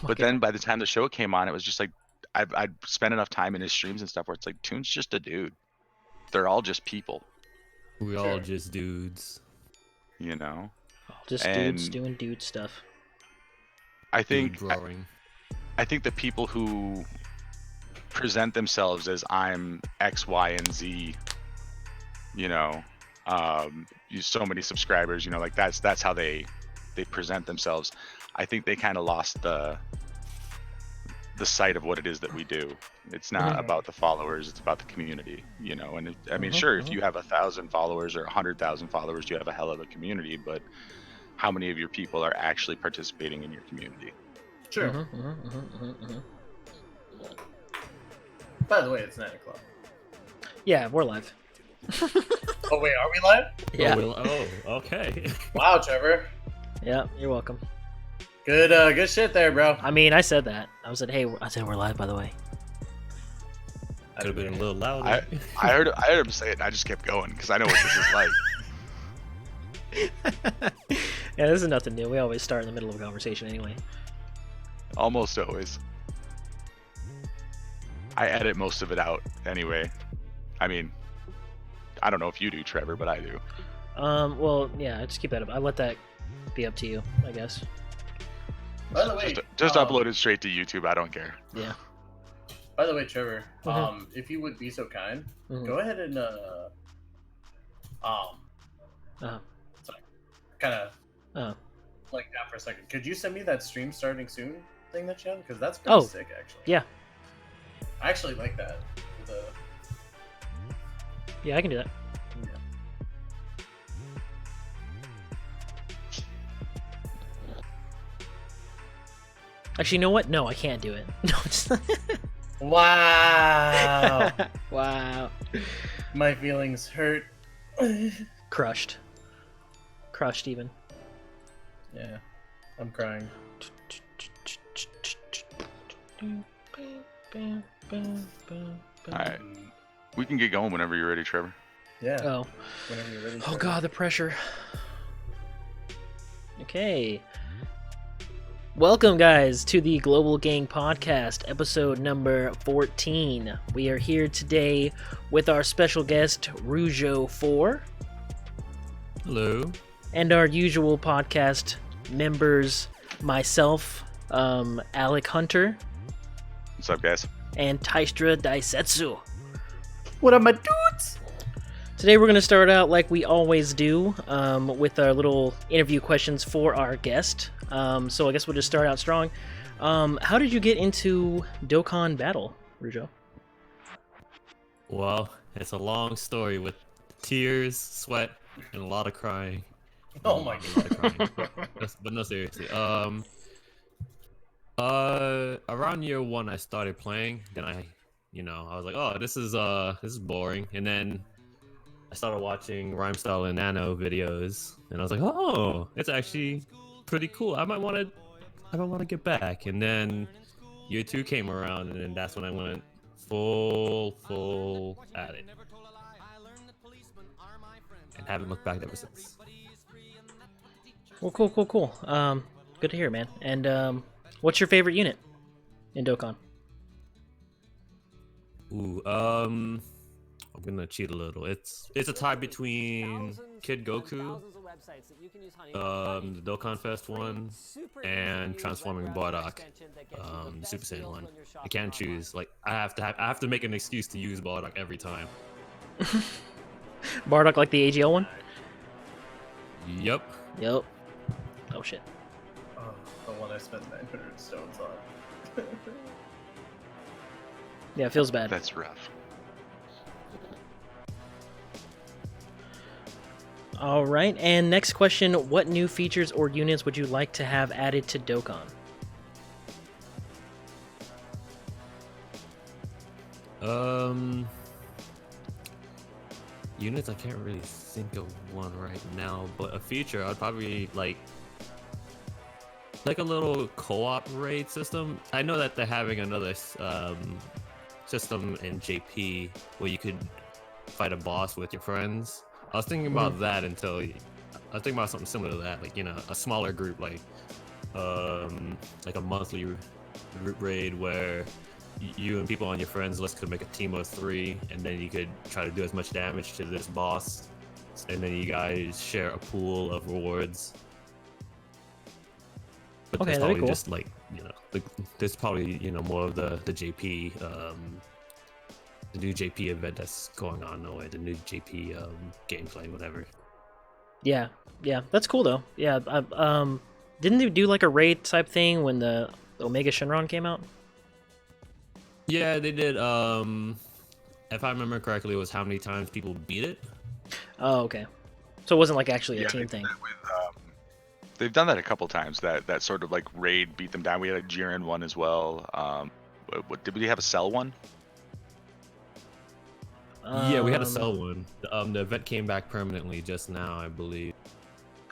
But then by the time the show came on, it was just like I'd spent enough time in his streams and stuff where it's like Toon's just a dude. They're all just people. We all just dudes. You know? Just dudes doing dude stuff. I think I think the people who present themselves as I'm X, Y, and Z, you know, so many subscribers, you know, like that's how they present themselves. I think they kind of lost the sight of what it is that we do. It's not about the followers, it's about the community, you know. And I mean, sure, if you have 1,000 followers or 100,000 followers, you have a hell of a community, but how many of your people are actually participating in your community? Sure. By the way, it's 9 o'clock. Yeah, we're live. Oh wait, are we live? Yeah. Oh, okay. Wow, Trevor. Yeah, you're welcome. Good shit there, bro. I mean, I said that. I said we're live, by the way. Could have been a little louder. I heard him say it, and I just kept going because I know what this is like. Yeah, this is nothing new. We always start in the middle of a conversation anyway. Almost always. I edit most of it out anyway. I mean, I don't know if you do, Trevor, but I do. Well, yeah, just keep that up. I let that be up to you, I guess. By the way, just upload it straight to YouTube. I don't care. Yeah. By the way, Trevor, if you would be so kind, go ahead and sorry, kind of like that for a second. Could you send me that stream starting soon thing that you have? Because that's pretty sick, actually. Yeah. I actually like that. Yeah, I can do that. Yeah. Actually, you know what? No, I can't do it. No, just... Wow. Wow. My feelings hurt. Crushed even. Yeah, I'm crying. Alright. We can get going whenever you're ready, Trevor. Yeah. Oh. Whenever you're ready. Oh god, the pressure. Okay. Welcome, guys, to the Global Gang Podcast, episode number 14. We are here today with our special guest, Rujo4. Hello. And our usual podcast members, myself, Alec Hunter. What's up, guys? And Taistra Daisetsu. What up, my dudes? Today we're going to start out like we always do, with our little interview questions for our guest. So I guess we'll just start out strong. How did you get into Dokkan Battle, Rujo? Well, it's a long story with tears, sweat, and a lot of crying. Oh my god. But no, seriously. Around year 1, I started playing. Then I was like, oh, this is boring. And then I started watching Rhymestyle and Nano videos, and I was like, oh, it's actually pretty cool. I might want to get back. And then year 2 came around, and then that's when I went full at it, and haven't looked back ever since. Well, cool. Good to hear, man. And what's your favorite unit in Dokkan? Ooh, I'm gonna cheat a little. It's a tie between Kid Goku, the Dokkan Fest one, and Transforming Bardock, the Super Saiyan one. I can't choose. Like I have to make an excuse to use Bardock every time. Bardock, like the AGL one? Yep. Oh shit. Oh, the one I spent 900 stones on. Yeah, it feels bad. That's rough. All right, and next question, what new features or units would you like to have added to Dokkan? Units, I can't really think of one right now, but a feature I'd probably like a little co-op raid system. I know that they're having another system in JP where you could fight a boss with your friends. I was thinking about that I was thinking about something similar to that, like, you know, a smaller group, like like a monthly raid where you and people on your friends list could make a team of 3, and then you could try to do as much damage to this boss, and then you guys share a pool of rewards. But Okay, there's that'd be probably cool. just like, you know, there's probably, you know, more of the JP, the new JP event that's going on, the new JP gameplay, whatever. Yeah, that's cool though. Yeah, didn't they do like a raid type thing when the Omega Shenron came out? Yeah, they did. If I remember correctly, it was how many times people beat it. Oh, okay. So it wasn't like actually a Yeah, team they did thing. that with, they've done that a couple times. That sort of like raid beat them down. We had a Jiren one as well. What did we have a Cell one? Yeah, we had a Cell one. The event came back permanently just now, I believe.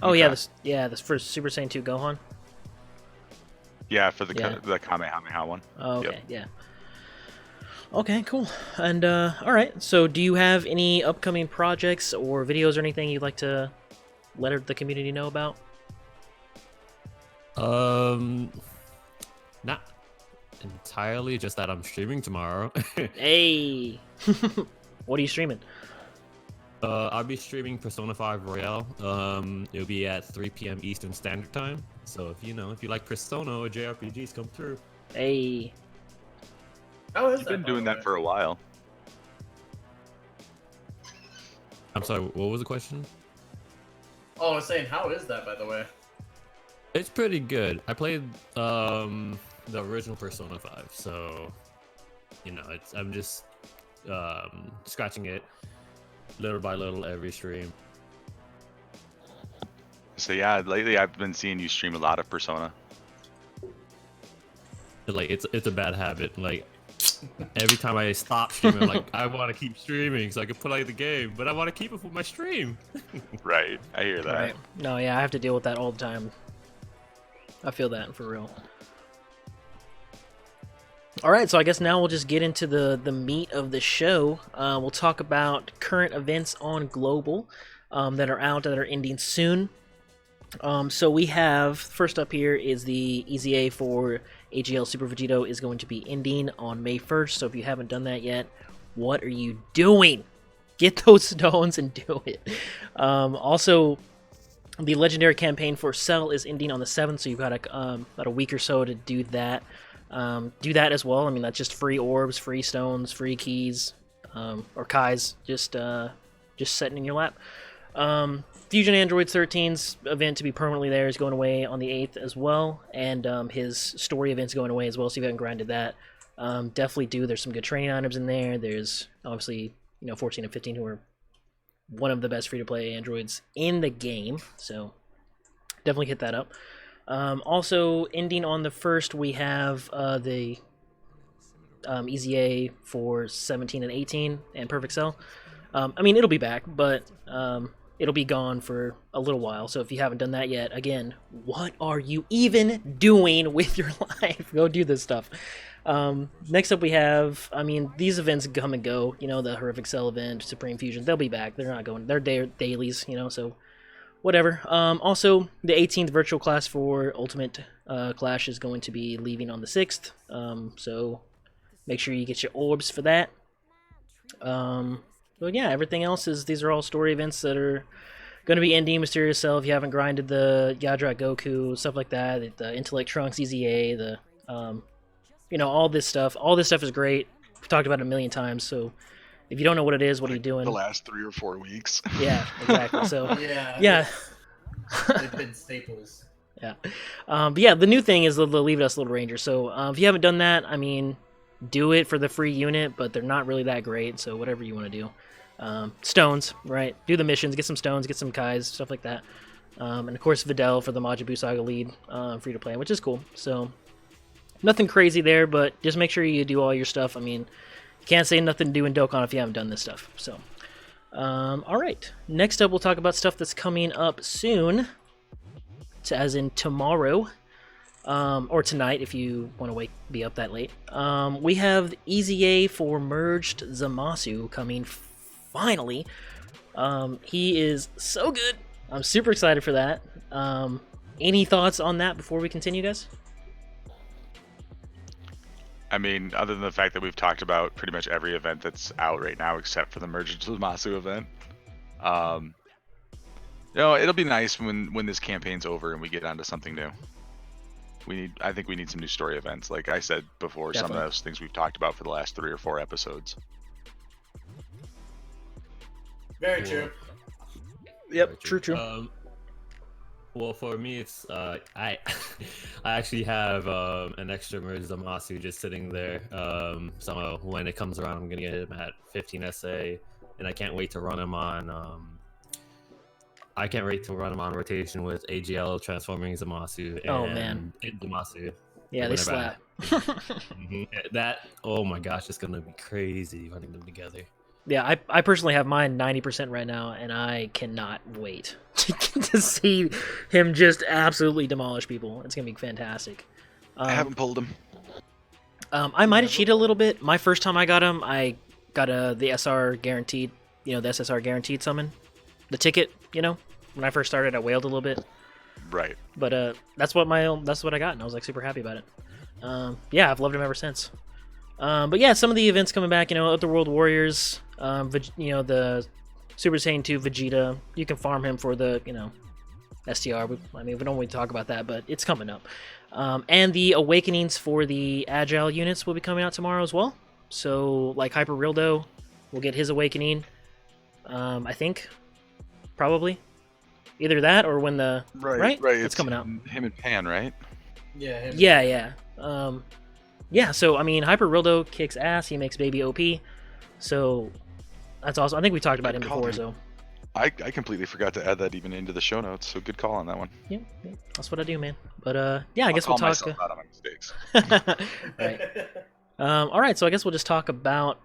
Oh Okay. yeah, this first Super Saiyan 2 Gohan. Yeah, for the Yeah. the Kamehameha one. Oh, okay, Yep. yeah. Okay, cool. And all right. So, do you have any upcoming projects or videos or anything you'd like to let the community know about? Not entirely. Just that I'm streaming tomorrow. Hey, what are you streaming? I'll be streaming Persona 5 Royale. It'll be at 3 p.m. Eastern Standard Time. So if you like Persona or JRPGs, come through. Hey, How is You've that? been doing that for a while. I'm sorry. What was the question? Oh, I was saying, how is that, by the way? It's pretty good. I played the original Persona 5, so I'm just scratching it little by little every stream. So yeah, lately I've been seeing you stream a lot of Persona. Like it's a bad habit. Like every time I stop streaming, I'm like, I want to keep streaming so I can play the game, but I want to keep it for my stream. Right, I hear that. right? No, yeah, I have to deal with that all the time. I feel that for real. All right, so I guess now we'll just get into the meat of the show. We'll talk about current events on Global that are out, that are ending soon. So we have, first up here is the EZA for AGL Super Vegito is going to be ending on May 1st. So if you haven't done that yet, what are you doing? Get those stones and do it. Also, the legendary campaign for Cell is ending on the 7th, so you've got about a week or so to do that. Do that as well. I mean, that's just free orbs, free stones, free keys, or Kais, just sitting in your lap. Fusion Android 13's event to be permanently there is going away on the 8th as well, and his story event's going away as well, so if you haven't grinded that, definitely do. There's some good training items in there. There's obviously 14 and 15 who are one of the best free-to-play androids in the game, so definitely hit that up. Also, ending on the 1st, we have the EZA for 17 and 18 and Perfect Cell. I mean, it'll be back, but it'll be gone for a little while. So if you haven't done that yet, again, what are you even doing with your life? Go do this stuff. Next up we have, I mean, these events come and go. The Horrific Cell event, Supreme Fusion, they'll be back. They're not going. They're dailies, so whatever. Also, the 18th virtual class for Ultimate Clash is going to be leaving on the 6th. So make sure you get your orbs for that. But yeah, everything else these are all story events that are going to be ending. Mysterious Cell, if you haven't grinded the Yadrak Goku, stuff like that, the Intellect Trunks, EZA, all this stuff. All this stuff is great. We've talked about it a million times, so if you don't know what it is, what are you doing? The last 3 or 4 weeks. Yeah, exactly. So yeah. They've been staples. Yeah. But yeah, the new thing is the Leave Us Little Ranger. So if you haven't done that, I mean, do it for the free unit, but they're not really that great, so whatever you want to do. Stones, right? Do the missions, get some stones, get some Kais, stuff like that. And of course, Videl for the Majin Saga lead, free to play, which is cool. So nothing crazy there, but just make sure you do all your stuff. I mean, you can't say nothing to do in Dokkan if you haven't done this stuff. So, all right. Next up, we'll talk about stuff that's coming up soon, as in tomorrow. Or tonight if you want to be up that late. We have EZA for merged Zamasu coming finally. He is so good. I'm super excited for that. Any thoughts on that before we continue, guys? I mean, other than the fact that we've talked about pretty much every event that's out right now except for the Merge to Zamasu event. It'll be nice when this campaign's over and we get onto something new. I think we need some new story events. Like I said before, Definitely. some of those things we've talked about for the last 3 or 4 episodes. Very true. Yep, true. Well, for me, it's I actually have an extra Merge Zamasu just sitting there. So when it comes around, I'm gonna get him at 15 SA, and I can't wait to run him on. I can't wait to run him on rotation with AGL transforming Zamasu and Zamasu. Yeah, they slap. That, oh my gosh, it's gonna be crazy running them together. Yeah, I personally have mine 90% right now, and I cannot wait to see him just absolutely demolish people. It's gonna be fantastic. I haven't pulled him. I might have cheated a little bit. My first time I got him, I got the SR guaranteed, the SSR guaranteed summon, the ticket. When I first started, I wailed a little bit. Right. But that's what I got, and I was like super happy about it. Yeah, I've loved him ever since. But yeah, some of the events coming back, Otherworld Warriors, the Super Saiyan 2 Vegeta. You can farm him for the, STR. We don't really talk about that, but it's coming up. And the Awakenings for the Agile units will be coming out tomorrow as well. So, like Hyper Rildo will get his Awakening, I think, probably. Either that or when the... Right? It's coming out. Him and Pan, right? Yeah. Yeah. Yeah, so, Hyper Rildo kicks ass. He makes baby OP. So, that's awesome. I think we talked about him before, so... I completely forgot to add that even into the show notes, so good call on that one. Yeah, that's what I do, man. But, yeah, I guess we'll talk... myself out on my mistakes. Right. Alright, so I guess we'll just talk about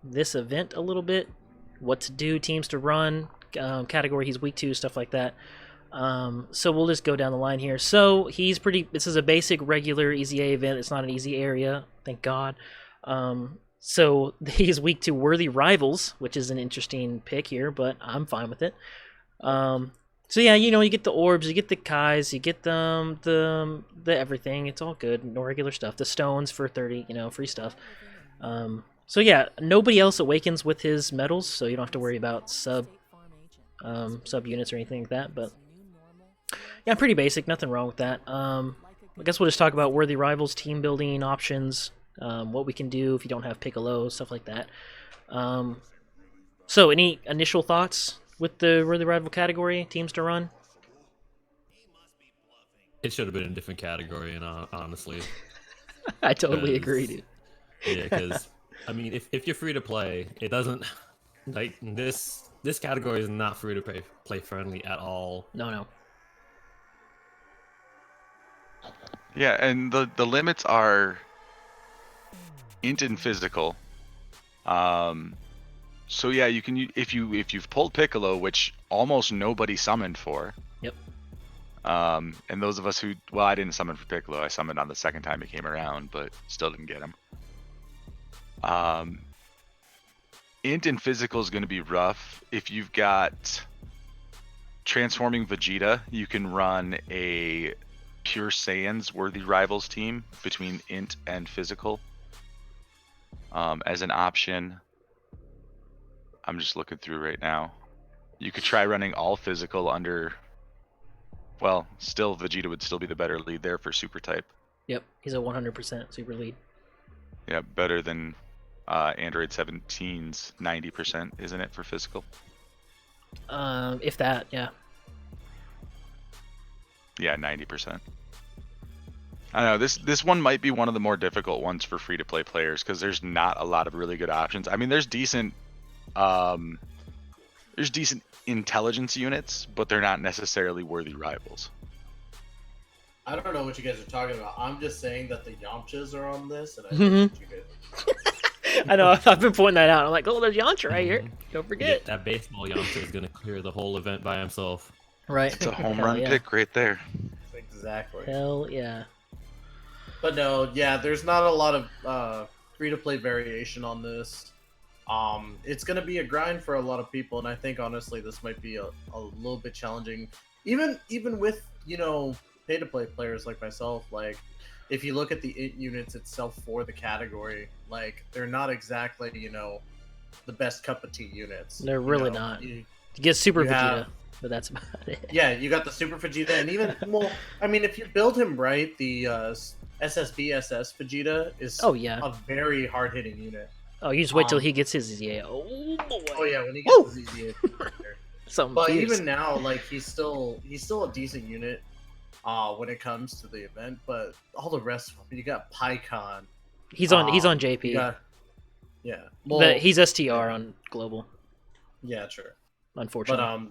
this event a little bit. What to do, teams to run, category he's weak to, stuff like that. So we'll just go down the line here. So this is a basic regular EZA event. It's not an easy area, thank God. So he's weak to Worthy Rivals, which is an interesting pick here, but I'm fine with it. So yeah, you get the orbs, you get the Kais, you get the everything. It's all good, no regular stuff. The stones for 30, free stuff. So yeah, nobody else awakens with his medals, so you don't have to worry about sub units or anything like that. But yeah, pretty basic, nothing wrong with that. I guess we'll just talk about Worthy Rivals, team building options, what we can do if you don't have Piccolo, stuff like that. So any initial thoughts with the Worthy Rival category, teams to run? It should have been a different category, and honestly. I totally agree, dude. Yeah, because, if you're free to play, it doesn't... Like, this category is not free to play friendly at all. No. Yeah, and the limits are int and physical. So yeah, you can if you've pulled Piccolo, which almost nobody summoned for. Yep. And those of us who, well, I didn't summon for Piccolo. I summoned on the second time he came around, but still didn't get him. Int and physical is going to be rough. If you've got transforming Vegeta, you can run a Pure Saiyans Worthy Rivals team between int and physical as an option. I'm just looking through right now. You could try running all physical under... Well, still Vegeta would still be the better lead there for super type. Yep, he's a 100% super lead. Yeah, better than Android 17's 90%, isn't it, for physical? If that, yeah. Yeah, 90%. I know this one might be one of the more difficult ones for free-to-play players because there's not a lot of really good options. There's decent intelligence units, but they're not necessarily worthy rivals. I don't know what you guys are talking about. I'm just saying that the Yamchas are on this, and I think that you could... I know, I've been pointing that out. I'm like, oh, there's Yamcha right here. Don't forget. Yeah, that baseball Yamcha is going to clear the whole event by himself. Right. It's a home run pick right there. Exactly. Hell yeah. But no, yeah, there's not a lot of free-to-play variation on this. It's going to be a grind for a lot of people, and I think, honestly, this might be a little bit challenging. Even with, you know, pay-to-play players like myself, like, if you look at the int units itself for the category, like, they're not exactly, you know, the best cup of tea units. They're really not. You get Super Vegeta, but that's about it. Yeah, you got the Super Vegeta, and even, well, I mean, if you build him right, the SSBSS Vegeta is a very hard-hitting unit. Oh, you just wait till he gets his EZA. Oh, boy. Oh, yeah, when he gets his EZA. But even now, like, he's still a decent unit when it comes to the event, but all the rest of them, you got PyCon. He's on JP. Well, he's STR on global. Yeah, sure. Unfortunately.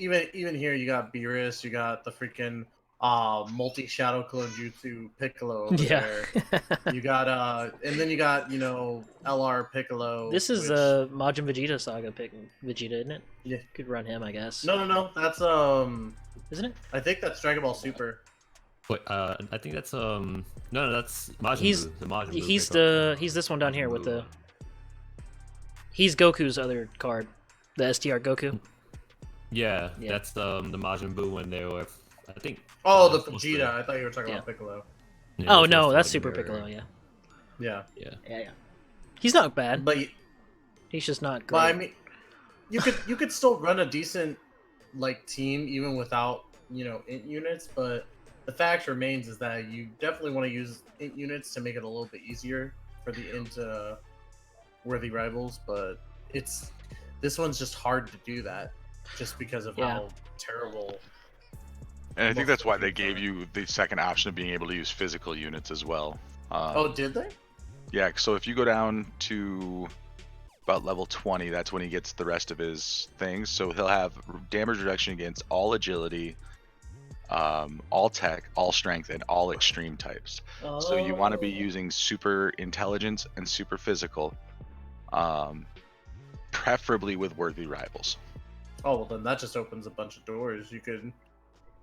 But even here you got Beerus, you got the freaking multi-shadow clone jutsu Piccolo over there. You got and then you got, you know, LR Piccolo. This is Majin Vegeta saga Vegeta, isn't it? Yeah. Could run him, I guess. No, that's isn't it? I think that's Dragon Ball Super. Wait, I think that's no, that's Majin Buu. The Majin Buu he's this one down here with the he's Goku's other card. The STR Goku. Yeah, that's the Majin Buu when they were, I think. Oh, the Vegeta. I thought you were talking about Piccolo. Yeah, oh no, that's Super Piccolo. Yeah. He's not bad, but he's just not great. But I mean, you could still run a decent like team even without, you know, int units. But the fact remains is that you definitely want to use int units to make it a little bit easier for the int worthy rivals. But this one's just hard to do that just because of how terrible. And I think that's why they gave you the second option of being able to use physical units as well. Oh, did they? Yeah, so if you go down to about level 20, that's when he gets the rest of his things. So he'll have damage reduction against all agility, all tech, all strength, and all extreme types. So you want to be using super intelligence and super physical, preferably with worthy rivals. Oh, well then that just opens a bunch of doors. You could,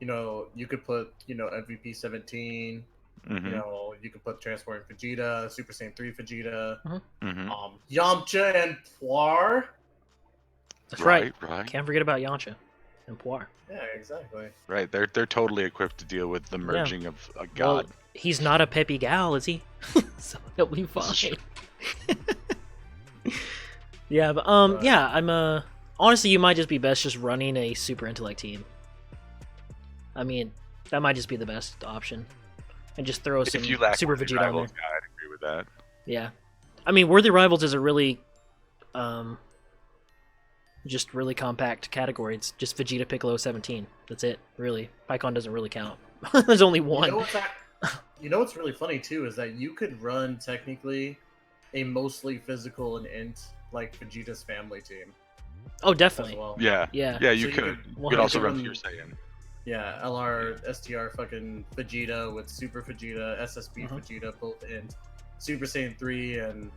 you know, put, you know, MVP 17. You know, you could put Transforming Vegeta, Super Saiyan 3 Vegeta, Yamcha and Puar. That's right. Can't forget about Yamcha and Puar. Yeah, exactly. Right, they're totally equipped to deal with the merging of a god. Well, he's not a peppy gal, is he? So he'll be fine. Yeah, but I'm honestly, you might just be best just running a super intellect team. I mean, that might just be the best option. And just throw some Super Vegeta on there. I'd agree with that. Yeah. I mean, Worthy Rivals is a really, just really compact category. It's just Vegeta Piccolo 17. That's it, really. PyCon doesn't really count. There's only one. You know what's really funny, too, is that you could run, technically, a mostly physical and int, like, Vegeta's family team. Oh, definitely. Well. Yeah, you so could. You could also run Pure Saiyan. Yeah, LR, STR, fucking Vegeta with Super Vegeta, SSB Vegeta, both in Super Saiyan 3, and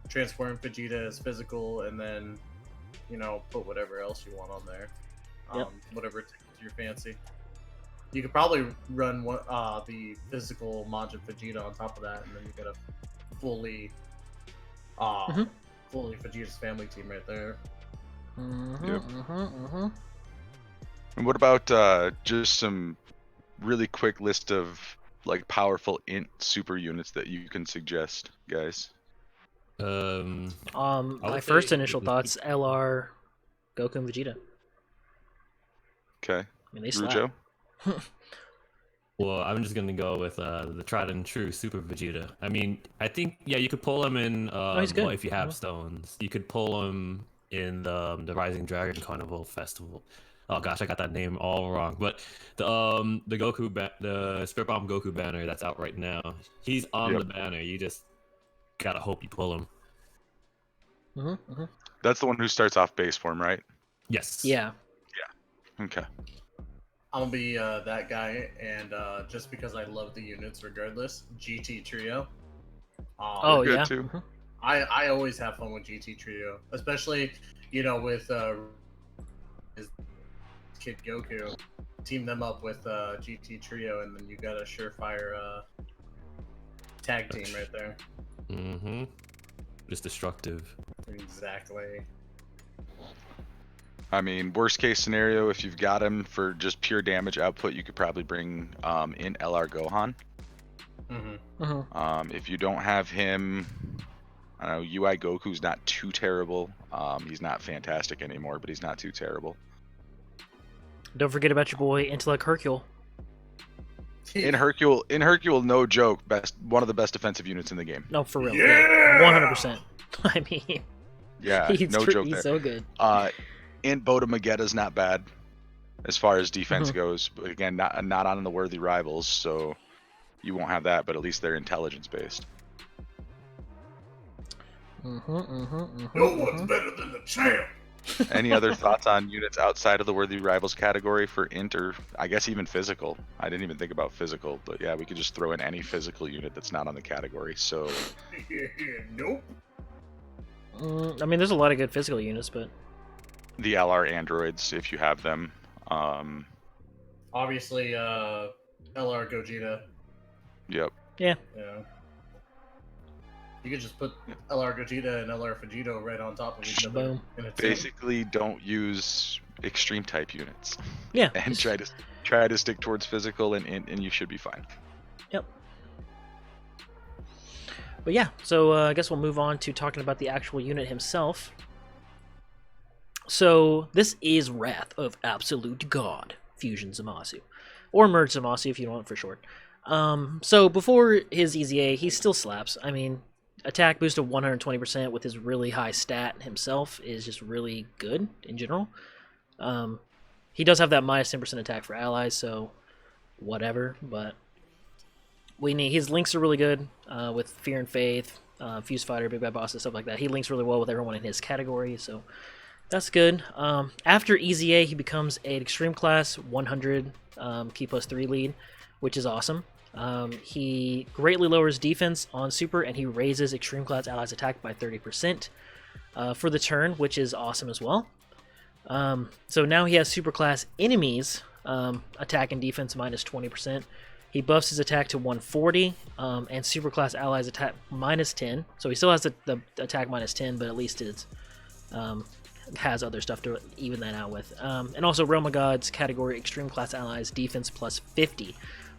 Transform Vegeta as physical, and then, you know, put whatever else you want on there. Whatever tickles your fancy. You could probably run the physical Majin Vegeta on top of that, and then you get a fully Vegeta's family team right there. And what about just some really quick list of like powerful int super units that you can suggest, guys? My first initial thoughts: LR, Goku, and Vegeta. Okay. I mean, they slap. Rujo? Well, I'm just gonna go with the tried and true Super Vegeta. I mean, I think you could pull him in. He's good. Well, if you have stones, you could pull him in the Rising Dragon Carnival Festival. Oh gosh, I got that name all wrong. But the Goku the Spirit Bomb Goku banner that's out right now. He's on the banner. You just gotta hope you pull him. That's the one who starts off base form, right? Yes. Yeah. Okay. I'm gonna be that guy, and just because I love the units regardless, GT Trio. Oh good yeah. Too. I always have fun with GT Trio, especially, you know, with his kid Goku. Team them up with GT Trio, and then you got a surefire tag team right there. Just destructive. Exactly. I mean, worst case scenario, if you've got him for just pure damage output, you could probably bring in LR Gohan. If you don't have him, I don't know, UI Goku's not too terrible. He's not fantastic anymore, but he's not too terrible. Don't forget about your boy Intellect Hercule. In Hercule, no joke, one of the best defensive units in the game. No, for real. Yeah! 100%. I mean, Yeah, he's no joke he's there. so good. And Boda Magetta's not bad as far as defense Mhm. goes. But again, not on the worthy rivals, so you won't have that. But at least they're intelligence based. No one's better than the champ. Any other thoughts on units outside of the worthy rivals category for int, or I guess even physical? I didn't even think about physical, but yeah, we could just throw in any physical unit that's not on the category. So Nope. I mean, there's a lot of good physical units, but the LR androids, if you have them. Obviously, LR Gogeta. Yep. yeah. Yeah. You could just put LR Gogeta and LR Vegito right on top of each other. Boom. And it's in. Basically, don't use extreme type units, Yeah. and just- try to stick towards physical, and you should be fine. Yep. But yeah, so I guess we'll move on to talking about the actual unit himself. So this is Wrath of Absolute God, Fusion Zamasu. Or Merge Zamasu if you want it for short. So before his EZA, he still slaps. I mean, attack boost of 120% with his really high stat himself is just really good in general. He does have that minus 10% attack for allies, so whatever, but his links are really good with Fear and Faith, Fuse Fighter, Big Bad Boss, and stuff like that. He links really well with everyone in his category, so that's good. After EZA, he becomes an Extreme Class 100 Key Plus 3 lead, which is awesome. He greatly lowers defense on Super, and he raises Extreme Class allies' attack by 30% for the turn, which is awesome as well. So now he has Super Class enemies attack and defense minus 20%. He buffs his attack to 140, and Super Class allies attack minus 10. So he still has the attack minus 10, but at least it's has other stuff to even that out with. And also Realm of Gods category Extreme Class allies defense plus 50,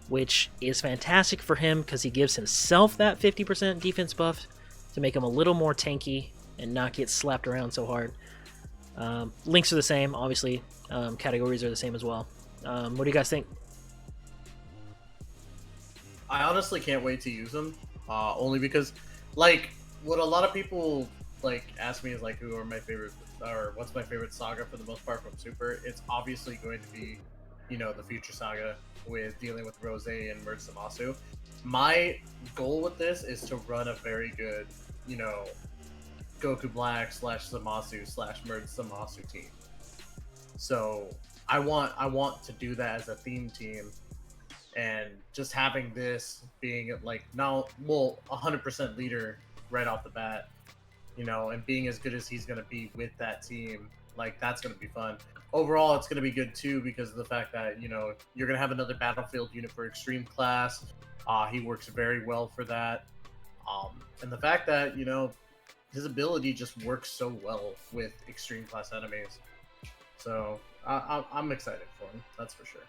which is fantastic for him because he gives himself that 50% defense buff to make him a little more tanky and not get slapped around so hard. Links are the same, obviously. Categories are the same as well. What do you guys think? I honestly can't wait to use them. Only because, like, what a lot of people like ask me is like, who are my favorite, or what's my favorite saga for the most part from Super? It's obviously going to be, you know, the Future Saga with dealing with Rose and Merge Zamasu. My goal with this is to run a very good, you know, Goku Black / Zamasu / Merge Zamasu team. So I want to do that as a theme team, and just having this being like now, well, 100% leader right off the bat, you know, and being as good as he's gonna be with that team, like that's gonna be fun. Overall, it's gonna be good too because of the fact that, you know, you're gonna have another battlefield unit for Extreme Class. He works very well for that, and the fact that, you know, his ability just works so well with Extreme Class enemies. So I'm excited for him. That's for sure.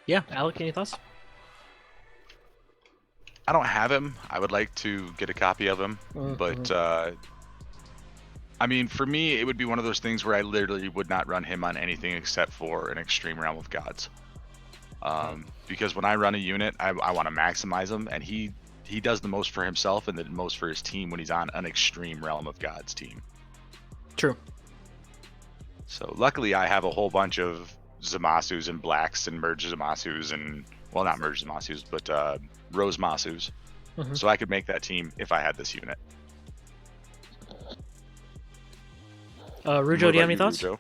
Yeah, Alec, any thoughts? I don't have him. I would like to get a copy of him, but I mean, for me, it would be one of those things where I literally would not run him on anything except for an Extreme Realm of Gods. Because when I run a unit, I want to maximize him, and he does the most for himself and the most for his team when he's on an Extreme Realm of Gods team. True. So luckily, I have a whole bunch of Zamasus and Blacks and Merge Zamasus and, well, not Merge Zamasus, but Rose Masus. So I could make that team if I had this unit. Rujo, do you have any thoughts? Rujo?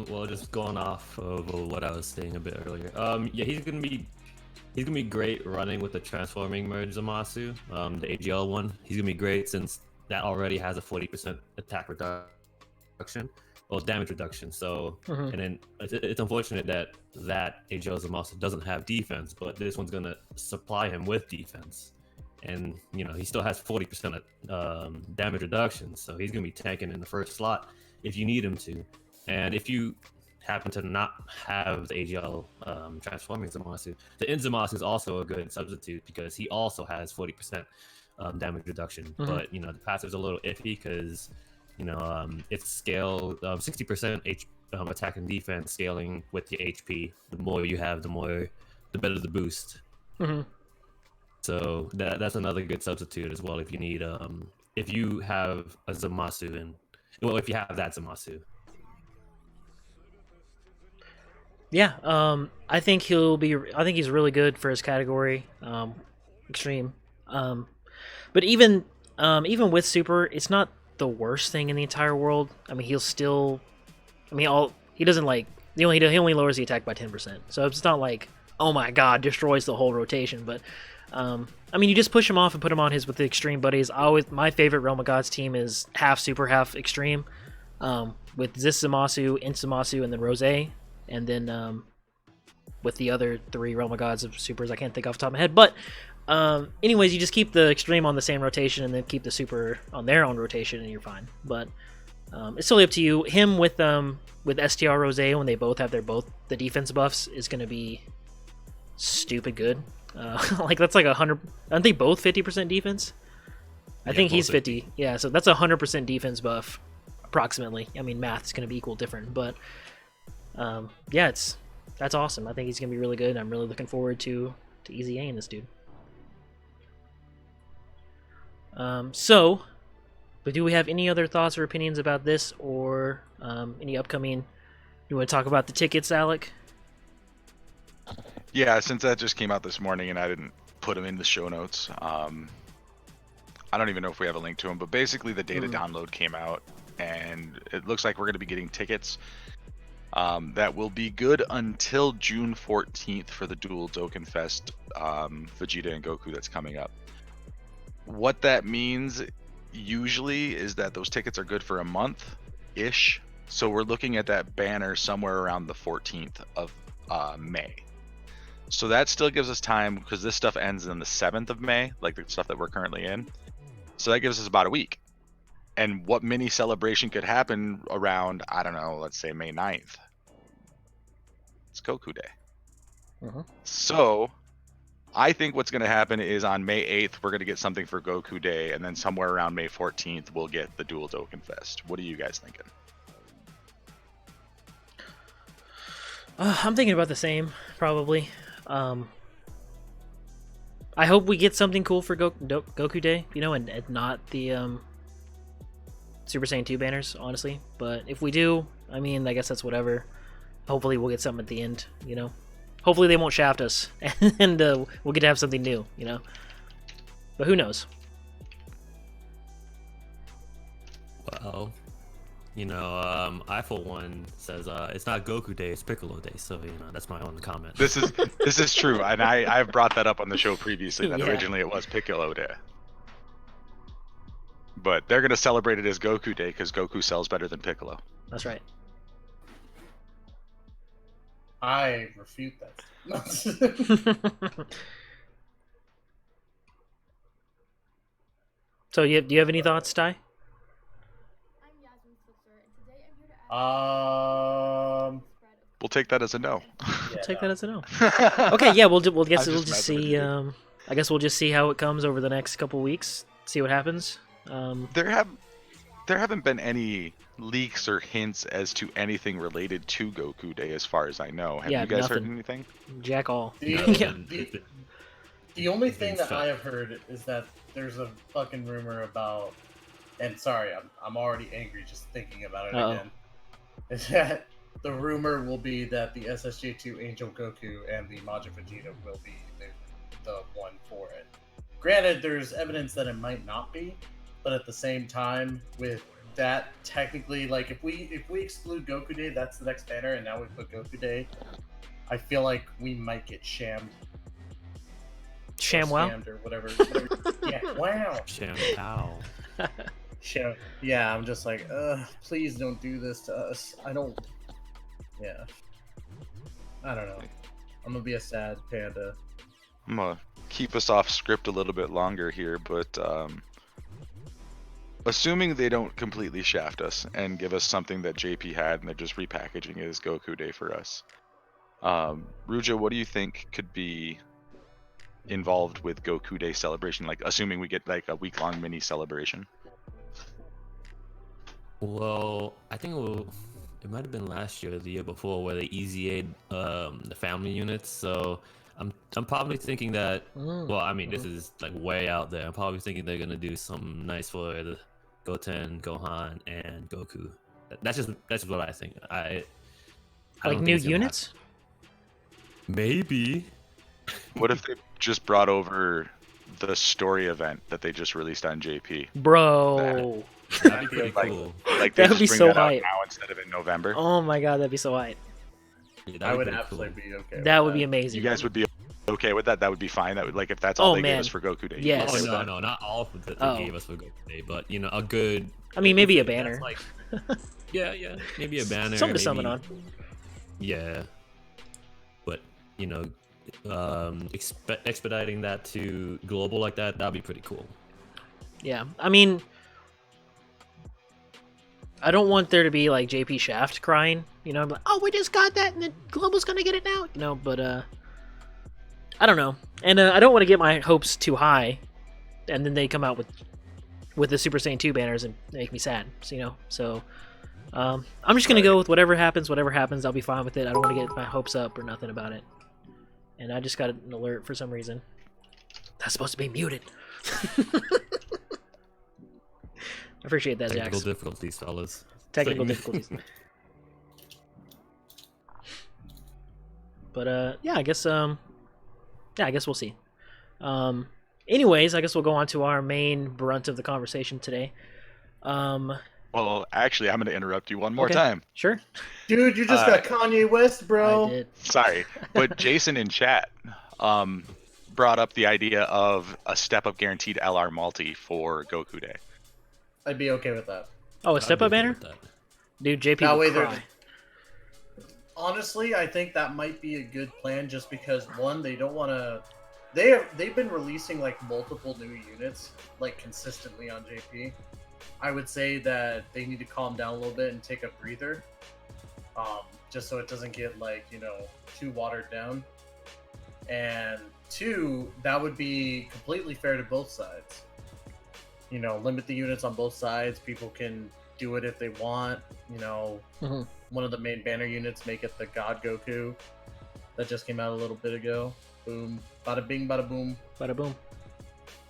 Well, just going off of what I was saying a bit earlier. Yeah, he's gonna be great running with the transforming Merge Zamasu, the AGL one. He's gonna be great since that already has a 40% attack reduction, well, damage reduction. So, and then it's unfortunate that AGL Zamasu doesn't have defense, but this one's gonna supply him with defense. and he still has 40% damage reduction, so he's gonna be tanking in the first slot if you need him to. And if you happen to not have the AGL transforming Zamasu, the Zamasu is also a good substitute because he also has 40% damage reduction. But the passive's a little iffy because it's scaled 60% attack and defense scaling with the HP. The more you have, the better the boost. So that's another good substitute as well if you need if you have a Zamasu if you have that Zamasu. Yeah, I think he's really good for his category, extreme. But even with super, it's not the worst thing in the entire world. I mean, he doesn't like he only lowers the attack by 10%. So it's not like, oh my god, destroys the whole rotation. But I mean, you just push him off and put him on with the extreme buddies. My favorite Realm of Gods team is half super, half extreme, with this Zamasu, Zamasu, and then Rose. And then with the other 3 Realm of Gods of supers, I can't think off the top of my head. But anyways, you just keep the extreme on the same rotation and then keep the super on their own rotation and you're fine. But it's totally up to you. Him with STR Rose, when they both have the defense buffs, is going to be stupid good. Like that's like 100. Aren't they both 50% defense? I think he's 50. Yeah, so that's 100% defense buff, approximately. I mean, math is going to be equal different, but yeah, that's awesome. I think he's gonna be really good. I'm really looking forward to EZA in this dude. But do we have any other thoughts or opinions about this, or any upcoming? You want to talk about the tickets, Alec? Yeah, since that just came out this morning and I didn't put them in the show notes, I don't even know if we have a link to them. But basically, the data download came out, and it looks like we're going to be getting tickets. That will be good until June 14th for the dual Dokkan Fest Vegeta and Goku that's coming up. What that means usually is that those tickets are good for a month-ish. So we're looking at that banner somewhere around the 14th of May. So that still gives us time because this stuff ends on the 7th of May, like the stuff that we're currently in. So that gives us about a week. And what mini celebration could happen around, I don't know, let's say May 9th. It's Goku Day. So I think what's going to happen is on May 8th, we're going to get something for Goku Day. And then somewhere around May 14th, we'll get the dual Dokkan Fest. What are you guys thinking? I'm thinking about the same, probably. I hope we get something cool for Goku Day, and not the Super Saiyan 2 banners, honestly. But if we do, I mean, I guess that's whatever. Hopefully we'll get something at the end, Hopefully they won't shaft us, and we'll get to have something new, But who knows? Well, I for one says it's not Goku Day, it's Piccolo Day. So that's my own comment. This is true, and I've brought that up on the show previously. That Yeah. Originally it was Piccolo Day. But they're going to celebrate it as Goku Day because Goku sells better than Piccolo. That's right. I refute that. So, do you have any thoughts, Ty? We'll take that as a no. Take that as a no. Okay, yeah, we'll just see. I guess we'll just see how it comes over the next couple weeks. See what happens. There haven't been any leaks or hints as to anything related to Goku Day, as far as I know. Have you guys heard nothing. anything? Jack all. The only thing that I have heard is that there's a fucking rumor about, and sorry, I'm already angry just thinking about it again. Is that the rumor will be that the SSJ2 Angel Goku and the Majin Vegeta will be the one for it. Granted, there's evidence that it might not be, but at the same time, with that, technically, like if we exclude Goku Day, that's the next banner, and now we put Goku Day, I feel like we might get shammed. Shamwow? Or whatever. Yeah, wow. Shamwow. Yeah, I'm just like, please don't do this to us. I don't know. I'm gonna be a sad panda. I'm gonna keep us off script a little bit longer here, but assuming they don't completely shaft us and give us something that JP had and they're just repackaging it as Goku Day for us. Rujo, what do you think could be involved with Goku Day celebration? Like, assuming we get like a week-long mini celebration. Well, I think it might have been last year or the year before where they EZA'd the family units. So I'm probably thinking that. Well, I mean, this is like way out there. I'm probably thinking they're gonna do something nice for the Goten, Gohan, and Goku. That's just what I think. I Like don't new think it's gonna units? happen. Maybe. What if they just brought over the story event that they just released on JP? Bro. That'd be pretty Like- cool. Like they That'd just be bring so that out hype. now instead of in November. Oh my god, that'd be so hype. Yeah, I that'd would be pretty absolutely be okay. with That would be amazing. You guys would be okay with that? That would be fine. That would, like, if that's all Oh, they gave man. us for Goku Day. you'd be Yes. okay Oh with no, that? no, not all of that Oh. they gave us for Goku Day, but you know, a good. I mean, maybe a that's banner. Like, yeah, maybe a banner. Something to summon maybe- on. Yeah, but you know, expediting that to global like that'd be pretty cool. Yeah, I mean, I don't want there to be like JP Shaft crying, you know, like, oh, we just got that and then Global's gonna get it now, you know, but I don't know. And I don't want to get my hopes too high and then they come out with the Super Saiyan 2 banners and make me sad, so, you know, so I'm just gonna go with whatever happens, I'll be fine with it. I don't want to get my hopes up or nothing about it. And I just got an alert for some reason. That's supposed to be muted. I appreciate that, Technical Jax. difficulties, fellas. Technical Like- difficulties. But yeah, I guess we'll see. Anyways, I guess we'll go on to our main brunt of the conversation today. Well, actually, I'm going to interrupt you one more Okay. time. Sure. Dude, you just got Kanye West, bro. I did. Sorry, but Jason in chat brought up the idea of a step-up guaranteed LR multi for Goku Day. I'd be okay with that. Oh, a I'd step be up okay banner? with that. Dude, JP That way would they're- cry. Honestly, I think that might be a good plan just because one, they don't want to. They've been releasing like multiple new units like consistently on JP. I would say that they need to calm down a little bit and take a breather, just so it doesn't get like too watered down. And two, that would be completely fair to both sides. Limit the units on both sides. People can do it if they want. Mhm. One of the main banner units, make it the God Goku that just came out a little bit ago. Boom, bada bing, bada boom. Bada boom.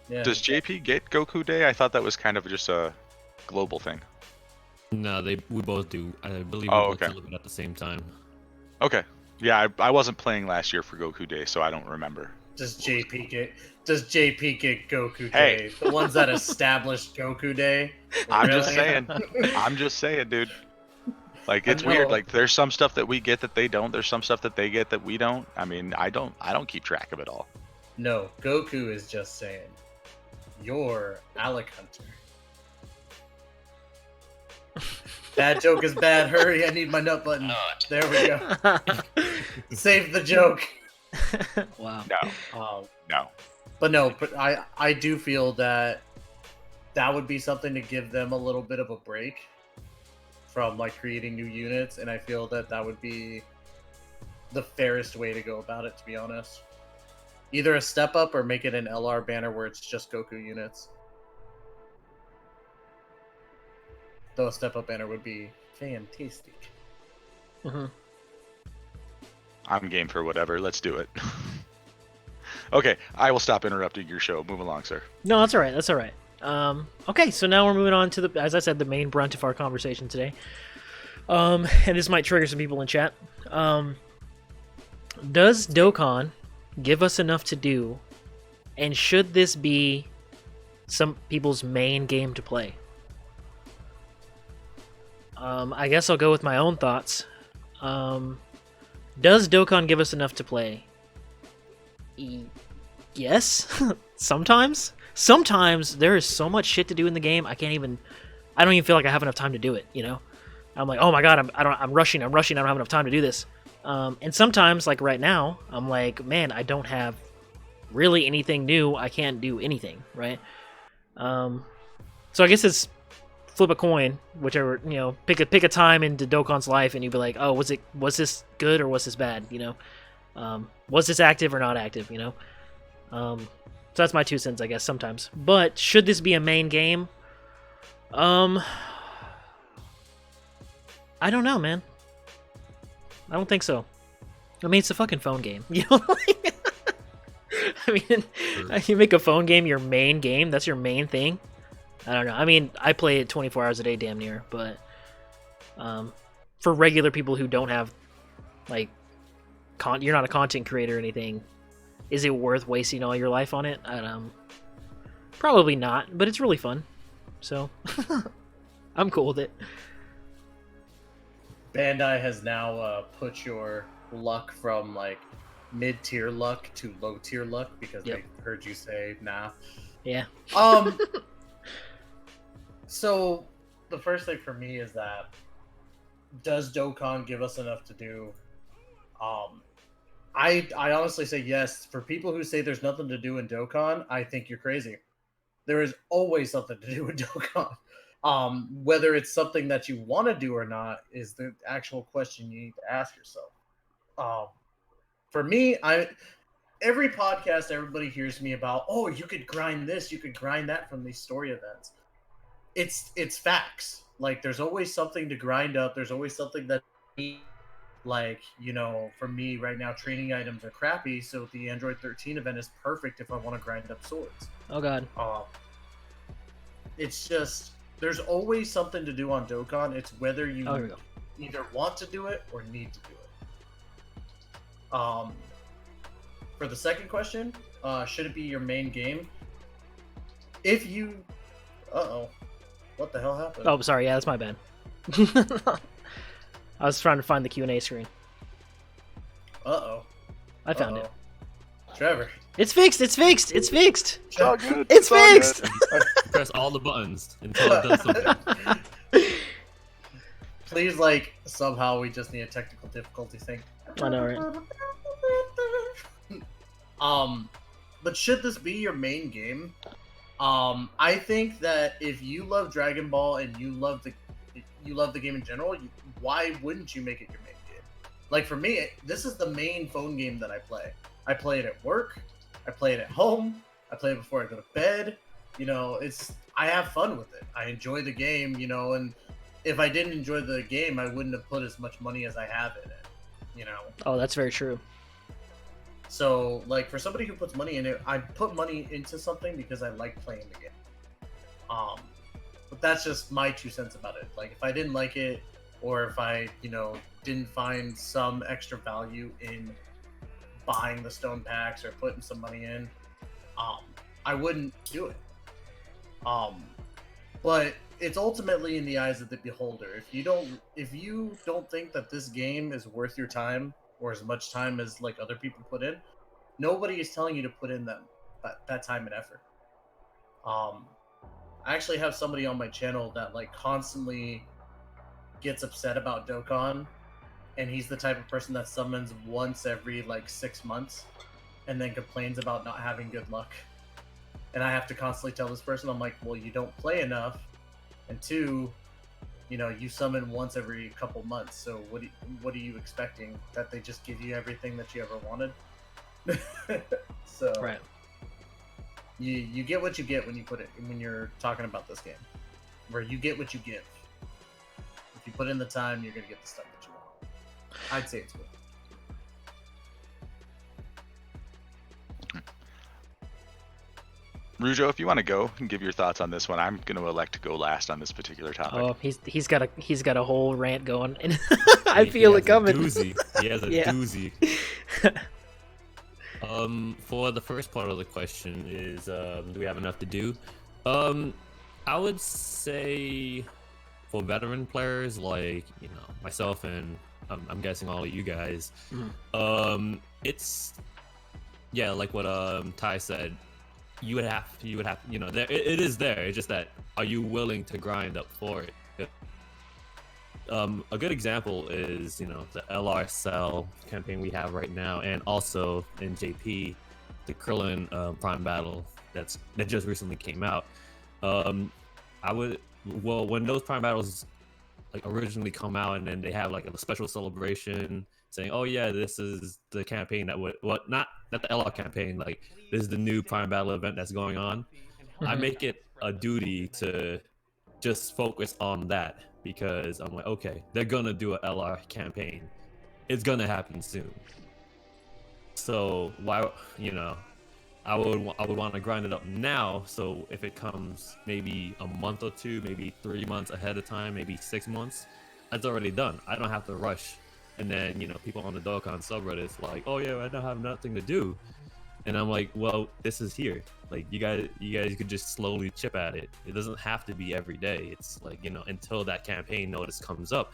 Yeah. Does JP get Goku Day? I thought that was kind of just a global thing. No, we both do. I believe we Oh, both okay. delivered at the same time. Okay. Yeah, I wasn't playing last year for Goku Day, so I don't remember. Does JP get Goku Hey. Day? The ones that established Goku Day? I'm just Really? saying. I'm just saying, dude. Like, I it's weird. know. Like, there's some stuff that we get that they don't. There's some stuff that they get that we don't. I mean, I don't keep track of it all. No, Goku is just saying, you're Alec Hunter. Bad joke is bad. Hurry, I need my nut button. There we go. Save the joke. Wow. No, no. But I do feel that would be something to give them a little bit of a break from like creating new units, and I feel that would be the fairest way to go about it, to be honest. Either a step up or make it an LR banner where it's just Goku units. Though a step up banner would be fantastic. Mhm. I'm game for whatever. Let's do it. Okay, I will stop interrupting your show. Move along, sir. No, that's all right. That's all right. Okay, so now we're moving on to as I said, the main brunt of our conversation today. And this might trigger some people in chat. Does Dokkan give us enough to do, and should this be some people's main game to play? I guess I'll go with my own thoughts. Does Dokkan give us enough to play? Yes. Sometimes there is so much shit to do in the game. I don't even feel like I have enough time to do it. I'm like, oh my god, I'm rushing. I don't have enough time to do this. And sometimes, like right now, I'm like, man, I don't have really anything new, I can't do anything, right? So I guess it's flip a coin, whichever, you know, pick a time into Dokkan's life, and you'd be like, oh, was this good or was this bad, you know? Was this active or not active, you know? So that's my 2 cents, I guess, sometimes. But should this be a main game? I don't know, man. I don't think so. I mean, it's a fucking phone game, you know? I mean, you make a phone game your main game, that's your main thing. I don't know. I mean, I play it 24 hours a day, damn near, but for regular people who don't have, like, you're not a content creator or anything, is it worth wasting all your life on it? Probably not, but it's really fun, so I'm cool with it. Bandai has now put your luck from like mid-tier luck to low-tier luck because they heard you say nah. Yeah. So the first thing for me is that, does Dokkan give us enough to do? I honestly say yes. For people who say there's nothing to do in Dokkan, I think you're crazy. There is always something to do in Dokkan. Whether it's something that you want to do or not is the actual question you need to ask yourself. For me, every podcast everybody hears me about, oh, you could grind this, you could grind that from these story events. It's facts. Like, there's always something to grind up. There's always something that, like, you know, for me right now, training items are crappy, so the Android 13 event is perfect if I want to grind up swords. Oh god. It's just, there's always something to do on Dokkan. It's whether you here we go. either want to do it or need to do it. For the second question, should it be your main game? If you, what the hell happened? Oh, sorry. Yeah, that's my bad. I was trying to find the Q&A screen. I found it. Trevor. It's fixed. It's fixed. It's fixed. It's all good. It's all fixed. good. Press all the buttons until it does something. Please, like, somehow we just need a technical difficulty thing. I know, right? But should this be your main game? I think that if you love Dragon Ball and you love the game in general, why wouldn't you make it your main game? Like, for me, this is the main phone game that I play. I play it at work. I play it at home. I play it before I go to bed. You know, I have fun with it. I enjoy the game, you know, and if I didn't enjoy the game, I wouldn't have put as much money as I have in it, you know. Oh, that's very true. So, like, for somebody who puts money in it, I put money into something because I like playing the game. But that's just my 2 cents about it. Like, if I didn't like it, or if I, you know, didn't find some extra value in buying the stone packs or putting some money in, I wouldn't do it. But it's ultimately in the eyes of the beholder. If you don't think that this game is worth your time or as much time as like other people put in, nobody is telling you to put in that time and effort. I actually have somebody on my channel that like constantly gets upset about Dokkan, and he's the type of person that summons once every like 6 months and then complains about not having good luck. And I have to constantly tell this person, I'm like, well, you don't play enough, and 2, you know, you summon once every couple months, so what are you expecting? That they just give you everything that you ever wanted? So Right. You get what you get when you're talking about this game, where you get what you give. If you put in the time, you're gonna get the stuff that you want. I'd say it's good. Rujo, if you want to go and give your thoughts on this one, I'm going to elect to go last on this particular topic. Oh, he's got a whole rant going, and I feel it coming. He has a Yeah. doozy. For the first part of the question is, do we have enough to do? I would say for veteran players like, you know, myself and I'm guessing all of you guys, it's, yeah, like what Ty said, you would have, you know, it is there. It's just that, are you willing to grind up for it? A good example is, you know, the LR Cell campaign we have right now, and also in JP, the Krillin Prime Battle that just recently came out. When those Prime Battles like originally come out, and then they have like a special celebration saying, "Oh yeah, this is the campaign that would not the LR campaign, like this is the new Prime Battle event that's going on." I make it a duty to just focus on that because I'm like, okay, they're gonna do a LR campaign. It's gonna happen soon. So why, I would want to grind it up now. So if it comes maybe a month or two, maybe 3 months ahead of time, maybe 6 months, it's already done. I don't have to rush. And then people on the Dokkan subreddit's like, oh yeah, I don't have nothing to do. And I'm like, well, this is here. Like you guys could just slowly chip at it. It doesn't have to be every day. It's like until that campaign notice comes up,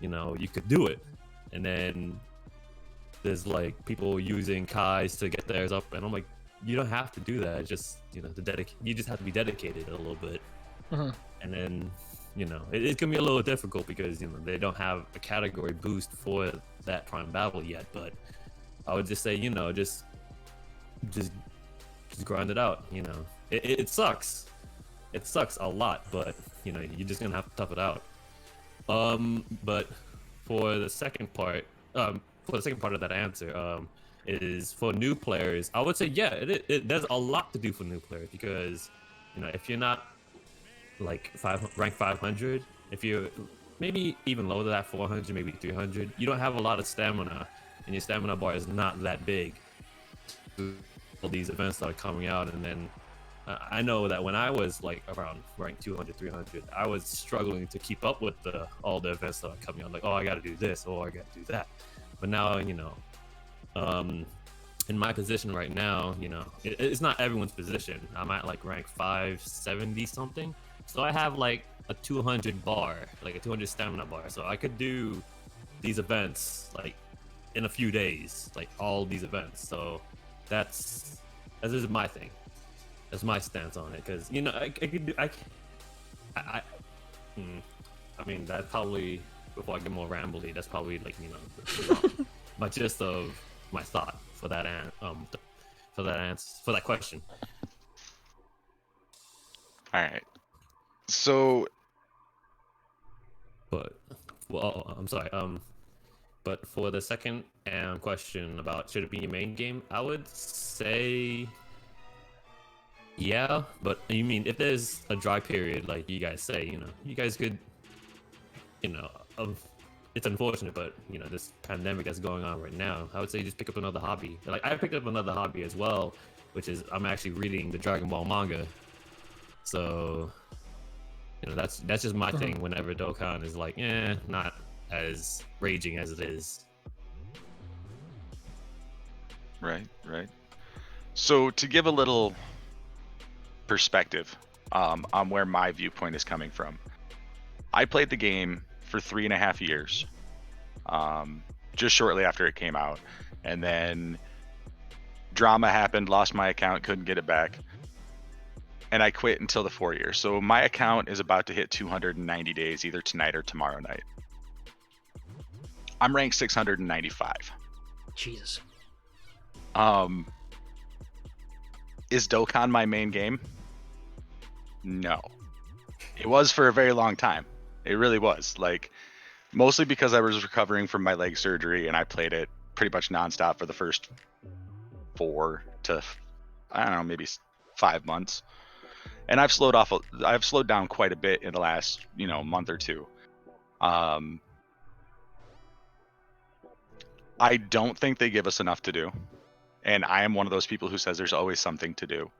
you could do it. And then there's like people using Kais to get theirs up, and I'm like, you don't have to do that. It's just you just have to be dedicated a little bit. And then it's gonna be a little difficult because they don't have a category boost for that Prime Battle yet. But I would just say just grind it out. It sucks. It sucks a lot, but you're just gonna have to tough it out. But for the second part of that answer, is for new players. I would say there's a lot to do for new players because if you're not like rank 500, if you're maybe even lower than that, 400, maybe 300, you don't have a lot of stamina, and your stamina bar is not that big. All these events that are coming out, and then I know that when I was like around rank 200, 300, I was struggling to keep up with all the events that are coming out. Like, oh, I got to do this, or I got to do that. But now, in my position right now, it's not everyone's position. I'm at like rank 570 something, so I have like a 200 bar, like a 200 stamina bar, so I could do these events like in a few days, like all these events. So that's just my thing. That's my stance on it, because I mean, that's probably, before I get more rambly, that's probably like my gist of my thought for that for that question. All right. So, but I'm sorry. But for the second question about should it be your main game, I would say yeah. But you mean if there's a dry period, like you guys say, you guys could, it's unfortunate, but this pandemic that's going on right now, I would say just pick up another hobby. Like I picked up another hobby as well, which is I'm actually reading the Dragon Ball manga. So that's just my thing whenever Dokkan is like not as raging as it is. Right. So to give a little perspective on where my viewpoint is coming from, I played the game for 3.5 years, just shortly after it came out, and then drama happened, lost my account, couldn't get it back, and I quit until the 4 years. So my account is about to hit 290 days either tonight or tomorrow night. I'm ranked 695. Jesus. Is Dokkan my main game? No. It was for a very long time. It really was. Like, mostly because I was recovering from my leg surgery, and I played it pretty much nonstop for the first 4 to, I don't know, maybe 5 months. And I've slowed down quite a bit in the last, month or two. I don't think they give us enough to do. And I am one of those people who says there's always something to do.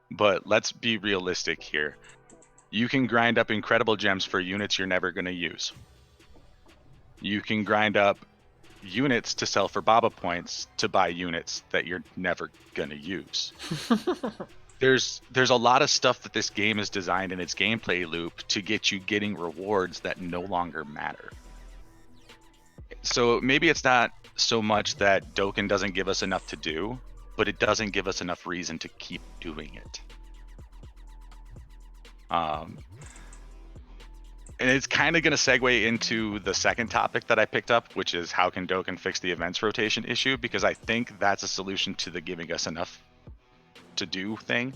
But let's be realistic here. You can grind up incredible gems for units you're never going to use. You can grind up units to sell for Baba points to buy units that you're never going to use. There's a lot of stuff that this game is designed in its gameplay loop to get you getting rewards that no longer matter. So maybe it's not so much that Dokkan doesn't give us enough to do, but it doesn't give us enough reason to keep doing it. and it's kind of going to segue into the second topic that I picked up, which is how can Dokkan fix the events rotation issue? Because I think that's a solution to the giving us enough to do thing.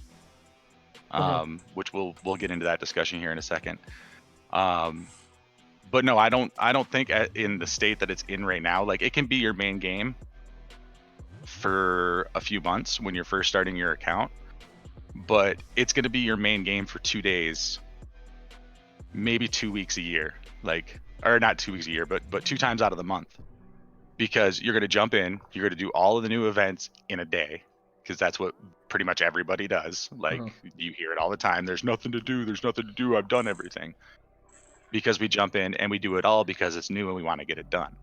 Which we'll get into that discussion here in a second. But no, I don't think in the state that it's in right now, like it can be your main game for a few months when you're first starting your account, but it's going to be your main game for 2 days, maybe 2 weeks a year, or not 2 weeks a year, but 2 times out of the month, because you're going to jump in, you're going to do all of the new events in a day, because that's what pretty much everybody does. Like you hear it all the time. There's nothing to do. There's nothing to do. I've done everything. Because we jump in and we do it all because it's new and we want to get it done.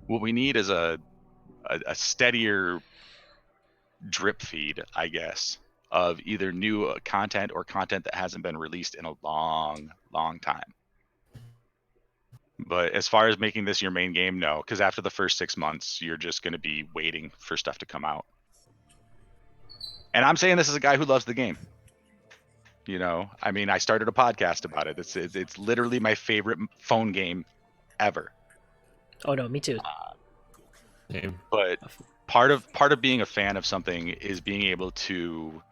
What we need is a steadier drip feed, I guess, of either new content or content that hasn't been released in a long time. But as far as making this your main game, no, because after the first 6 months, you're just going to be waiting for stuff to come out. And I'm saying this as a guy who loves the game. You know, I mean, I started a podcast about it. It's literally my favorite phone game ever. Oh no, me too. But part of being a fan of something is being able to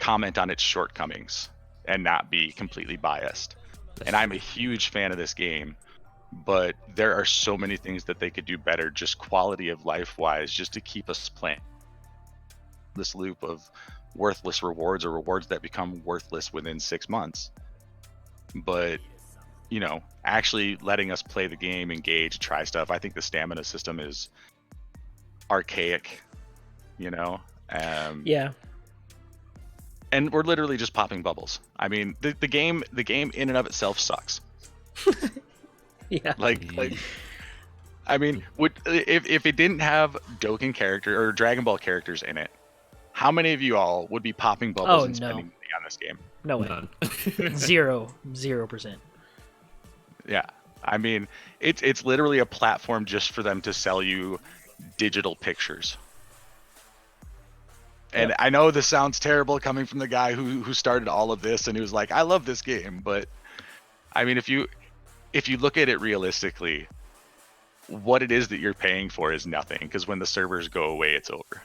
comment on its shortcomings and not be completely biased. And I'm a huge fan of this game, but there are so many things that they could do better, just quality of life wise, just to keep us playing this loop of worthless rewards or rewards that become worthless within 6 months. But you know, actually letting us play the game, engage, try stuff. I think the stamina system is archaic, you know. Yeah. And we're literally just popping bubbles. I mean, the game in and of itself sucks. Yeah. Like I mean, if it didn't have Dokkan character or Dragon Ball characters in it, how many of you all would be popping bubbles and spending money on this game? No way. None. 0%. Yeah, I mean, it's literally a platform just for them to sell you digital pictures. And I know this sounds terrible coming from the guy who started all of this and he was like, I love this game, but I mean, if you look at it realistically, what it is that you're paying for is nothing, because when the servers go away, it's over.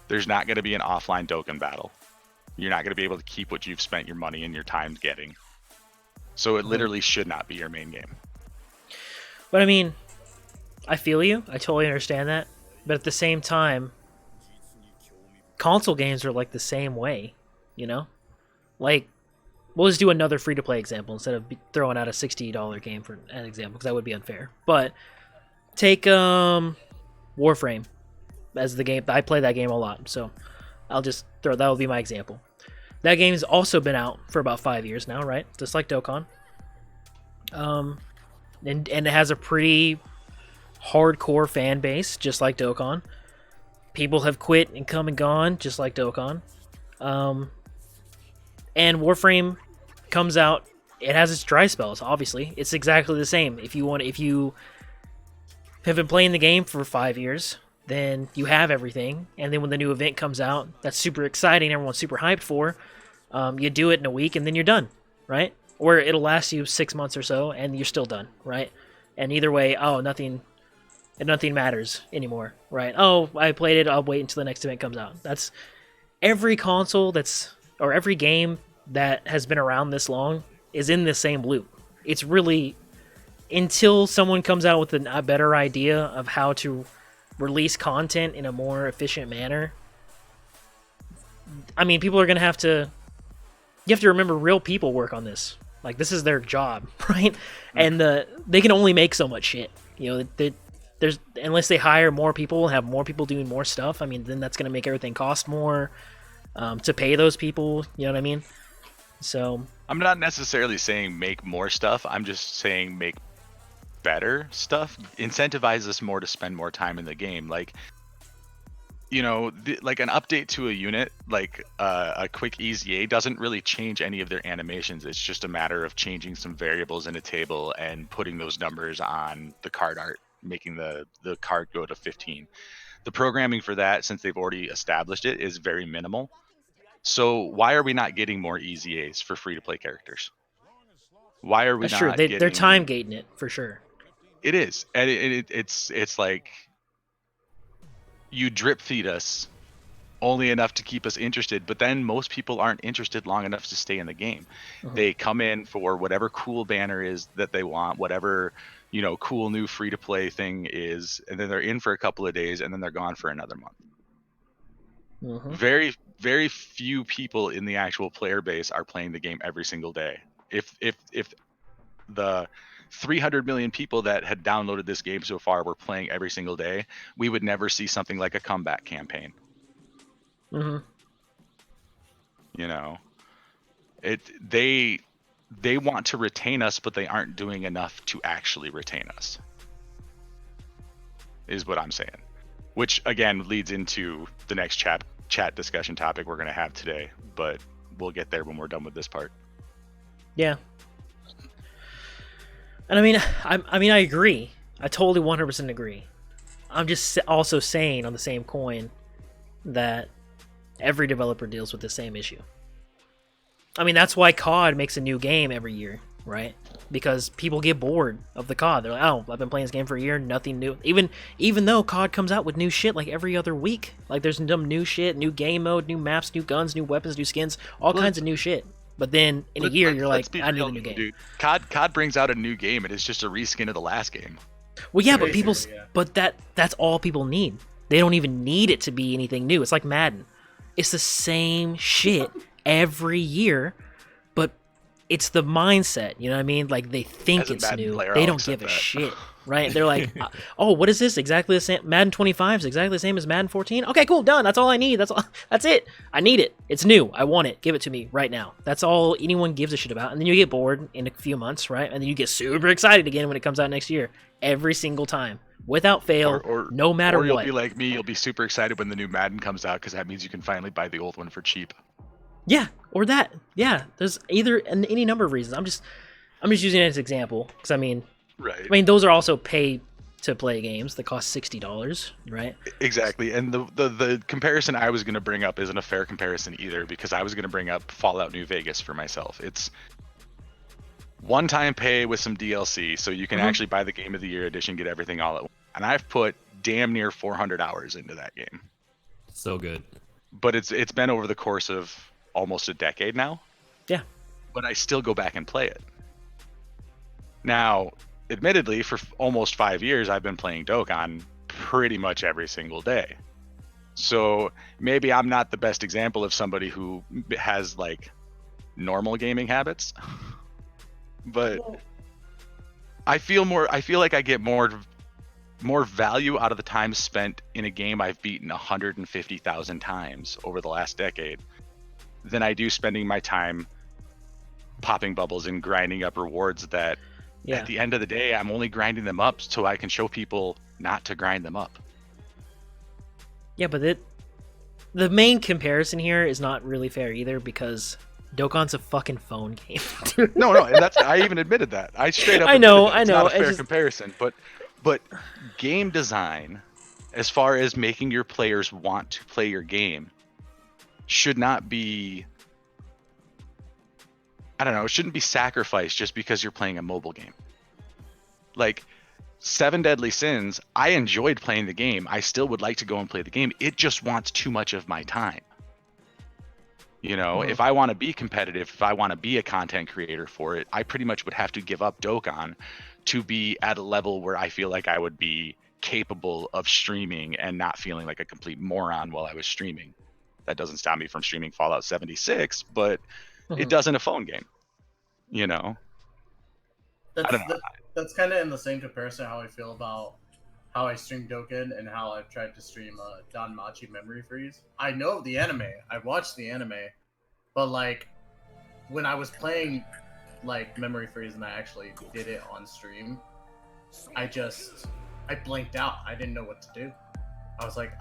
There's not going to be an offline Dokkan battle. You're not going to be able to keep what you've spent your money and your time getting. So it literally should not be your main game. But I mean, I feel you. I totally understand that. But at the same time, console games are like the same way, you know? Like, we'll just do another free-to-play example instead of throwing out a $60 game for an example, because that would be unfair. But take Warframe as the game. I play that game a lot, so I'll just throw that will be my example. That game's also been out for about 5 years now, right? Just like Dokkan. And it has a pretty hardcore fan base, just like Dokkan. People have quit and come and gone, just like Dokkan. And Warframe comes out. It has its dry spells, obviously. It's exactly the same. If you have been playing the game for 5 years, then you have everything. And then when the new event comes out, that's super exciting, everyone's super hyped for, you do it in a week and then you're done, right? Or it'll last you 6 months or so and you're still done, right? And either way, nothing matters anymore, right? Oh, I played it, I'll wait until the next event comes out. That's every console or every game that has been around this long is in the same loop. It's really, until someone comes out with a better idea of how to release content in a more efficient manner. I mean, people are going to have to... You have to remember, real people work on this. Like, this is their job, right? And they can only make so much shit. You know, there's unless they hire more people and have more people doing more stuff, I mean, then that's going to make everything cost more to pay those people. You know what I mean? So... I'm not necessarily saying make more stuff. I'm just saying make better stuff. Incentivize us more to spend more time in the game. Like, you know, like an update to a unit, like a quick EZA doesn't really change any of their animations. It's just a matter of changing some variables in a table and putting those numbers on the card art, making the card go to 15. The programming for that, since they've already established it, is very minimal. So why are we not getting more EZAs for free-to-play characters? Why are we That's not true. They're getting... time gating it for sure. It is, and it's like you drip feed us only enough to keep us interested, but then most people aren't interested long enough to stay in the game. They come in for whatever cool banner is that they want, whatever, you know, cool new free to play thing is, and then they're in for a couple of days and then they're gone for another month. Very, very few people in the actual player base are playing the game every single day. If the 300 million people that had downloaded this game so far were playing every single day, we would never see something like a comeback campaign. You know, they want to retain us, but they aren't doing enough to actually retain us, is what I'm saying. Which again leads into the next chat discussion topic we're going to have today, but we'll get there when we're done with this part. Yeah. And I mean, I agree. I totally 100% agree. I'm just also saying on the same coin that every developer deals with the same issue. I mean, that's why COD makes a new game every year, right? Because people get bored of the COD. They're like, oh, I've been playing this game for a year, nothing new. Even though COD comes out with new shit like every other week. Like there's some new shit, new game mode, new maps, new guns, new weapons, new skins, all kinds of new shit. But then in a year, you're like, I need a new game. Dude. COD brings out a new game, and it's just a reskin of the last game. Well, yeah, but that's all people need. They don't even need it to be anything new. It's like Madden. It's the same shit every year, but it's the mindset, you know what I mean? Like, they think it's new. They don't give a shit, right? They're like, oh, what is this? Exactly the same. Madden 25 is exactly the same as Madden 14? Okay, cool, done. That's all I need. That's it. I need it. It's new. I want it. Give it to me right now. That's all anyone gives a shit about. And then you get bored in a few months, right? And then you get super excited again when it comes out next year. Every single time. Without fail, no matter what. Or you'll be like me, you'll be super excited when the new Madden comes out, because that means you can finally buy the old one for cheap. Yeah, or that. Yeah, there's any number of reasons. I'm just using it as an example, because I mean, those are also pay to play games that cost $60, right? Exactly, and the comparison I was going to bring up isn't a fair comparison either, because I was going to bring up Fallout New Vegas for myself. It's one-time pay with some DLC, so you can actually buy the Game of the Year edition, get everything all at once. And I've put damn near 400 hours into that game. So good. But it's been over the course of almost a decade now. Yeah. But I still go back and play it. Now, admittedly, for almost 5 years, I've been playing Dokkan pretty much every single day. So maybe I'm not the best example of somebody who has like normal gaming habits. But I feel like I get more value out of the time spent in a game I've beaten 150,000 times over the last decade than I do spending my time popping bubbles and grinding up rewards that at the end of the day, I'm only grinding them up so I can show people not to grind them up. Yeah, but the main comparison here is not really fair either, because Dokkan's a fucking phone game. No, and I even admitted that. I straight up. I know. It's not a fair comparison, but game design, as far as making your players want to play your game, should not be. I don't know. It shouldn't be sacrificed just because you're playing a mobile game. Like 7 Deadly Sins, I enjoyed playing the game. I still would like to go and play the game. It just wants too much of my time. You know, if I want to be competitive, if I want to be a content creator for it, I pretty much would have to give up Dokkan to be at a level where I feel like I would be capable of streaming and not feeling like a complete moron while I was streaming. That doesn't stop me from streaming Fallout 76, but it does in a phone game, you know? I don't know. That's kind of in the same comparison how I feel about how I stream Dokkan and how I've tried to stream Danmachi Memory Freeze. I know the anime. I watched the anime. But, like, when I was playing, like, Memory Freeze and I actually did it on stream, I blanked out. I didn't know what to do. I was like,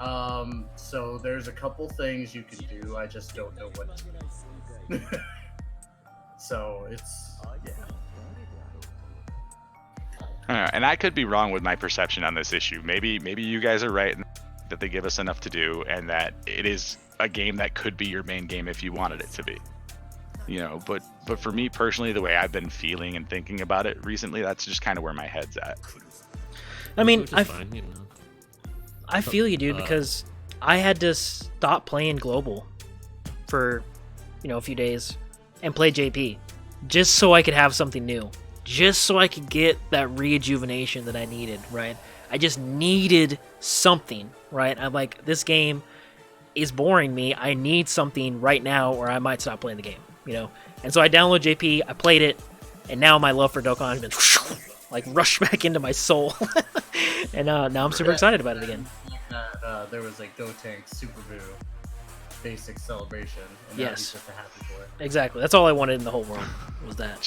so there's a couple things you can do. I just don't know what to do. So, it's, yeah. And I could be wrong with my perception on this issue. Maybe you guys are right that they give us enough to do, and that it is a game that could be your main game if you wanted it to be. you know. But for me personally, the way I've been feeling and thinking about it recently, that's just kind of where my head's at. I mean, Which is fine, you know. I feel you, dude, because I had to stop playing global for, you know, a few days and play JP just so I could have something new, just so I could get that rejuvenation that I needed, right? I just needed something, right? I'm like, this game is boring me. I need something right now or I might stop playing the game, you know? And so I downloaded JP, I played it, and now my love for Dokkan has been like rushed back into my soul. And now I'm super excited about it again. There was like Go Tank Super Boo basic celebration, and now he's just a happy boy. Exactly. That's all I wanted in the whole world was that.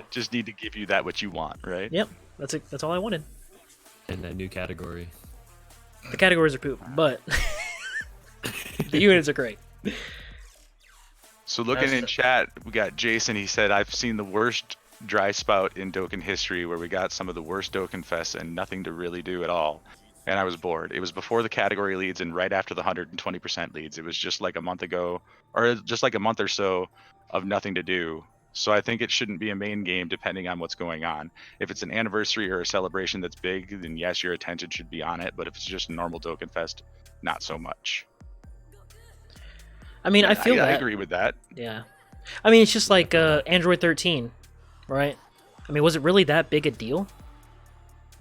Just need to give you that what you want, right? Yep. That's it. That's all I wanted. And that new category. The categories are poop, but the units are great. So looking in chat, we got Jason. He said, "I've seen the worst dry spout in Dokkan history, where we got some of the worst Dokkan fests and nothing to really do at all. And I was bored. It was before the category leads and right after the 120% leads. It was just like a month ago, or just like a month or so of nothing to do. So I think it shouldn't be a main game depending on what's going on. If it's an anniversary or a celebration that's big, then yes, your attention should be on it. But if it's just a normal Dokkan Fest, not so much." I mean, I feel that. I agree with that. Yeah. I mean, it's just like Android 13, right? I mean, was it really that big a deal?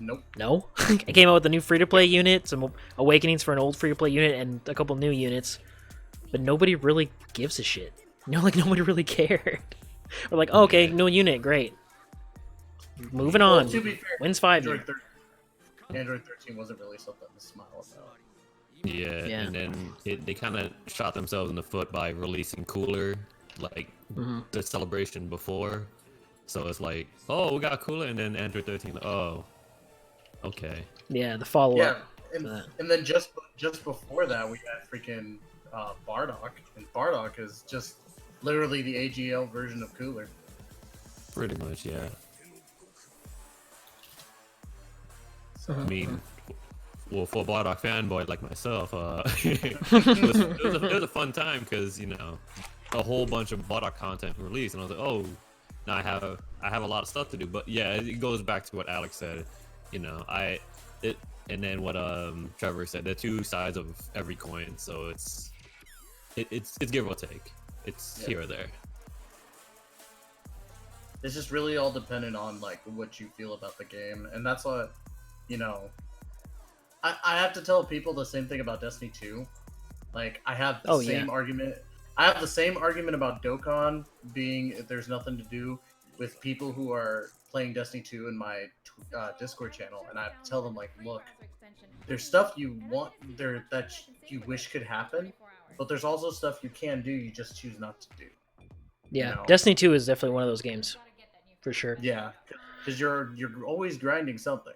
Nope. No? It came out with a new free-to-play unit, some awakenings for an old free-to-play unit, and a couple new units. But nobody really gives a shit. You know, like, nobody really cared. We're like, oh, okay, new unit, great. Moving on. Well, to be fair, Wins 5. Android 13 wasn't really something to smile about. Yeah, and then they kind of shot themselves in the foot by releasing Cooler, like the celebration before. So it's like, oh, we got Cooler, and then Android 13. Oh, okay. Yeah, the follow-up. Yeah, and then just before that, we had freaking Bardock, and Bardock is just literally the AGL version of Cooler. Pretty much, yeah. So, I mean, well, for a Bardock fanboy like myself, it was a fun time because, you know, a whole bunch of Bardock content released, and I was like, oh, now I have a lot of stuff to do. But yeah, it goes back to what Alex said, you know, and then what Trevor said, the two sides of every coin, so it's give or take. It's here or there. It's just really all dependent on like what you feel about the game, and that's what, you know, I have to tell people the same thing about Destiny 2. Like, I have the same argument. I have the same argument about Dokkan being there's nothing to do with people who are playing Destiny 2 in my Discord channel, and I tell them, like, look, there's stuff you want there that you wish could happen, but there's also stuff you can do, you just choose not to do. Yeah, you know? Destiny 2 is definitely one of those games, for sure. Yeah, because you're always grinding something.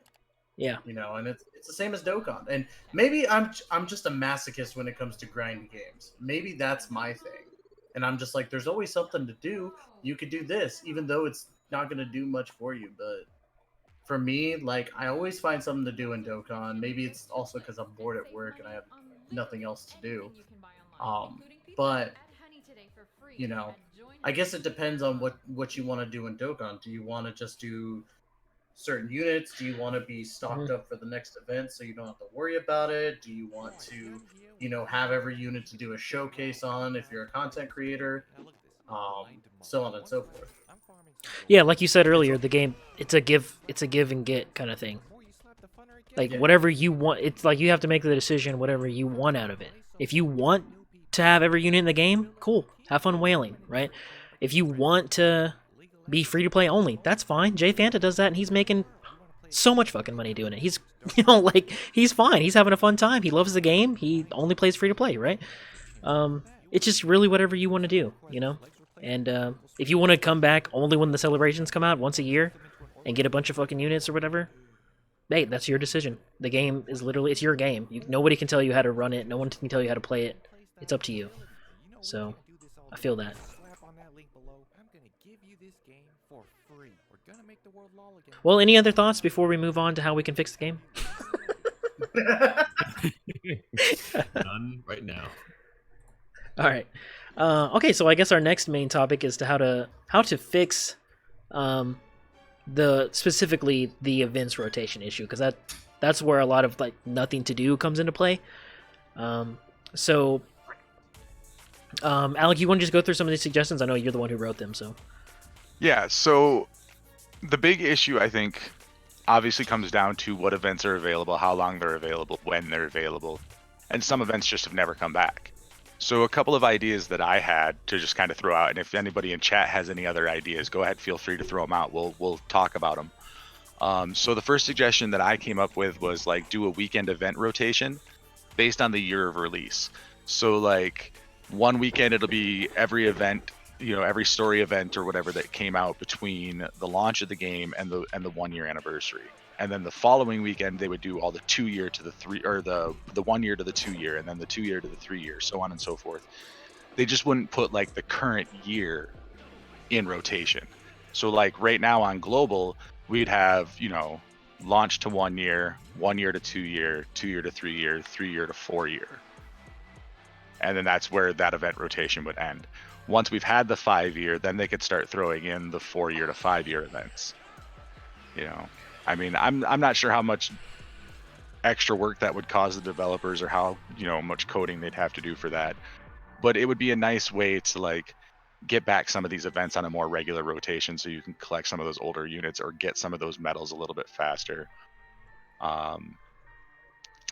Yeah, you know, and it's the same as Dokkan. And maybe I'm just a masochist when it comes to grinding games. Maybe that's my thing. And I'm just like, there's always something to do. You could do this, even though it's not going to do much for you. But for me, like, I always find something to do in Dokkan. Maybe it's also because I'm bored at work and I have nothing else to do. But, you know, I guess it depends on what you want to do in Dokkan. Do you want to just do certain units? Do you want to be stocked up for the next event so you don't have to worry about it? Do you want to, you know, have every unit to do a showcase on if you're a content creator? So on and so forth. Yeah, like you said earlier, the game, it's a give and get kind of thing. Like, whatever you want, it's like you have to make the decision whatever you want out of it. If you want to have every unit in the game, cool, have fun whaling, right? If you want to be free to play only, that's fine. Jay Fanta does that, and he's making so much fucking money doing it. He's, you know, like, he's fine. He's having a fun time. He loves the game. He only plays free to play, right? It's just really whatever you want to do, you know? And if you want to come back only when the celebrations come out once a year and get a bunch of fucking units or whatever, hey, that's your decision. The game is literally, it's your game. Nobody can tell you how to run it. No one can tell you how to play it. It's up to you. So, I feel that. Well, any other thoughts before we move on to how we can fix the game? None right now. All right. Okay, so I guess our next main topic is how to fix specifically the events rotation issue, because that's where a lot of like nothing to do comes into play. So Alec, you want to just go through some of these suggestions? I know you're the one who wrote them, so. Yeah, so the big issue, I think, obviously comes down to what events are available, how long they're available, when they're available, and some events just have never come back. So a couple of ideas that I had to just kind of throw out, and if anybody in chat has any other ideas, go ahead, feel free to throw them out. We'll talk about them. So the first suggestion that I came up with was like do a weekend event rotation based on the year of release. So like one weekend it'll be every event, every story event or whatever that came out between the launch of the game and the 1 year anniversary. And then the following weekend they would do all the 2 year to the 3, or the 1 year to the 2 year, and then the 2 year to the 3 year, so on and so forth. They just wouldn't put like the current year in rotation. So like right now on global, we'd have, launch to 1 year, 1 year to 2 year, 2 year to 3 year, 3 year to 4 year. And then that's where that event rotation would end. Once we've had the 5 year, then they could start throwing in the 4 year to 5 year events. I mean, I'm not sure how much extra work that would cause the developers, or how much coding they'd have to do for that. But it would be a nice way to like get back some of these events on a more regular rotation, so you can collect some of those older units or get some of those medals a little bit faster. And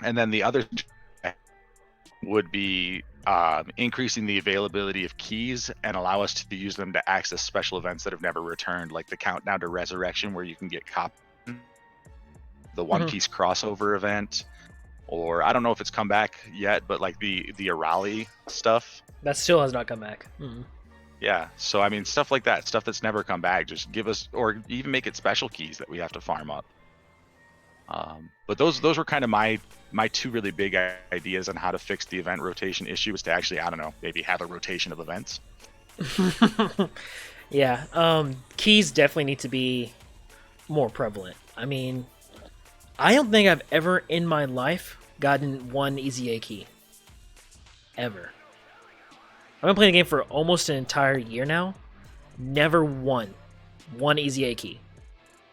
then the other would be increasing the availability of keys and allow us to use them to access special events that have never returned, like the Countdown to Resurrection, where you can get the One Piece crossover event, or I don't know if it's come back yet, but like the Arali stuff. That still has not come back. Yeah, so I mean, stuff like that, stuff that's never come back, just give us, or even make it special keys that we have to farm up. But those were kind of my two really big ideas on how to fix the event rotation issue, is to actually, I don't know, maybe have a rotation of events. Yeah, keys definitely need to be more prevalent. I mean, I don't think I've ever in my life gotten one EZA key. Ever. I've been playing the game for almost an entire year now. Never won one EZA key.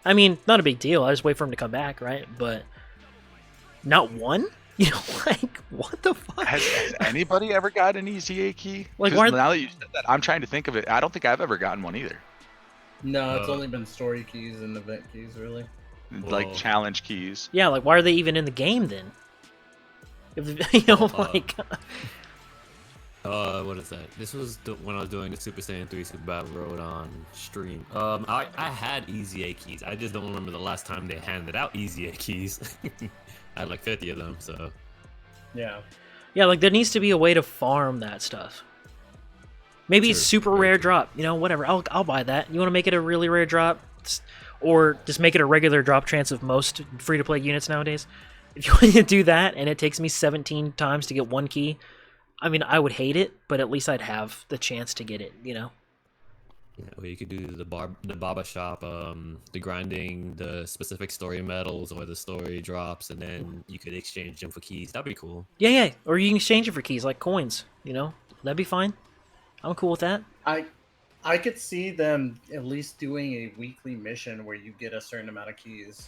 I mean, not a big deal. I just wait for him to come back, right? But not one? Like, what the fuck? Has anybody ever got an EZA key? Like, now that you said that, I'm trying to think of it. I don't think I've ever gotten one either. No, it's only been story keys and event keys, really. Like challenge keys. Yeah, like, why are they even in the game then? If, like... What is that? This was when I was doing the Super Saiyan 3 Super Battle Road on stream. I had EZA keys. I just don't remember the last time they handed out EZA keys. I had like 50 of them, so... Yeah. Yeah, like, there needs to be a way to farm that stuff. Maybe it's super rare drop, whatever. I'll buy that. You want to make it a really rare drop? Or just make it a regular drop chance of most free-to-play units nowadays? If you want to do that, and it takes me 17 times to get one key, I mean, I would hate it, but at least I'd have the chance to get it, Yeah, well, you could do the Baba Shop, the grinding, the specific story medals or the story drops, and then you could exchange them for keys. That'd be cool. Yeah, or you can exchange it for keys, like coins, That'd be fine. I'm cool with that. I could see them at least doing a weekly mission where you get a certain amount of keys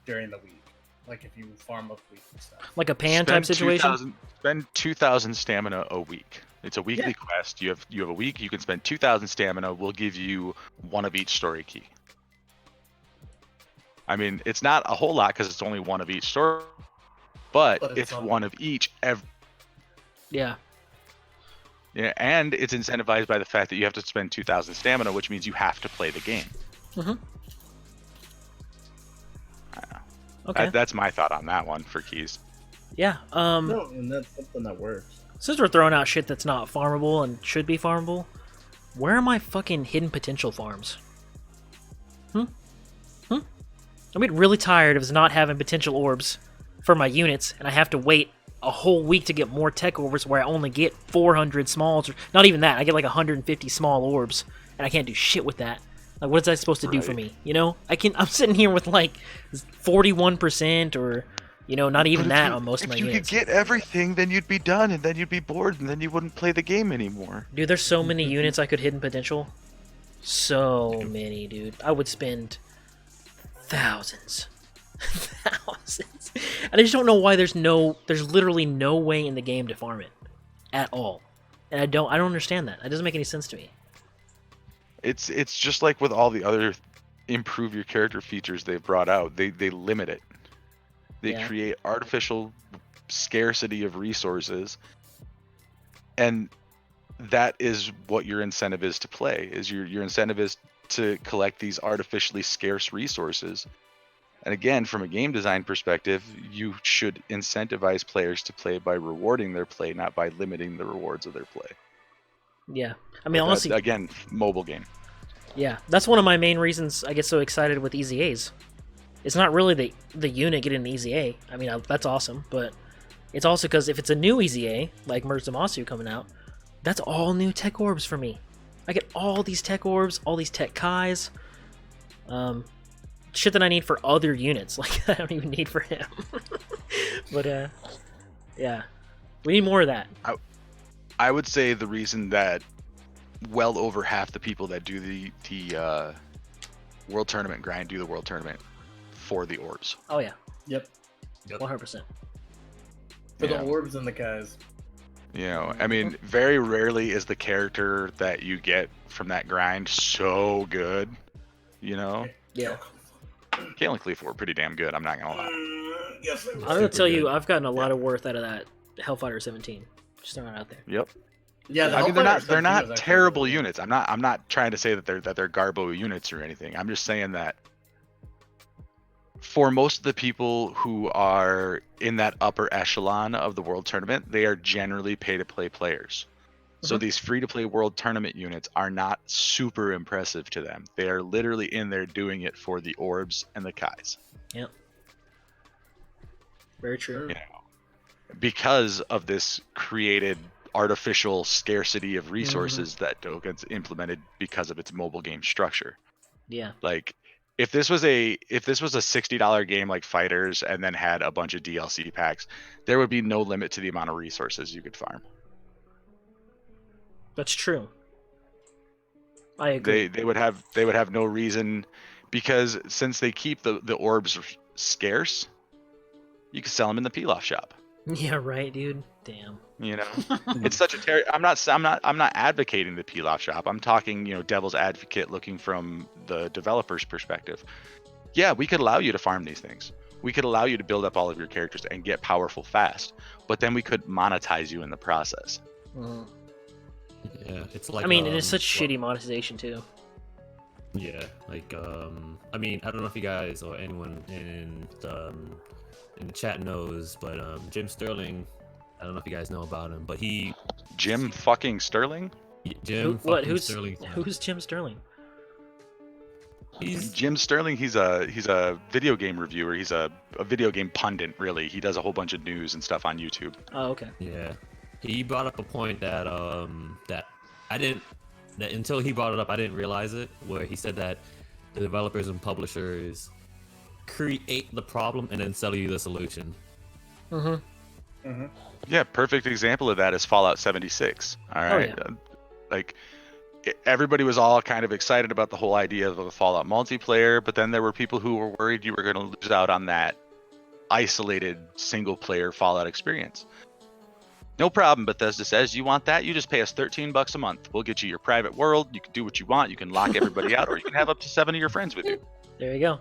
during the week. Like if you farm up weekly stuff. Like a pan type situation? Spend 2,000 stamina a week. It's a weekly quest. You have a week, you can spend 2,000 stamina. We'll give you one of each story key. I mean, it's not a whole lot because it's only one of each story, but it's one of each every... Yeah. Yeah, and it's incentivized by the fact that you have to spend 2,000 stamina, which means you have to play the game. Okay. That's my thought on that one for keys. Yeah. No, and that's something that works. Since we're throwing out shit that's not farmable and should be farmable, where are my fucking hidden potential farms? I'm getting really tired of not having potential orbs for my units, and I have to wait a whole week to get more tech orbs where I only get 400 smalls, or not even that. I get like 150 small orbs, and I can't do shit with that. Like, what is that supposed to do for me? I'm sitting here with like 41% or You know, not even But that on most of my if you units. could get everything, then you'd be done, and then you'd be bored, and then you wouldn't play the game anymore. Dude, there's so many units I could hidden potential. So many, dude. I would spend thousands. Thousands. And I just don't know why there's literally no way in the game to farm it. At all. And I don't understand that. That doesn't make any sense to me. It's just like with all the other improve your character features they've brought out. They limit it. They Yeah. create artificial scarcity of resources, and that is what your incentive is to play. Is your incentive is to collect these artificially scarce resources. And again, from a game design perspective, you should incentivize players to play by rewarding their play, not by limiting the rewards of their play. Yeah. I mean, But honestly, again, mobile game. yeah. That's one of my main reasons I get so excited with EZAs. It's not really the unit getting an EZA. I mean, that's awesome, but it's also because if it's a new EZA, like Merge Zamasu coming out, that's all new tech orbs for me. I get all these tech orbs, all these tech Kais, shit that I need for other units. Like, I don't even need for him. But, yeah. We need more of that. I would say the reason that well over half the people that do the world tournament grind do the world tournament for the orbs. Oh, yeah. Yep. 100%. For Yeah. the orbs and the guys. You know, I mean, very rarely is the character that you get from that grind so good. You know, Yeah. Kale and Cleef were pretty damn good. I'm not gonna lie. Yes, I'm going to tell you, good. I've gotten a lot of worth out of that Hellfighter 17. Just throwing it out there. Yep. Yeah, the I mean, Hellfire they're 17 was not actually terrible really good. units. I'm not trying to say that they're garbo units or anything. I'm just saying that for most of the people who are in that upper echelon of the world tournament, they are generally pay to play players. So Mhm. these free to play world tournament units are not super impressive to them. They are literally in there doing it for the orbs and the Kais. Yep. Very true. You know, because of this created artificial scarcity of resources that Dokkan's implemented because of its mobile game structure. Yeah. Like if this was a $60 game like Fighters and then had a bunch of DLC packs, there would be no limit to the amount of resources you could farm. That's true. I agree. They would have no reason, because since they keep the orbs scarce, you can sell them in the peel-off shop. Yeah, right, dude. Damn. You know, it's such a I'm not advocating the peel-off shop. I'm talking, you know, devil's advocate, looking from the developer's perspective. Yeah, we could allow you to farm these things. We could allow you to build up all of your characters and get powerful fast, but then we could monetize you in the process. Mhm. Yeah, it's like. I mean, and it's such well, shitty monetization, too. Yeah, like I mean, I don't know if you guys or anyone in the chat knows, but Jim Sterling, I don't know if you guys know about him, but Jim fucking Sterling? Jim What? fucking Sterling. Who's Jim Sterling? He's Jim Sterling, he's a video game reviewer. He's a video game pundit, really. He does a whole bunch of news and stuff on YouTube. Oh, okay. yeah. He brought up a point that that until he brought it up, I didn't realize it. Where he said that the developers and publishers create the problem and then sell you the solution. Mm-hmm. Yeah, perfect example of that is Fallout 76. All right. yeah. Like everybody was all kind of excited about the whole idea of a Fallout multiplayer, but then there were people who were worried you were going to lose out on that isolated single player Fallout experience. No problem, Bethesda says, you want that? You just pay us $13 a month. We'll get you your private world. You can do what you want. You can lock everybody out, or you can have up to 7 of your friends with you. There you go.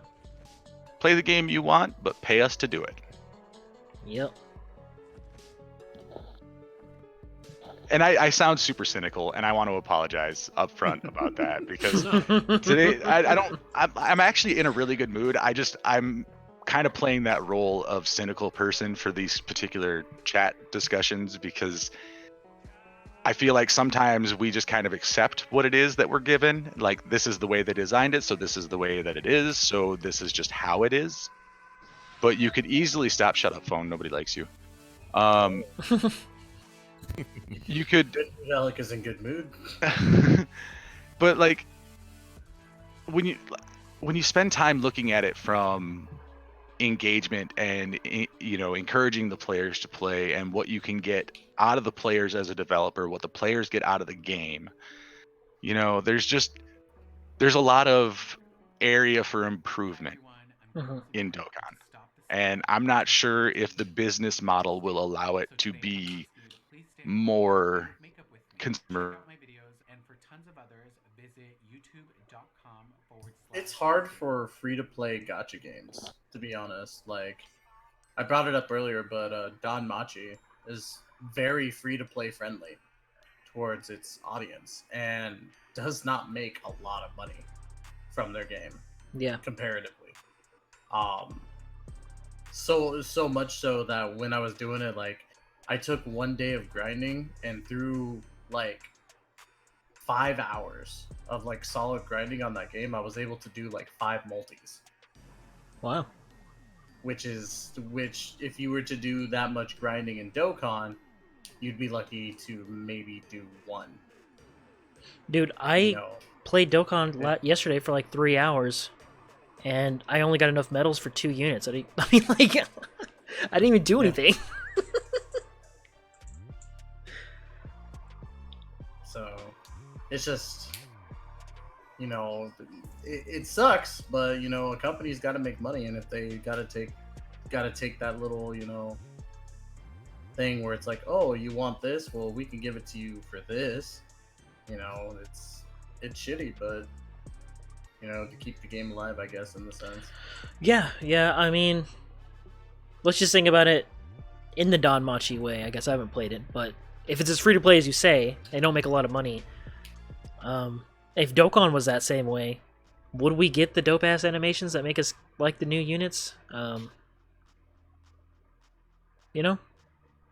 Play the game you want, but pay us to do it. Yep. And I sound super cynical, and I want to apologize up front about that, because today I'm actually in a really good mood. I'm kind of playing that role of cynical person for these particular chat discussions, because I feel like sometimes we just kind of accept what it is that we're given. Like, this is the way they designed it, so this is the way that it is, so this is just how it is. But you could easily stop. Shut up, phone. Nobody likes you. You could. Alec is in good mood. But like, when you spend time looking at it from engagement and encouraging the players to play, and what you can get out of the players as a developer, what the players get out of the game. There's a lot of area for improvement in Dokkan. And I'm not sure if the business model will allow it to be more consumer. It's hard for free-to-play gacha games, to be honest. Like, I brought it up earlier, but Don Machi is very free-to-play friendly towards its audience and does not make a lot of money from their game. Yeah. Comparatively. So much so that when I was doing it, like, I took one day of grinding, and through like 5 hours of like solid grinding on that game, I was able to do like 5 multis. Wow. Which if you were to do that much grinding in Dokkan, you'd be lucky to maybe do 1. Dude, I played Dokkan yesterday for like 3 hours, and I only got enough medals for 2 units. I mean, like, I didn't even do anything. So, it's just, it sucks, but a company's got to make money, and if they got to take that little, thing where it's like, oh, you want this? Well, we can give it to you for this. It's shitty, but to keep the game alive, I guess, in the sense. Yeah. I mean, let's just think about it in the Don Machi way. I guess I haven't played it, but if it's as free to play as you say, they don't make a lot of money. If Dokkan was that same way, would we get the dope ass animations that make us like the new units?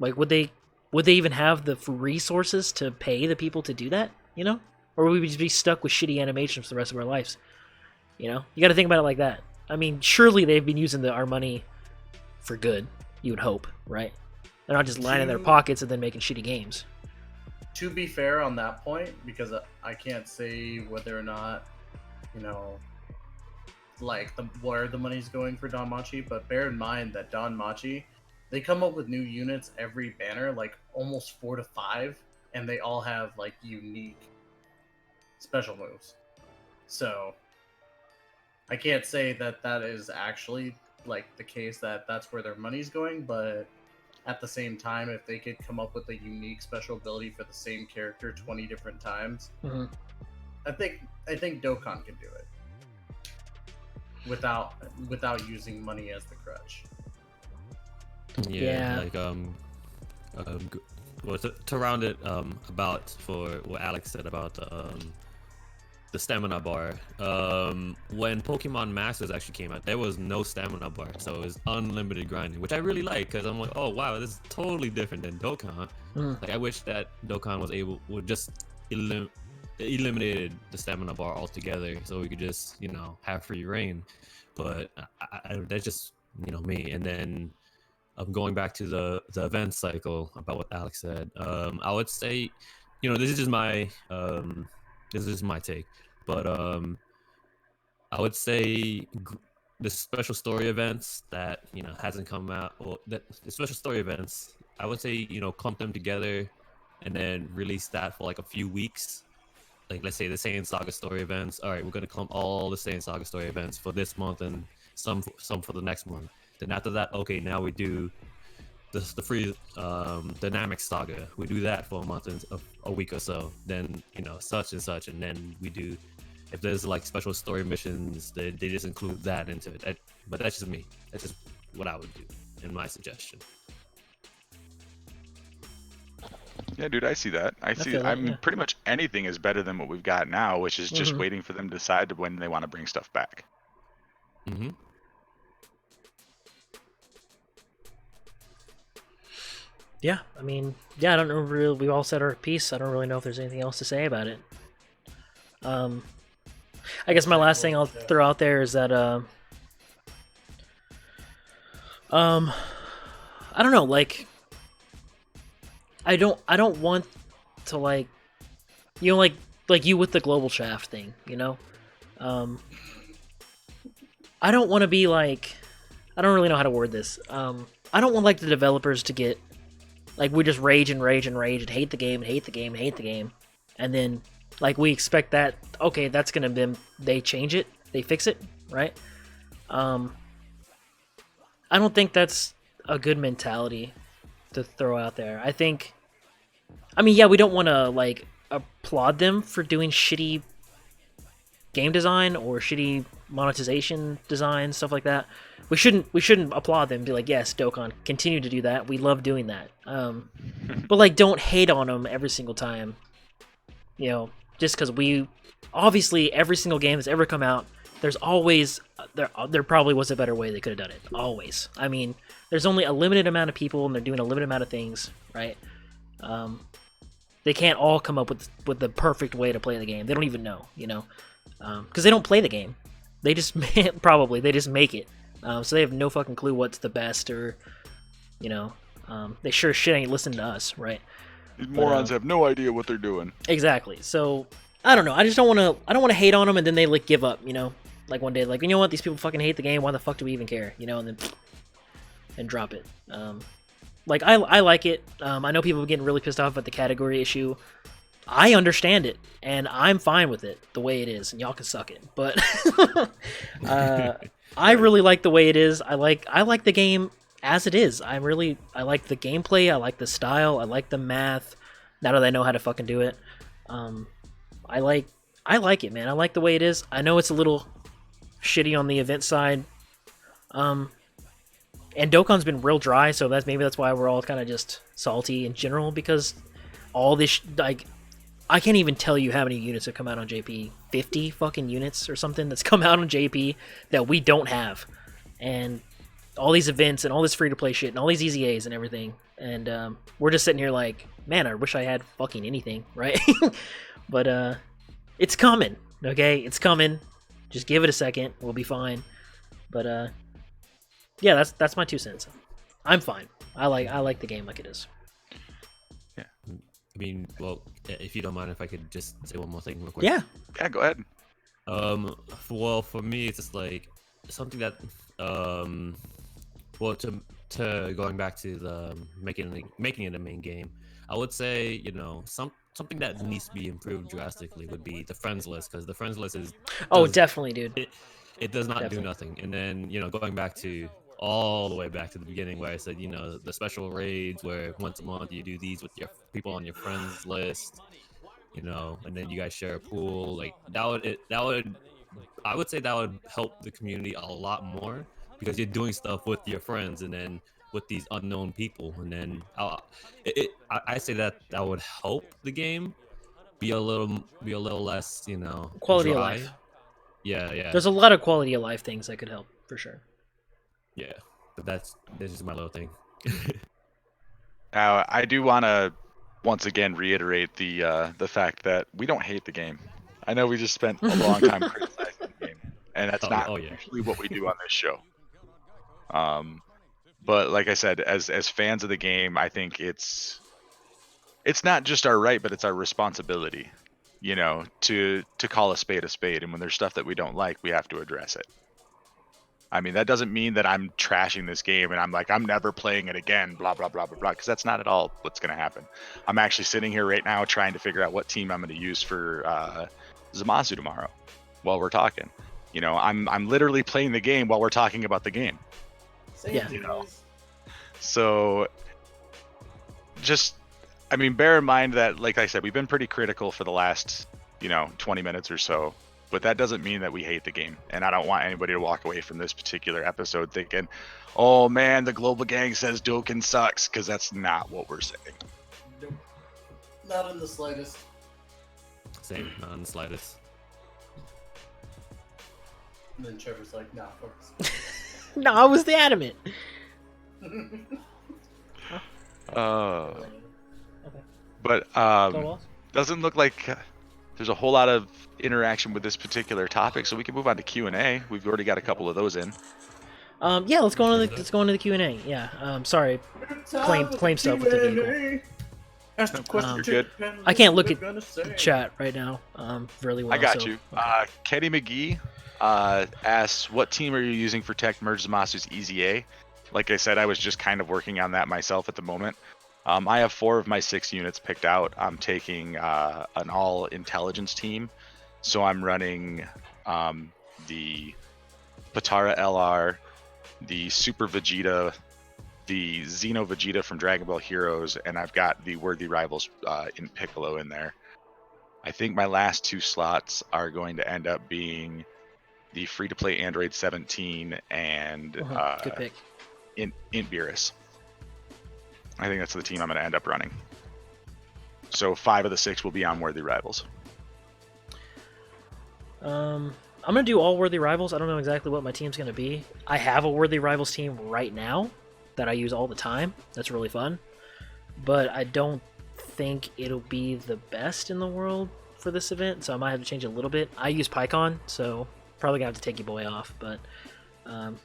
Like, would they even have the resources to pay the people to do that? Or would we just be stuck with shitty animations for the rest of our lives? You got to think about it like that. I mean, surely they've been using our money for good. You would hope, right? They're not just lining their pockets and then making shitty games. To be fair on that point, because I can't say whether or not, like where the money's going for Don Machi, but bear in mind that Don Machi, they come up with new units every banner, like almost 4 to 5, and they all have like unique special moves. So I can't say that is actually like the case that that's where their money's going, but at the same time, if they could come up with a unique special ability for the same character 20 different times, I think Dokkan can do it without using money as the crutch. Yeah. Like well, to round it about for what Alex said about the stamina bar. When Pokemon Masters actually came out, there was no stamina bar, so it was unlimited grinding, which I really like, because I'm like, oh wow, this is totally different than Dokkan. Like, I wish that Dokkan would just eliminated the stamina bar altogether, so we could just have free reign. But that's just me. And then going back to the event cycle about what Alex said, I would say, this is just my take, but I would say the special story events that hasn't come out, or that the special story events, I would say clump them together and then release that for like a few weeks. Like, let's say the Saiyan Saga story events. All right, we're gonna clump all the Saiyan Saga story events for this month and some for the next month. Then after that, okay, now we do the free Dynamic Saga. We do that for a month and a week or so. Then such and such, and then we do, if there's like special story missions, they just include that into it. But that's just me. That's just what I would do in my suggestion. Yeah, dude, I see that. I mean, pretty much anything is better than what we've got now, which is just waiting for them to decide when they want to bring stuff back. Yeah, I mean, I don't know, really, we all said our piece. I don't really know if there's anything else to say about it. I guess my last thing I'll throw out there is that I don't know, like, I don't want to, like, like you with the global shaft thing, I don't want to be like I don't really know how to word this. I don't want like the developers to get like we just rage and rage and rage and hate the game and hate the game and hate the game, and then like we expect that okay, that's gonna be they change it, they fix it, right? I don't think that's a good mentality to throw out there. I mean, yeah, we don't want to like applaud them for doing shitty game design or shitty monetization design, stuff like that. We shouldn't applaud them and be like, yes, Dokkan, continue to do that. We love doing that. But like, don't hate on them every single time. You know, just because obviously every single game that's ever come out, there's always there probably was a better way they could have done it. Always. I mean, there's only a limited amount of people and they're doing a limited amount of things, right? They can't all come up with the perfect way to play the game. They don't even know, you know, because they don't play the game. They just they just make it. So they have no fucking clue what's the best, or you know, they sure shit ain't listening to us, right? These morons have no idea what they're doing. Exactly. So I don't know. I just don't want to. I don't want to hate on them and then they like give up. You know, like one day, like you know what, these people fucking hate the game. Why the fuck do we even care? You know, and then drop it. Like I like it. I know people are getting really pissed off at the category issue. I understand it, and I'm fine with it the way it is, and y'all can suck it. But I really like the way it is. I like the game as it is. I like the gameplay. I like the style. I like the math. Now that I know how to fucking do it, I like it, man. I like the way it is. I know it's a little shitty on the event side. And Dokkan's been real dry, so maybe that's why we're all kind of just salty in general, because all this like I can't even tell you how many units have come out on JP. 50 fucking units or something that's come out on JP that we don't have. And all these events and all this free-to-play shit and all these EZAs and everything. And we're just sitting here like, man, I wish I had fucking anything, right? But it's coming, okay? It's coming. Just give it a second. We'll be fine. But yeah, that's my 2 cents. I'm fine. I like the game like it is. I mean, well, if you don't mind, if I could just say one more thing real quick. Yeah, go ahead. Well, for me, it's just like something that, well, to going back to the making it a main game, I would say, you know, something that needs to be improved drastically would be the friends list, because the friends list is definitely, dude. It does not do nothing. And then, you know, going back to all the way back to the beginning where I said, you know, the special raids where once a month you do these with your people on your friends list, you know, and then you guys share a pool, like that would I would say that would help the community a lot more, because you're doing stuff with your friends and then with these unknown people, and then I say that would help the game be a little less, you know, quality dry. of life. Yeah. There's a lot of quality of life things that could help for sure. Yeah, but that's just my little thing. I do want to once again reiterate the fact that we don't hate the game. I know we just spent a long time criticizing the game, and that's not usually what we do on this show. But like I said, as fans of the game, I think it's not just our right, but it's our responsibility, you know, to call a spade, and when there's stuff that we don't like, we have to address it. I mean, that doesn't mean that I'm trashing this game and I'm like, I'm never playing it again, blah, blah, blah, blah, blah, because that's not at all what's going to happen. I'm actually sitting here right now trying to figure out what team I'm going to use for Zamasu tomorrow while we're talking. You know, I'm literally playing the game while we're talking about the game. Yeah. You know? So just, I mean, bear in mind that, like I said, we've been pretty critical for the last, 20 minutes or so. But that doesn't mean that we hate the game. And I don't want anybody to walk away from this particular episode thinking, oh man, the Global Gang says Dokkan sucks, because that's not what we're saying. Nope. Not in the slightest. Same, not in the slightest. And then Trevor's like, nah, focus. No, I was the adamant. But doesn't look like there's a whole lot of interaction with this particular topic, so we can move on to Q&A. We've already got a couple of those in. Yeah, let's go into the Q&A. Yeah, sorry, claim stuff with the vehicle. Ask the question. I can't look at chat right now really well. I got so, you. Okay. Kenny McGee asks, what team are you using for tech merge Zamasu's EZA? Like I said, I was just kind of working on that myself at the moment. I have 4 of my 6 units picked out. I'm taking an all intelligence team. So I'm running the Patara LR, the Super Vegeta, the Xeno Vegeta from Dragon Ball Heroes, and I've got the Worthy Rivals in Piccolo in there. I think my last 2 slots are going to end up being the free-to-play Android 17 and Good pick. Int Beerus. I think that's the team I'm going to end up running. So 5 of the 6 will be on Worthy Rivals. I'm gonna do all Worthy Rivals. I don't know exactly what my team's gonna be. I have a Worthy Rivals team right now that I use all the time. That's really fun. But I don't think it'll be the best in the world for this event, so I might have to change it a little bit. I use PyCon, so probably gonna have to take your boy off. But I'm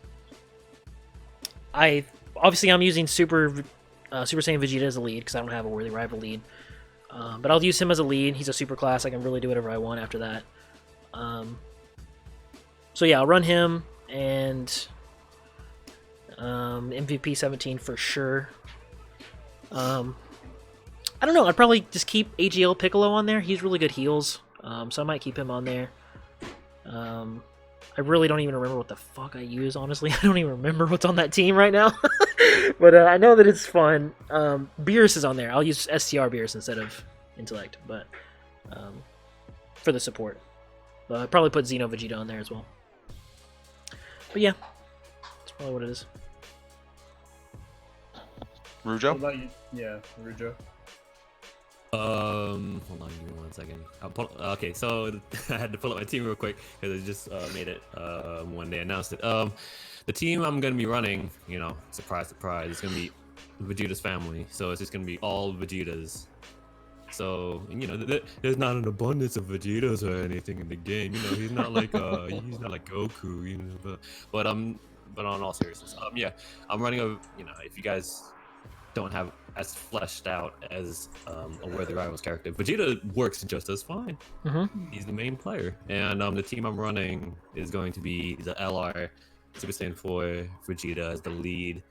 using Super Saiyan Vegeta as a lead because I don't have a Worthy Rival lead. But I'll use him as a lead. He's a super class. I can really do whatever I want after that. So yeah, I'll run him and MVP 17 for sure. I don't know. I'd probably just keep AGL Piccolo on there. He's really good heals, so I might keep him on there. I really don't even remember what the fuck I use, honestly. I don't even remember what's on that team right now. But I know that it's fun. Beerus is on there. I'll use STR Beerus instead of Intellect, but for the support. But I'd probably put Xeno Vegeta on there as well. But yeah, that's probably what it is. What Rujo? about you? Yeah, Rujo. Hold on, give me 1 second. Okay, so I had to pull up my team real quick because I just made it when they announced it. The team I'm gonna be running, you know, surprise, surprise, it's gonna be Vegeta's family. So it's just gonna be all Vegetas. So you know, there's not an abundance of Vegetas or anything in the game. You know, he's not like he's not like Goku. You know, but on all seriousness, yeah, I'm running a. You know, if you guys don't have as fleshed out as a Worthy Rivals character, Vegeta works just as fine. He's the main player, and the team I'm running is going to be the LR Super Saiyan 4 Vegeta as the lead.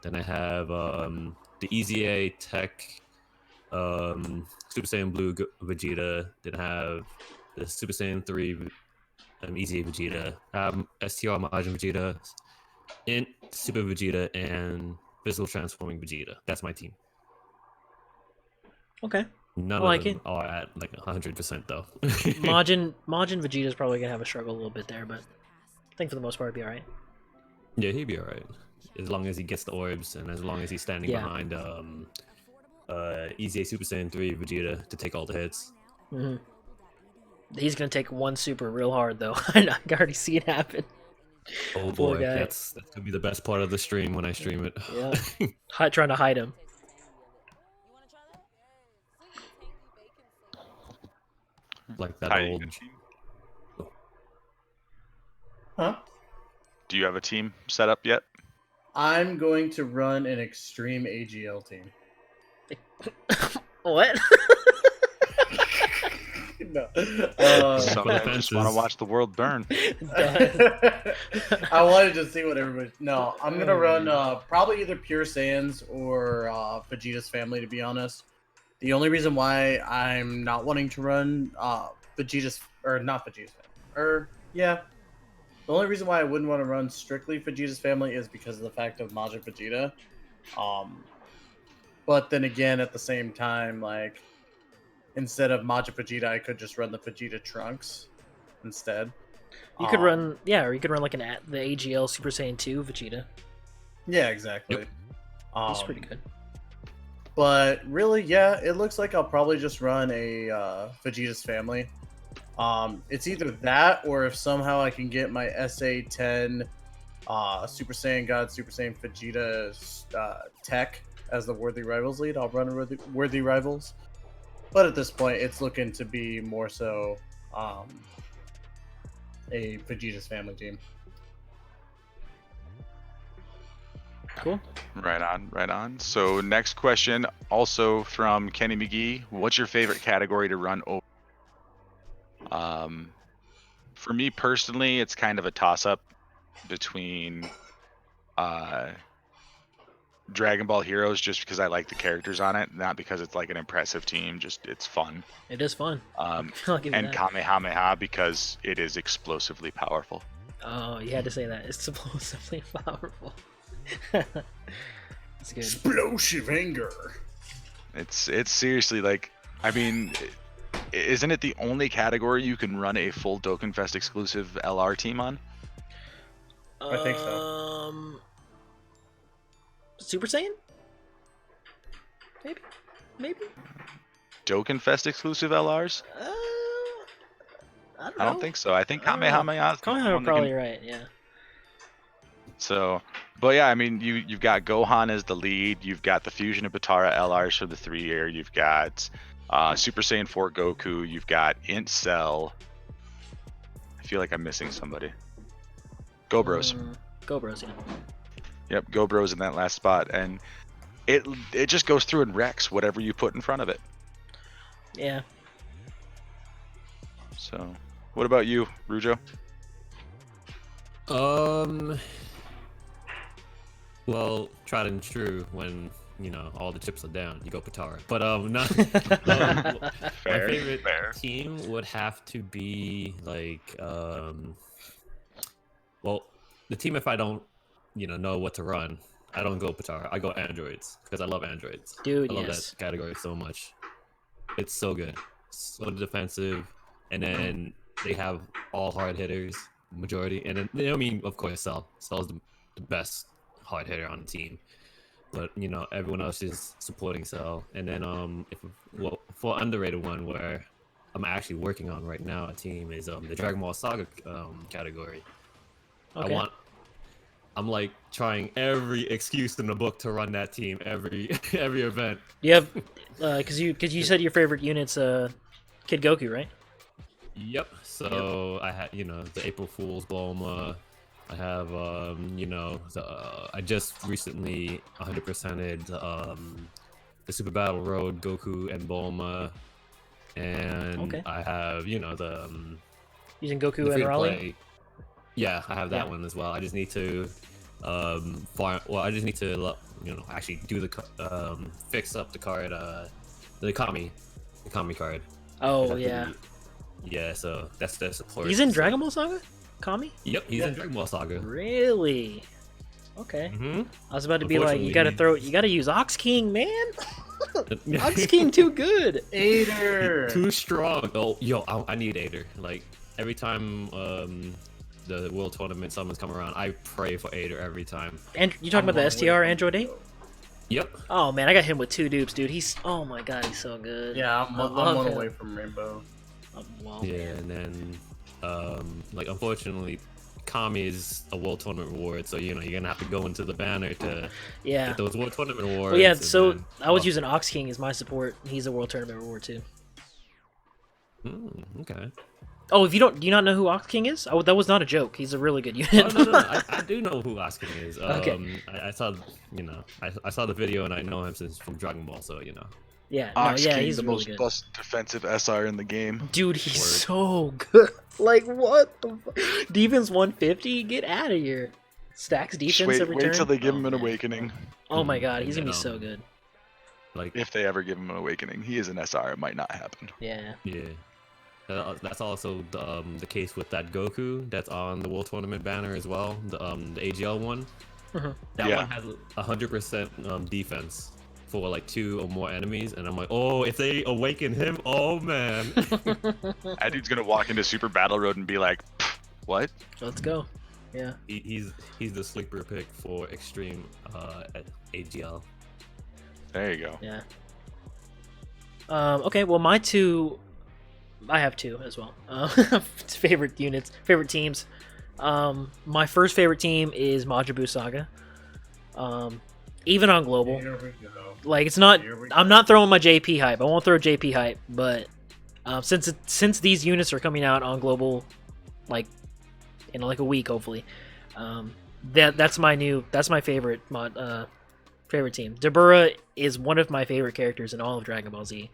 Then I have the EZA Tech Super Saiyan Blue Vegeta. Then I have the Super Saiyan 3 EZA Vegeta, STR Majin Vegeta, Int Super Vegeta, and Physical Transforming Vegeta. That's my team. Okay. None I like of them it. are at like 100% though. Majin Vegeta's probably gonna have a struggle a little bit there, but I think for the most part it'll be alright. Yeah, he'd be alright. As long as he gets the orbs and as long as he's standing behind EZA Super Saiyan 3 Vegeta to take all the hits. He's gonna take one super real hard though. I can already see it happen. Oh boy, that's gonna be the best part of the stream when I stream it. Yeah, trying to hide him. Like that Hiding old. a team? Huh? Do you have a team set up yet? I'm going to run an extreme AGL team. What? No. Some men just want to watch the world burn. I wanted to see what everybody. No, I'm gonna run probably either Pure Saiyans or Vegeta's family. To be honest, the only reason why I'm not wanting to run Vegeta's not Vegeta's family, the only reason why I wouldn't want to run strictly Vegeta's family is because of the fact of Majin Vegeta. But then again, at the same time, like, instead of Majin Vegeta, I could just run the Vegeta Trunks instead. You could run, or you could run like the AGL Super Saiyan 2 Vegeta. Yeah, exactly. Yep. He's pretty good. But really, yeah, it looks like I'll probably just run a Vegeta's family. It's either that or if somehow I can get my SA10 Super Saiyan God, Super Saiyan Vegeta Tech as the Worthy Rivals lead, I'll run a Worthy Rivals. But at this point, it's looking to be more so a Vegeta's family team. Cool. Right on, right on. So next question, also from Kenny McGee. What's your favorite category to run over? for me personally, it's kind of a toss-up between Dragon Ball Heroes, just because I like the characters on it, not because it's like an impressive team. Just it's fun. It is fun. I'll give you and that. Kamehameha because it is explosively powerful. Oh, you had to say that. It's supposedly powerful. That's good. Explosive anger. It's seriously like, I mean, isn't it the only category you can run a full Dokkan Fest exclusive LR team on? I think so. Super Saiyan? Maybe. Dokkan Fest exclusive LRs? I don't know. I don't think so. I think I don't know. Kamehameha. Kamehameha probably right. Yeah. So, but yeah, I mean, you've got Gohan as the lead. You've got the Fusion of Batara LRs for the 3-year. You've got Super Saiyan 4 Goku. You've got Int Cell. I feel like I'm missing somebody. Go Bros. Go Bros, yeah. Yep, Go Bros in that last spot, and it just goes through and wrecks whatever you put in front of it. Yeah. So, what about you, Rujo? Well, tried and true when all the chips are down, you go Patara. But no, my favorite team would have to be like well, the team if I don't know what to run, I don't go Patara. I go androids because I love androids. Dude, I love yes. that category so much. It's so good, so defensive, and then they have all hard hitters majority, and then I mean of course Cell's the best hard hitter on the team, but everyone else is supporting Cell. And then for underrated one where I'm actually working on right now a team is the Dragon Ball Saga category. Okay. I'm like trying every excuse in the book to run that team every event. You have because you said your favorite unit's Kid Goku, right? Yep. So I had the April Fool's Bulma. I have I just recently 100%ed the Super Battle Road Goku and Bulma, and Okay. I have the Using Goku the and free-to-play. Raleigh. Yeah, I have that Yeah. one as well. I just need to I just need to actually do the fix up the card, the Kami card. Oh yeah. Yeah, so that's the support. He's in Dragon Ball Saga? Kami? Yep, he's in Dragon Ball Saga. Really? Okay. Mm-hmm. I was about to be like, you gotta use Ox King, man. Ox King too good. Aider. Too strong. Oh, yo, I need Aider. Like every time the World Tournament summons come around, I pray for Aider every time. And you talking about the STR Android 8? Yep. Oh man, I got him with 2 dupes, dude. Oh my god, he's so good. Yeah, I'm one him. away from Rainbow. Well, Yeah, and then like unfortunately Kami is a World Tournament reward, so you're gonna have to go into the banner to get those World Tournament rewards. Well, yeah, so I was using Ox King as my support. He's a World Tournament reward too. Okay. Oh, do you not know who Ox King is? Oh, that was not a joke. He's a really good unit. Oh, no. I do know who Asking is. Okay. I saw I saw the video and I know him since from Dragon Ball, so Yeah, Ox King, he's the really most good. bust defensive SR in the game. Dude, he's so good. Like, what the fuck? Defense 150? Get out of here. Stacks defense every turn. Wait till they give him an man. awakening. Oh my god, he's gonna be so good. Like If they ever give him an awakening, he is an SR. It might not happen. Yeah. yeah. That's also the case with that Goku that's on the World Tournament banner as well. The AGL one. Mhm. That Yeah. one has 100% defense for like 2 or more enemies, and I'm like, oh, if they awaken him, oh man. That dude's gonna walk into Super Battle Road and be like, "Pff, what? Let's go. Yeah. He's the sleeper pick for extreme at AGL. There you go. Yeah. Okay, well, my 2... I have 2 as well. Favorite units, favorite teams. My first favorite team is Majin Buu Saga. Even on global, Here we go. like it's not. Here we go. I'm not throwing my JP hype. I won't throw JP hype, but since these units are coming out on global, like in like a week, hopefully, that's my favorite favorite team. Dabura is one of my favorite characters in all of Dragon Ball Z.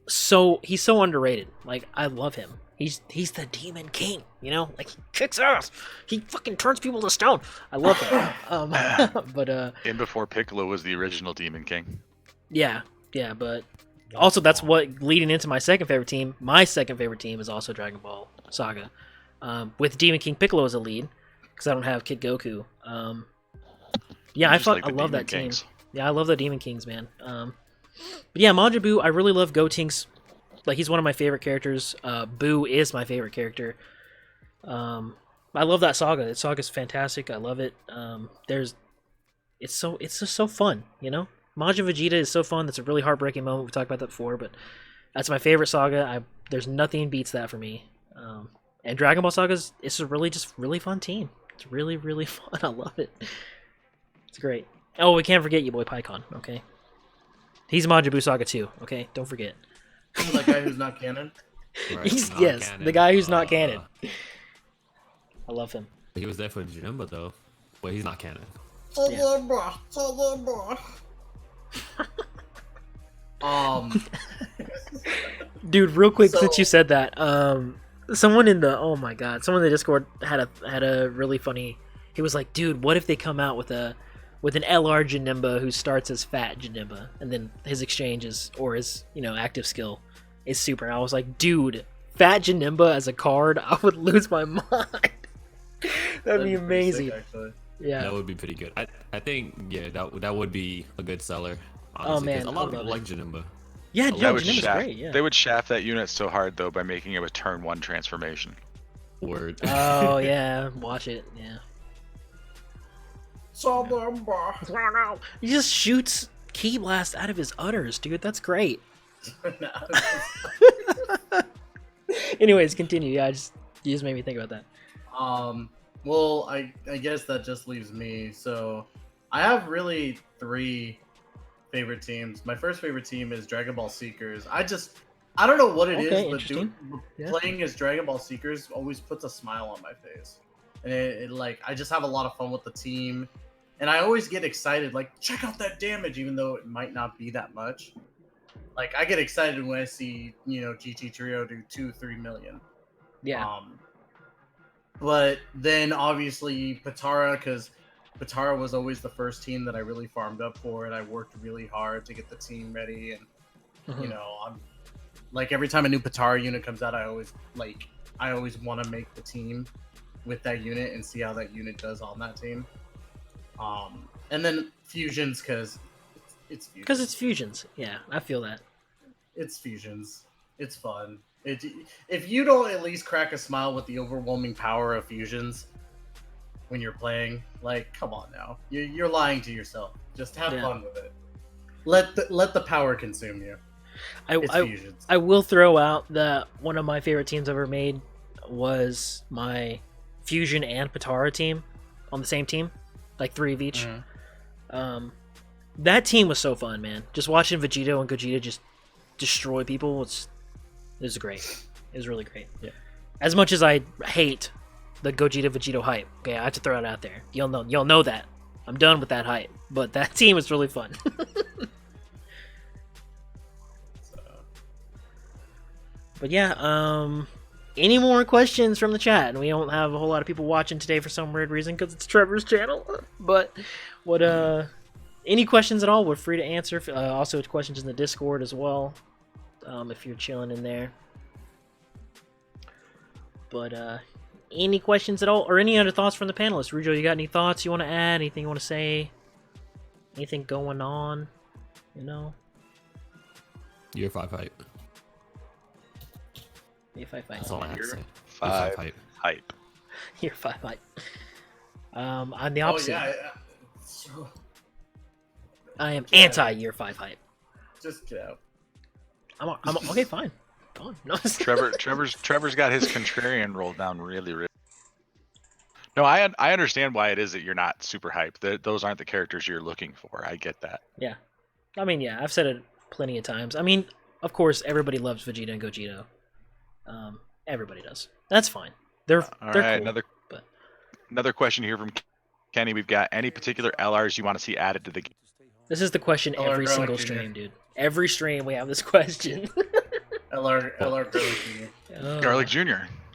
So he's so underrated. Like, I love him. He's the Demon King, you know? Like, he kicks ass. He fucking turns people to stone. I love that. But In before Piccolo was the original Demon King. yeah, but also that's what leading into my second favorite team. My second favorite team is also Dragon Ball Saga, with Demon King Piccolo as a lead, because I don't have Kid Goku. Yeah, I love that team. Yeah, I love the Demon Kings, man. But yeah, Majin Buu, I really love Gotenks. Like, he's one of my favorite characters. Boo is my favorite character. I love that saga. That saga's fantastic. I love it. It's just so fun, you know? Majin Vegeta is so fun. That's a really heartbreaking moment. We talked about that before, but that's my favorite saga. There's nothing beats that for me. And Dragon Ball Saga's it's a really fun team. It's really, really fun. I love it. It's great. Oh, we can't forget you, boy Pycon. Okay, he's Majin Buu Saga too. Okay, don't forget. That guy who's not canon. Right, He's not yes, canon. the guy who's not canon. I love him. He was there for Janemba though. Well, he's not canon. Dude, real quick, since you said that, someone in the Discord had a really funny. He was like, dude, what if they come out with an LR Janemba who starts as Fat Janemba, and then his exchange his active skill is Super. And I was like, dude, Fat Janemba as a card, I would lose my mind. That'd be amazing. Sick, actually. Yeah, That would be pretty good. I think that would be a good seller. Honestly, Oh, 'cause man, a I lot of love people it. like Janemba. yeah, That Joe would Janemba's shaft, great. Yeah. They would shaft that unit so hard though by making it a turn 1 transformation. Word. Oh yeah, watch it. Yeah. He just shoots Ki Blast out of his udders, dude. That's great. Anyways, continue. Yeah, you just made me think about that. Well, I guess that just leaves me. So, I have really 3 favorite teams. My first favorite team is Dragon Ball Seekers. I don't know what it is, but interesting. playing as Dragon Ball Seekers always puts a smile on my face. And it I just have a lot of fun with the team. And I always get excited, like, check out that damage, even though it might not be that much. Like, I get excited when I see, GT Trio do 2-3 million. Yeah. But then obviously Patara, because Patara was always the first team that I really farmed up for, and I worked really hard to get the team ready. And I'm like, every time a new Patara unit comes out, I always want to make the team with that unit and see how that unit does on that team. And then fusions, because it's fusions. Because it's fusions. Yeah, I feel that. It's fusions. It's fun. If you don't at least crack a smile with the overwhelming power of fusions when you're playing, like, come on now, you're lying to yourself. Just have fun with it. Let the power consume you. Fusions. I will throw out that one of my favorite teams I've ever made was my Fusion and Patara team on the same team, like 3 of each. Mm-hmm. That team was so fun, man. Just watching Vegito and Gogeta just destroy people. It was great. It was really great. Yeah. As much as I hate the Gogeta Vegito hype, okay, I have to throw it out there. You'll know that. I'm done with that hype. But that team was really fun. But yeah, any more questions from the chat? And we don't have a whole lot of people watching today for some weird reason because it's Trevor's channel. But any questions at all, we're free to answer. Also, questions in the Discord as well, if you're chilling in there. But any questions at all, or any other thoughts from the panelists? Rujo, you got any thoughts you want to add? Anything you want to say? Anything going on? Year 5 hype. Year 5 hype. That's all I have to say. Year 5 hype. hype. Year 5 hype. I'm the opposite. Oh, yeah. I am anti Year 5 hype. Just get out. I'm okay. Fine. No. Trevor's got his contrarian rolled down really. No, I understand why it is that you're not super hyped. Those aren't the characters you're looking for. I get that. Yeah. I mean, yeah, I've said it plenty of times. I mean, of course, everybody loves Vegeta and Gogeta. Everybody does. That's fine. They're right, cool. Another question here from Kenny. We've got any particular LRs you want to see added to the game? This is the question every single stream, dude. Every stream we have this question. LR Garlic Jr. Garlic Jr.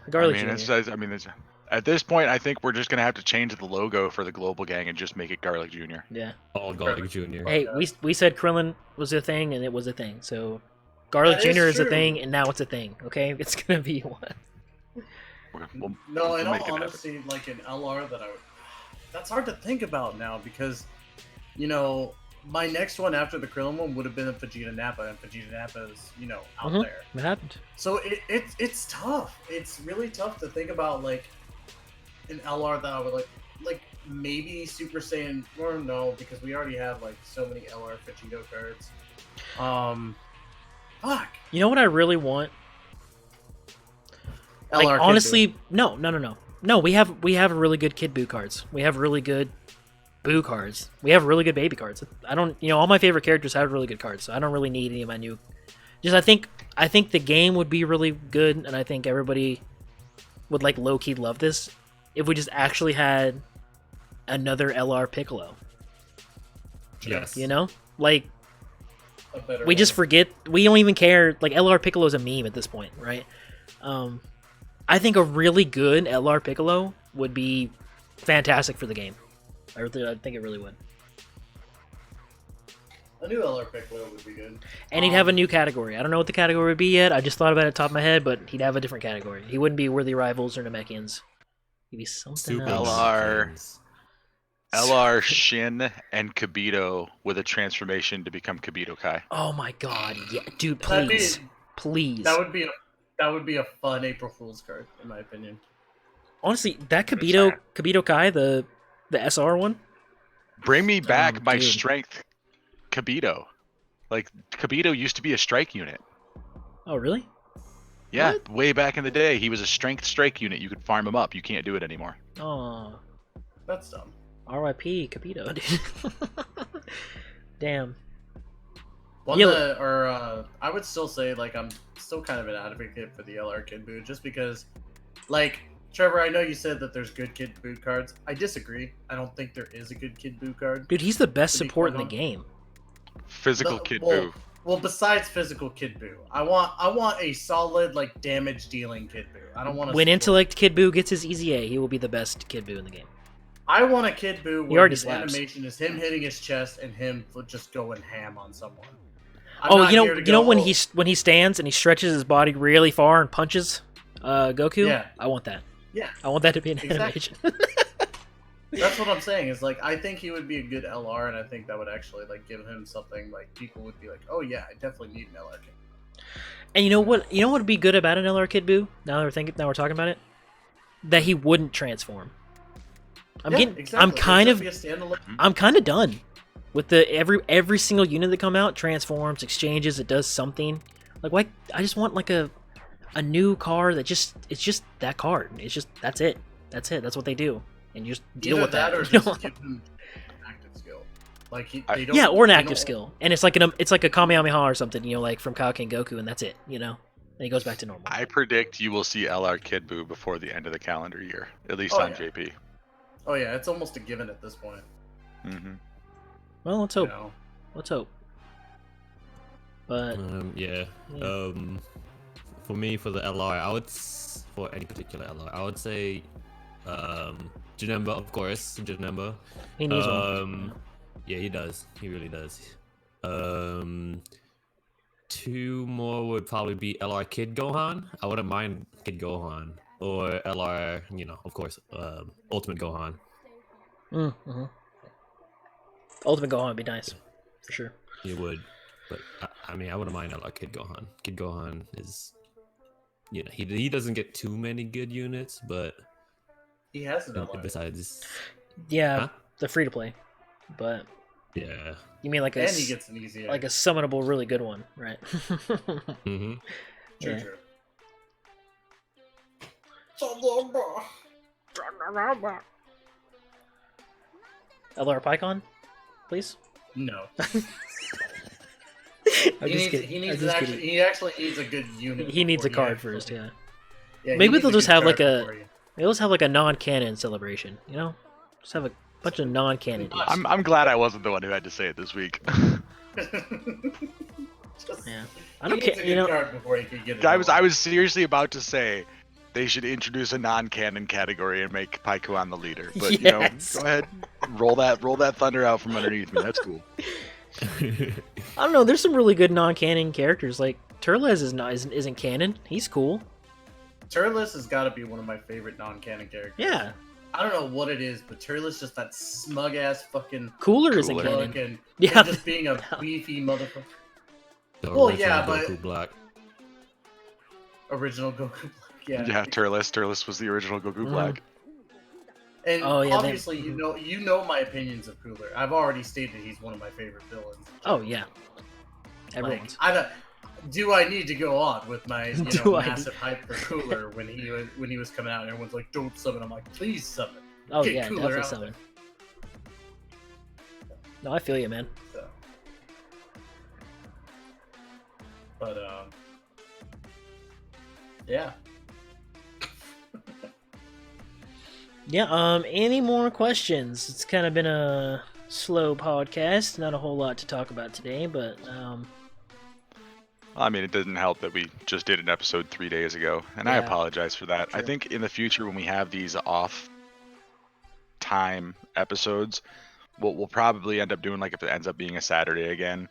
Garlic I mean, Jr. at this point, I think we're just gonna have to change the logo for the Global Gang and just make it Garlic Jr. Yeah. All Garlic Jr. Hey, we said Krillin was a thing, and it was a thing. So Garlic That is Jr. is a true. thing, and now it's a thing. Okay, it's gonna be one. No, in we'll make all it happen. honesty, like an LR that I would. That's hard to think about now because, you know, my next one after the Krillin one would have been a Vegeta Nappa, and Vegeta Nappa is, you know, out Mhm. there. It happened. So it's tough. It's really tough to think about like an LR that I would like maybe Super Saiyan or no, because we already have like so many LR Vegito cards. Fuck. You know what I really want? Like LR Kid honestly, no. We have really good Kid Buu cards. We have really good Buu cards. We have really good baby cards. I don't, all my favorite characters have really good cards, so I don't really need any of my new. Just I think the game would be really good, and I think everybody would like low key love this if we just actually had another LR Piccolo. Yes. Like A better we one. just forget. We don't even care. Like LR Piccolo is a meme at this point, right? I think a really good LR Piccolo would be fantastic for the game. I think it really would. A new LR Piccolo would be good. And he'd have a new category. I don't know what the category would be yet. I just thought about it at the top of my head, but he'd have a different category. He wouldn't be Worthy Rivals or Namekians. He'd be something Super else. LR. Namekians. LR Shin and Kibito with a transformation to become Kibito Kai. Oh my god, yeah, dude, That'd be- please, please. That would be a fun April Fool's card, in my opinion. Honestly, that Kibito Kai, the SR one. Bring me back my dude. strength Kibito. Like Kibito used to be a strike unit. Oh really? Yeah, What? way back in the day, he was a strength strike unit. You could farm him up. You can't do it anymore. Oh, That's dumb. R.I.P. Capito, dude. Damn. One Yeah. that, or I would still say like I'm still kind of an advocate for the LR Kid Buu, just because, like Trevor, I know you said that there's good Kid Buu cards. I disagree. I don't think there is a good Kid Buu card. Dude, he's the best To be support in quite the honest. game. Physical No, Kid well, Buu. Well, besides physical Kid Buu, I want a solid like damage dealing Kid Buu. I don't want to. When Intellect Kid Buu gets his EZA, he will be the best Kid Buu in the game. I want a Kid Buu He where already his slaps. animation is him hitting his chest and him just going ham on someone. I'm Oh, not you here to know go, when "Oh, he stands and he stretches his body really far and punches Goku? Yeah. I want that. Yeah. I want that to be an Exactly. animation. That's what I'm saying. Is like I think he would be a good LR, and I think that would actually like give him something like people would be like, oh yeah, I definitely need an LR Kid. And you know what? You know what would be good about an LR Kid Buu? Now we're talking about it. That he wouldn't transform. I'm kind of done with the every single unit that come out transforms, exchanges, it does something. Like why? I just want like a new card that it's just that card. That's it. That's what they do, and you just deal with that. or you know? just give him active skill. Like they don't, Yeah, or an they active don't- skill, and it's like a Kamehameha or something, like from Kaioken Goku, and that's it, and he goes back to normal. I predict you will see LR Kid Buu before the end of the calendar year, at least Oh, on yeah. JP. Oh yeah, it's almost a given at this point. hmm Well, let's You hope. know? Let's hope. But Yeah. Yeah. For me, for the LR, for any particular LR, I would say, Janemba, of course, Janemba. he needs one. Yeah, he does. He really does. Two more would probably be LR Kid Gohan. I wouldn't mind Kid Gohan or LR, of course, Ultimate Gohan. Mm-hmm. Ultimate Gohan would be nice, for sure. He would, but I mean, I wouldn't mind LR Kid Gohan. Kid Gohan is, he doesn't get too many good units, but He has an LR. besides, Yeah, Huh? the free to play. But yeah. you mean like And he gets an easy like a summonable, really good one, right? Mm-hmm. True, yeah. true. LR Pycon, please. No. I'm just kidding. He I'm needs just actually. kidding. He actually needs a good unit. He needs a before he card actually- first, yeah. Yeah, he Maybe needs they'll a just good have like card a. before he- Maybe let's have like a non-canon celebration, Just have a bunch of non-canon dudes. I'm glad I wasn't the one who had to say it this week. Just, Yeah. I he don't needs care. a You good know, card before he can get it. I was seriously about to say they should introduce a non-canon category and make Paikuan the leader. But Yes. go ahead, roll that thunder out from underneath me. That's cool. I don't know. There's some really good non-canon characters. Like Turles isn't canon. He's cool. Turles has got to be one of my favorite non-canon characters. Yeah. I don't know what it is, but Turles just that smug ass fucking Cooler isn't Cooler. canon. look and Yeah. just being a beefy motherfucker. The Well, original yeah, but- Goku Black. Original Goku Black. Yeah. Yeah, Turles was the original Goku Mhm. Black. And Oh, yeah, obviously, you know my opinions of Cooler. I've already stated he's one of my favorite villains. Oh yeah. Like, Everyone's. do I need to go on with my Do I massive hype for Cooler when he was coming out and everyone's like, don't summon? I'm like, please summon. Oh Get yeah, Cooler definitely out summon. No, I feel you, man. So. But yeah. Yeah. Any more questions? It's kind of been a slow podcast. Not a whole lot to talk about today, but I mean, it doesn't help that we just did an episode 3 days ago, and I Yeah. apologize for that. I Sure. think in the future when we have these off time episodes, what we'll probably end up doing, like if it ends up being a Saturday again,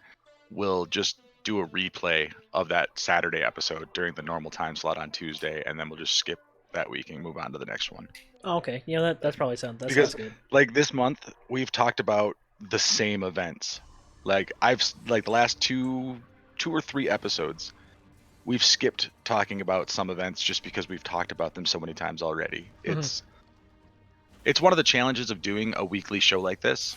we'll just do a replay of that Saturday episode during the normal time slot on Tuesday, and then we'll just skip that week and move on to the next one. oh, okay. You know that probably sounds Because- good. Like this month, we've talked about the same events. Like the last two or three episodes, we've skipped talking about some events just because we've talked about them so many times already. Mhm. It's one of the challenges of doing a weekly show like this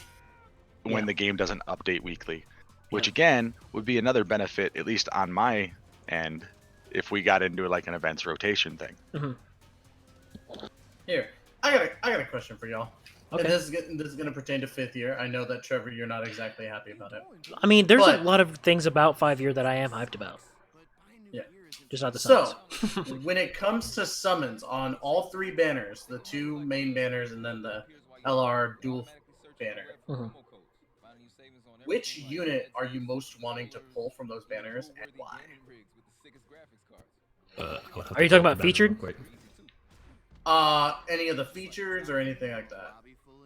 when Yeah. the game doesn't update weekly, which Yeah. again would be another benefit, at least on my end, if we got into like an events rotation thing. Here, I got a question for y'all. Okay. And this is gonna pertain to 5th year. I know that Trevor, you're not exactly happy about it. I mean, there's But- a lot of things about 5-year that I am hyped about. Yeah. Just not the So, summons. when it comes to summons on all three banners, the two main banners and then the LR dual banner, Mhm. which unit are you most wanting to pull from those banners and why? Are you talking about featured? Any of the features or anything like that?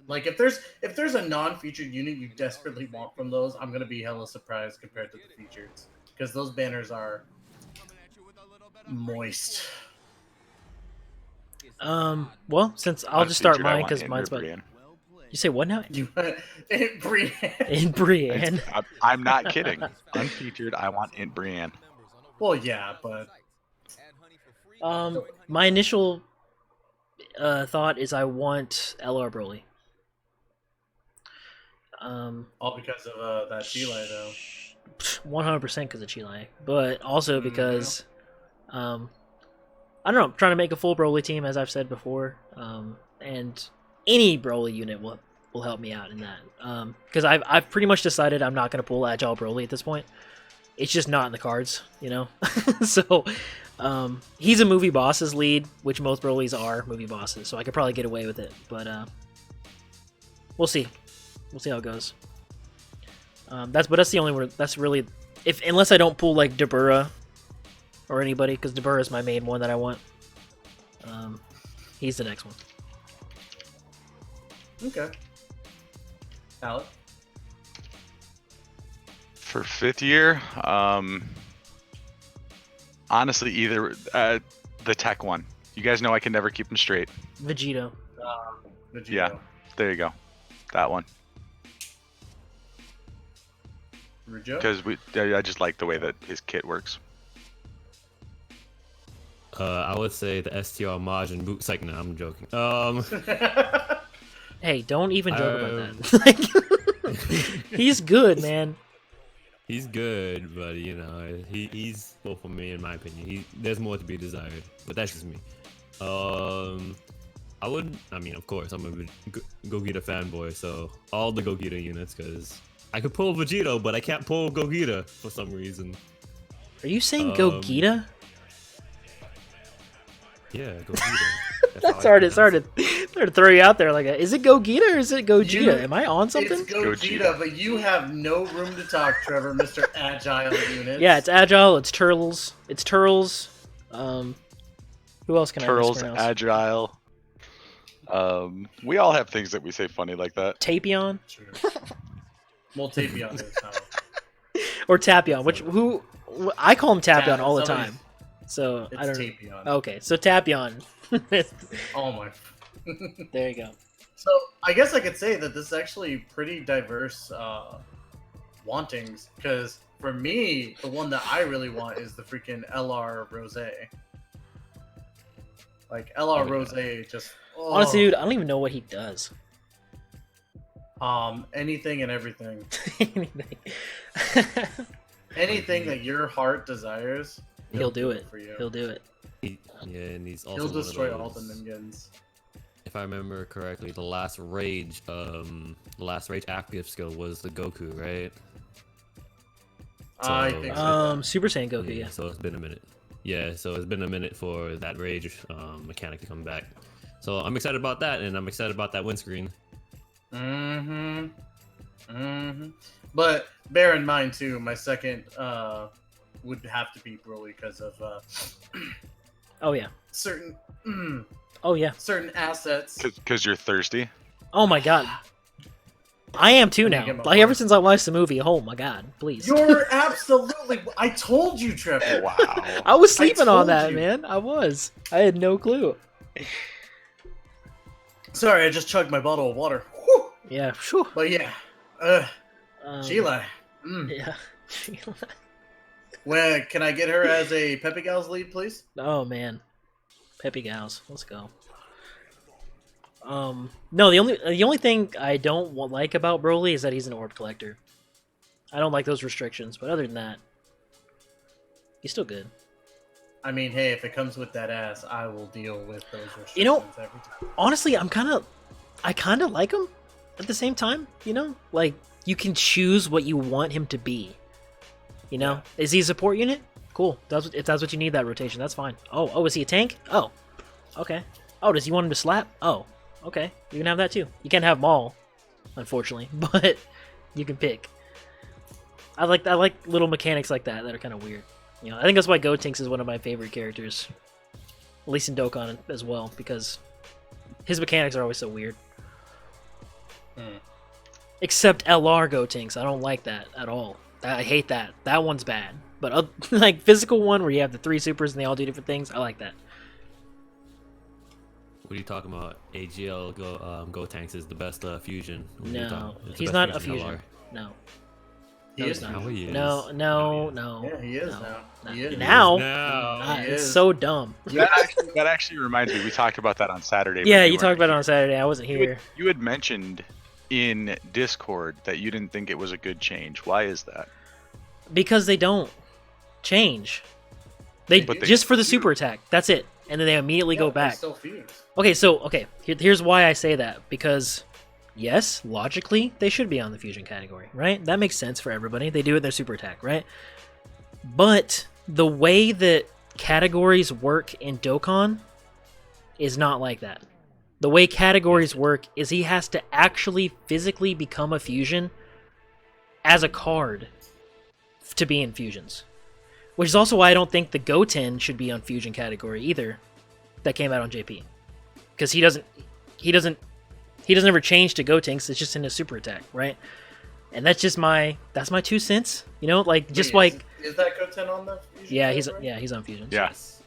Like if there's a non-featured unit you desperately want from those, I'm gonna be hella surprised compared to the features because those banners are moist. Well, since I'll just start Unfeatured, I mine want because Indra mine's about. Brienne. You say what now? You, Brienne. In Brienne. I'm not kidding. Unfeatured, I want Int Brienne. Well, yeah, but My initial thought is I want LR Broly. all because of that Chile though. 100% because of Chile, but also because I don't know, I'm trying to make a full Broly team as I've said before, and any Broly unit will help me out in that. Because I've pretty much decided I'm not going to pull Agile Broly at this point. It's just not in the cards, you know. So he's a movie bosses lead, which most Brolys are movie bosses, so I could probably get away with it, but we'll see. We'll see how it goes. That's the only one. That's really unless I don't pull like Dabura or anybody, because Dabura is my main one that I want. He's the next one. Okay. Alec? For 5th year, honestly, either the tech one. You guys know I can never keep them straight. Vegito. Vegito. Yeah. There you go. That one. Rujo? Because I just like the way that his kit works. I would say the STR Majin Boot Psych. No, I'm joking. Hey, don't even joke about that. He's good, man. He's good, but you know, he's well for me in my opinion. There's more to be desired, but that's just me. I mean, of course, I'm a Gogeta fanboy, so all the Gogeta units, because I could pull Vegito, but I can't pull Gogeta for some reason. Are you saying Gogeta? Yeah, Gogeta. That's hard. It's hard to to throw you out there like, is it Gogeta or is it Gogeta? Am I on something? It's Gogeta, but you have no room to talk, Trevor, Mr. Agile Unit. Yeah, it's Agile, it's Turtles, it's Turtles. Who else can Turtles, I mispronounce? Agile. We all have things that we say funny like that. Tapion? Sure. Well, Tapion is how. Or Tapion, who I call him Tapion all the somebody's- time. So It's I don't know. Tapion. Okay, so Tapion. Oh my. There you go. So I guess I could say that this is actually pretty diverse wantings, because for me, the one that I really want is the freaking LR Rose. Like LR Rose, just Honestly, dude, I don't even know what he does. anything and everything, Anything. anything that your heart desires, He'll do it. for you. He'll do it. Yeah, and he's also He'll one of destroy all the those- minions. If I remember correctly, the last rage active skill was the Goku, right? I So- think so. Super Saiyan Goku, yeah. So it's been a minute. Yeah, so it's been a minute for that rage mechanic to come back. So I'm excited about that, and I'm excited about that windscreen. But bear in mind too, my second would have to be Broly because of Oh yeah. certain Oh yeah. certain assets. Because you're thirsty. Oh my god. I am too Let me now. get my Like ever water. since I watched the movie. Oh my god, please. You're absolutely. I told you, Trevor. Wow. I was sleeping on told that, you. man. I was. I had no clue. Sorry, I just chugged my bottle of water. Whew. Yeah. Phew. But yeah, Sheila. Yeah. When can I get her as a Pepe Gal's lead, please? Oh man. Peppy Gals. Let's go. No, the only thing I don't like about Broly is that he's an orb collector. I don't like those restrictions, but other than that, he's still good. I mean, hey, if it comes with that ass, I will deal with those restrictions You know- every time. Honestly, I kind of like him at the same time, you know? Like you can choose what you want him to be. You know? Is he a support unit? Cool. If that's what you need, that rotation, that's fine. Oh, is he a tank? Oh. Okay. Oh, does he want him to slap? Oh. Okay. You can have that too. You can't have them all, unfortunately, but you can pick. I like little mechanics like that are kind of weird. You know, I think that's why Gotenks is one of my favorite characters. At least in Dokkan as well, because his mechanics are always so weird. Except LR Gotenks, I don't like that at all. I hate that. That one's bad. But like physical one where you have the 3 supers and they all do different things, I like that. What are you talking about? AGL Go Tanks is the best fusion. What are you No, talking- it's the he's best not a fusion fusion. No. He No, is he's now. not. How he is. No. Yeah, he is no. now. He is. Now? Now. He It's is. so dumb. That actually reminds me. We talked about that on Saturday. but Yeah, you weren't talked about it here. on Saturday. I wasn't here. You had mentioned in Discord that you didn't think it was a good change. Why is that? Because they don't change. They But they just for the do. super attack. That's it. And then they immediately go Yeah, back. they still fuse. Okay, here's why I say that. Because yes, logically they should be on the fusion category, right? That makes sense for everybody. They do it in their super attack, right? But the way that categories work in Dokkan is not like that. The way categories work is he has to actually physically become a fusion as a card to be in fusions. Which is also why I don't think the Goten should be on fusion category either. That came out on JP. Because he doesn't ever change to Gotenks, it's just in his super attack, right? And that's my 2 cents. You know, like just Wait, like is that Goten on the fusion? yeah, category? he's on fusions. Yes.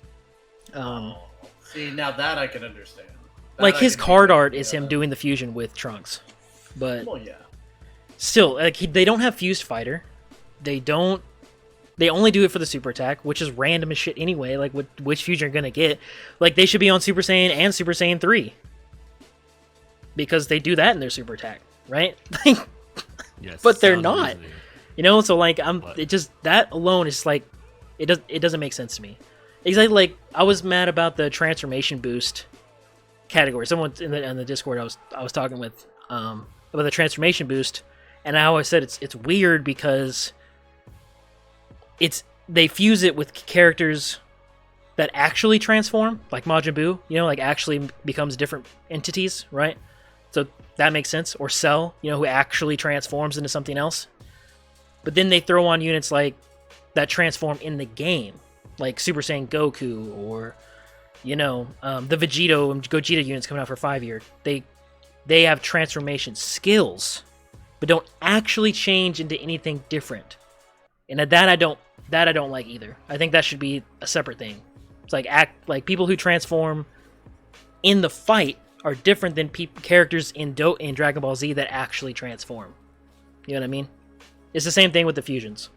Oh, see, now that I can understand. That Like I his can card see. art is Yeah. him doing the fusion with Trunks. But Well, yeah. still, like they don't have fused fighter. They only do it for the super attack, which is random as shit anyway. Like which fusion you're gonna get. Like they should be on Super Saiyan and Super Saiyan 3. Because they do that in their super attack, right? Yes, But they're sound not. reasoning. You know, so like But- it just that alone is like it doesn't make sense to me. Exactly, like I was mad about the transformation boost category. Someone in the Discord I was talking with about the transformation boost, and I always said it's weird because they fuse it with characters that actually transform, like Majin Buu, you know, like actually becomes different entities, right? So that makes sense. Or Cell, you know, who actually transforms into something else. But then they throw on units like that transform in the game, like Super Saiyan Goku, or you know, the Vegito and Gogeta units coming out for 5-year. They have transformation skills, but don't actually change into anything different. And that I don't like either. I think that should be a separate thing. It's like people who transform in the fight are different than characters in Dragon Ball Z that actually transform. You know what I mean? It's the same thing with the fusions.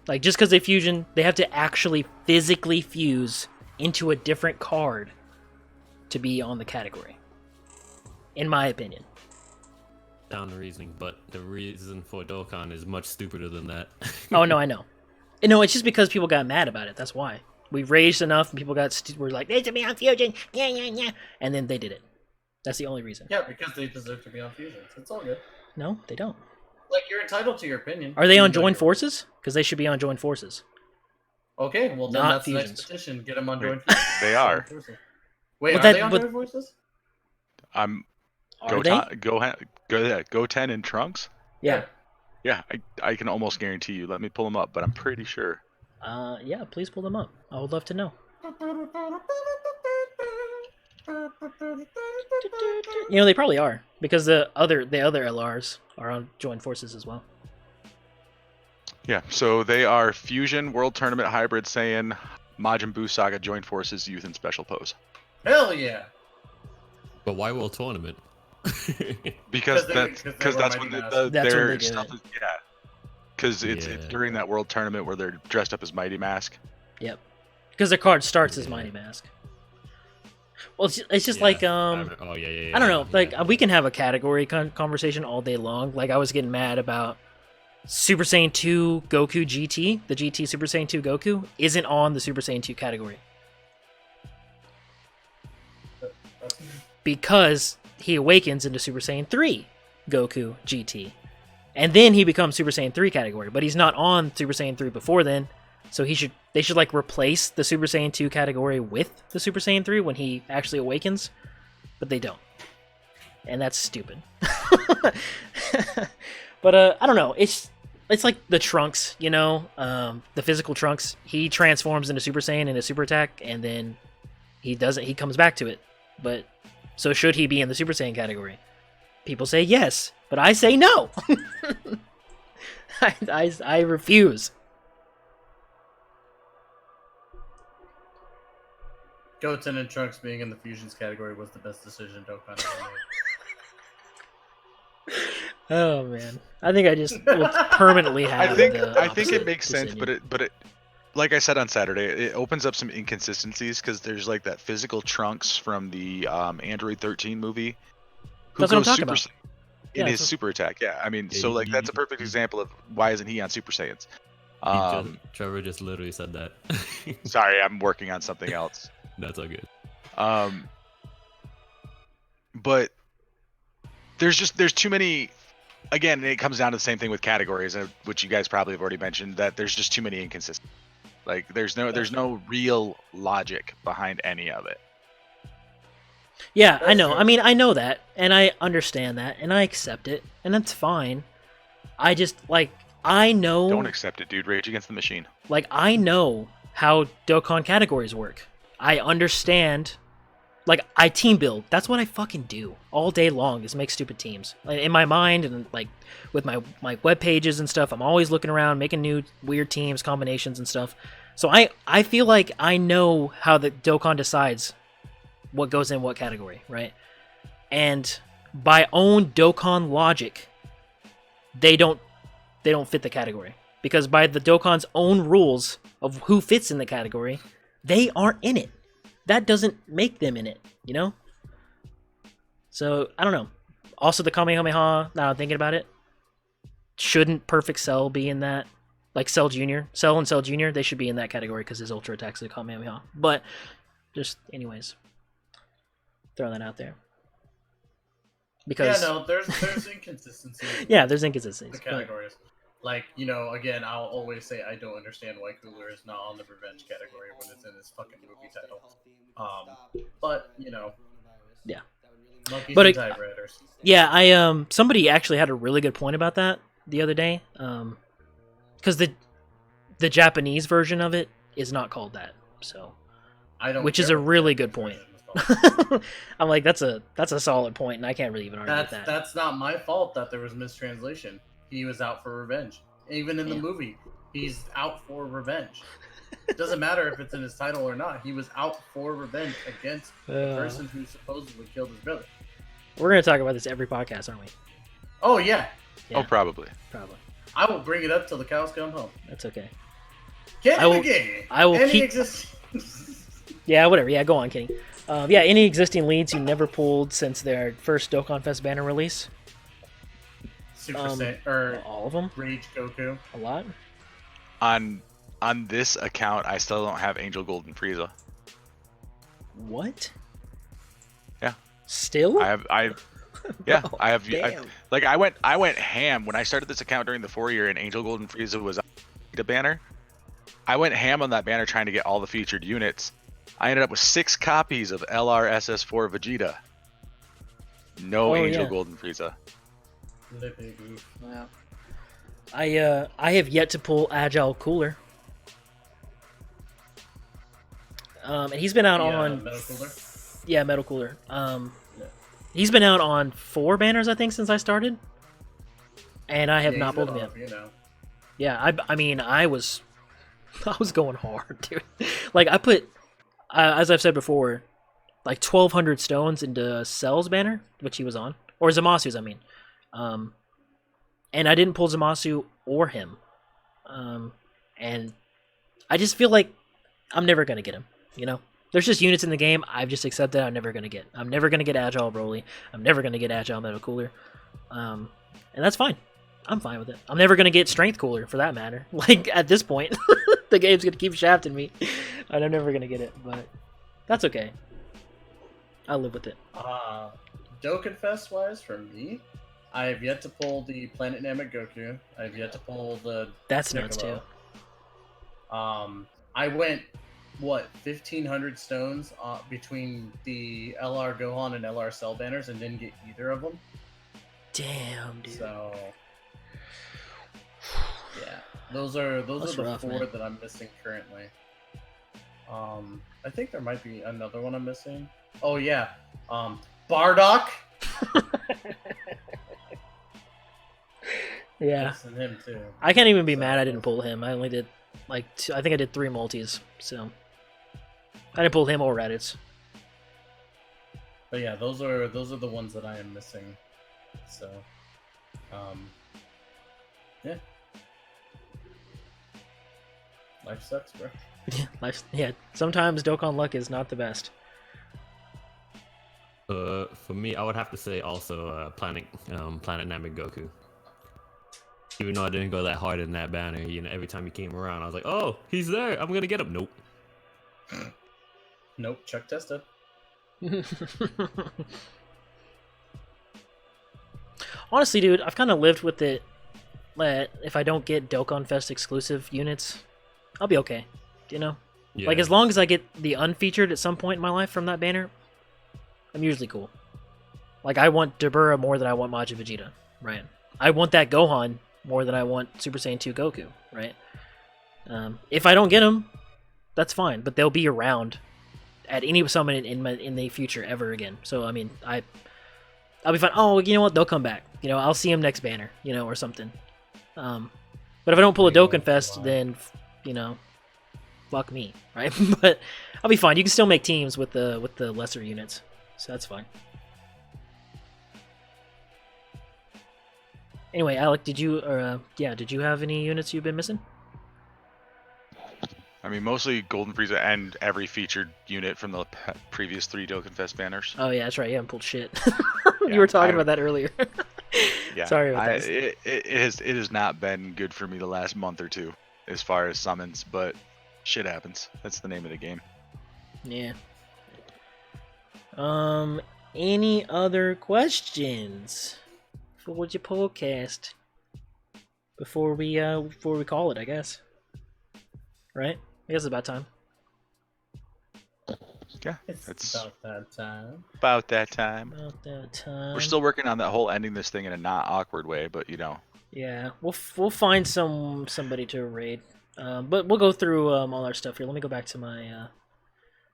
Like, just because they fusion, they have to actually physically fuse into a different card to be on the category. In my opinion. Sound reasoning, but the reason for Dokkan is much stupider than that. Oh, no, I know. No, it's just because people got mad about it. That's why. We raged enough and people were like, they should be on fusion. Yeah, yeah, yeah. And then they did it. That's the only reason. Yeah, because they deserve to be on fusions. It's all good. No, they don't. Like, you're entitled to your opinion. Are they on joined forces? Because they should be on joined forces. Okay, well then Not that's fusions. the next petition. Get them on joined forces. They are. Wait, But are they on joined forces? I'm Are they? Go 10 in Trunks. Yeah. Yeah, I can almost guarantee you. Let me pull them up, but I'm pretty sure. Yeah, please pull them up. I would love to know. You know, they probably are, because the other LRs are on joined forces as well. Yeah, so they are Fusion, World Tournament, Hybrid Saiyan, Majin Buu Saga, Joint Forces, Youth, and Special Pose. Hell yeah! But why World Tournament? Because that's that's when That's when their they do stuff it. is, yeah. Because it's during that World Tournament where they're dressed up as Mighty Mask. Yep. Because their card starts as Mighty Mask. Well, it's just like Oh yeah. I don't know. Like, we can have a category conversation all day long. Like, I was getting mad about Super Saiyan 2 Goku GT. The GT Super Saiyan 2 Goku isn't on the Super Saiyan 2 category because he awakens into Super Saiyan 3 Goku GT, and then he becomes Super Saiyan 3 category. But he's not on Super Saiyan 3 before then, so they should like replace the Super Saiyan 2 category with the Super Saiyan 3 when he actually awakens, but they don't, and that's stupid. But I don't know. It's like the Trunks, you know, the physical Trunks. He transforms into Super Saiyan in a super attack, and then he doesn't. He comes back to it. But so should he be in the Super Saiyan category? People say yes, but I say no. I refuse. Goten and Trunks being in the fusions category was the best decision Dokkan ever made. Oh man, I think I just will permanently have. I think it makes sense, opinion. but it, like I said on Saturday, it opens up some inconsistencies because there's like that physical Trunks from the Android 13 movie, who That's what I'm goes talking Super about. Saiyan in Yeah, his that's super attack. Yeah, I mean, Yeah, so like you- that's a perfect example of why isn't he on Super Saiyans? Trevor just literally said that. Sorry, I'm working on something else. That's all good. But there's too many. Again, it comes down to the same thing with categories, which you guys probably have already mentioned, that there's just too many inconsistencies. Like there's no real logic behind any of it. Yeah, I That's know. true. I mean, I know that, and I understand that, and I accept it, and that's fine. I just I know. Don't accept it, dude. Rage Against the Machine. Like, I know how Dokkan categories work. I understand. Like, I team build. That's what I fucking do all day long, is make stupid teams. Like, in my mind and, like, with my web pages and stuff, I'm always looking around, making new weird teams, combinations and stuff. So I feel like I know how the Dokkan decides what goes in what category, right? And by own Dokkan logic, they don't fit the category. Because by the Dokkan's own rules of who fits in the category, they aren't in it. That doesn't make them in it, you know? So, I don't know. Also, the Kamehameha, now I'm thinking about it, shouldn't Perfect Cell be in that? Like Cell Jr.? Cell and Cell Jr., they should be in that category because his Ultra Attack's a Kamehameha. But, just, anyways, throwing that out there. Because, Yeah, no, there's inconsistency. yeah, there's inconsistencies. The categories. Like, you know, again, I'll always say I don't understand why Cooler is not on the revenge category when it's in his fucking movie title. But you know, Yeah. monkeys But and it- typewriters. Yeah, I somebody actually had a really good point about that the other day. Because the Japanese version of it is not called that. So, I don't. which is care a what the really Japanese good point. version is called. I'm like, that's a solid point, and I can't really even argue with that. That's not my fault that there was mistranslation. He was out for revenge. Even in the Yeah. movie, he's out for revenge. It doesn't matter if it's in his title or not. He was out for revenge against the person who supposedly killed his brother. We're gonna talk about this every podcast, aren't we? Oh yeah, Yeah. Oh, probably. Probably. I will bring it up till the cows come home. That's okay. Kenny I will- McGee. I will Any keep- Yeah, whatever. Yeah, go on, Kenny. Yeah, any existing leads you never pulled since their first Dokkan Fest banner release? Super Um, Saiyan or All of them? Rage Goku. A lot? On this account, I still don't have Angel Golden Frieza. What? Yeah. Still? Yeah, Bro, I have. damn. I went ham when I started this account during the 4-year, and Angel Golden Frieza was the banner. I went ham on that banner trying to get all the featured units. I ended up with 6 copies of LRSS4 Vegeta. No Oh, Angel yeah. Golden Frieza. Lippy goof. Wow. I have yet to pull Agile Cooler. And he's been out on Metal Cooler. yeah, Metal Cooler. Yeah. He's been out on 4 banners, I think, since I started, and I have Yeah, not he's pulled been him yet. off, you know. Yeah, I mean, I was going hard, dude. Like I put, as I've said before, like 1,200 stones into Cell's banner, which he was on, or Zamasu's, I mean. And I didn't pull Zamasu or him. And I just feel like I'm never gonna get him. You know, there's just units in the game I've just accepted I'm never gonna get. I'm never gonna get Agile Broly. I'm never gonna get Agile Metal Cooler. And that's fine. I'm fine with it. I'm never gonna get Strength Cooler for that matter. Like at this point, the game's gonna keep shafting me, and I'm never gonna get it. But that's okay. I'll live with it. Dokkan Fest wise, for me, I have yet to pull the Planet Namek Goku. I have yet to pull the. That's nuts too. Piccolo. I went 1,500 stones between the LR Gohan and LR Cell banners and didn't get either of them. Damn, dude. So yeah, those are That's the rough, 4 man. that I'm missing currently. I think there might be another one I'm missing. Oh yeah, Bardock. Yeah. Missing him too. I can't even be So- mad I didn't pull him. I only did like I think I did 3 multis, so I didn't pull him or Raditz. But yeah, those are the ones that I am missing. So, yeah. Life sucks, bro. Yeah, sometimes Dokkan luck is not the best. For me, I would have to say also Planet Namek Goku. Even though I didn't go that hard in that banner, you know, every time he came around, I was like, "Oh, he's there! I'm gonna get him." Nope. Nope, Chuck tested. Honestly, dude, I've kind of lived with it. That if I don't get Dokkan Fest exclusive units, I'll be okay. You know, Yeah. like as long as I get the unfeatured at some point in my life from that banner, I'm usually cool. Like I want Dabura more than I want Majin Vegeta, right? I want that Gohan more than I want Super Saiyan 2 Goku, right? If I don't get them, that's fine, but they'll be around at any summon in the future ever again. So I mean, I'll be fine. Oh, you know what? They'll come back. You know, I'll see them next banner, you know, or something. But if I don't pull a Dokkan Fest, then you know, fuck me, right? But I'll be fine. You can still make teams with the lesser units, so that's fine. Anyway, Alec, did you have any units you've been missing? I mean, mostly Golden Frieza and every featured unit from the previous 3 Dokkan Fest banners. Oh yeah, that's right. You haven't pulled shit. Yeah, You were talking I- about that earlier. Yeah, Sorry about that. it has not been good for me the last month or two as far as summons, but shit happens. That's the name of the game. Yeah. Any other questions for your podcast? before we call it, I guess. Right? I guess it's about time. Yeah, It's it's about that time. about that time. About that time. We're still working on that whole ending this thing in a not awkward way, but you know. Yeah, we'll find somebody to raid. But we'll go through all our stuff here. Let me go back to my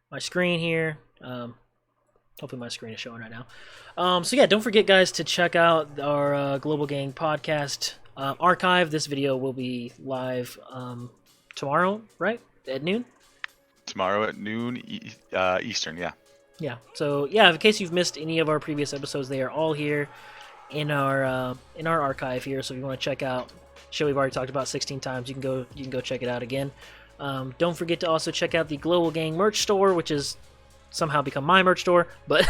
my screen here. Hopefully my screen is showing right now. So yeah, don't forget, guys, to check out our Global Gang podcast archive. This video will be live tomorrow, right? At noon? Tomorrow at noon Eastern, yeah. Yeah. So yeah, in case you've missed any of our previous episodes, they are all here in our archive here. So if you want to check out show we've already talked about 16 times, you can go check it out again. Don't forget to also check out the Global Gang merch store, which is somehow become my merch store, but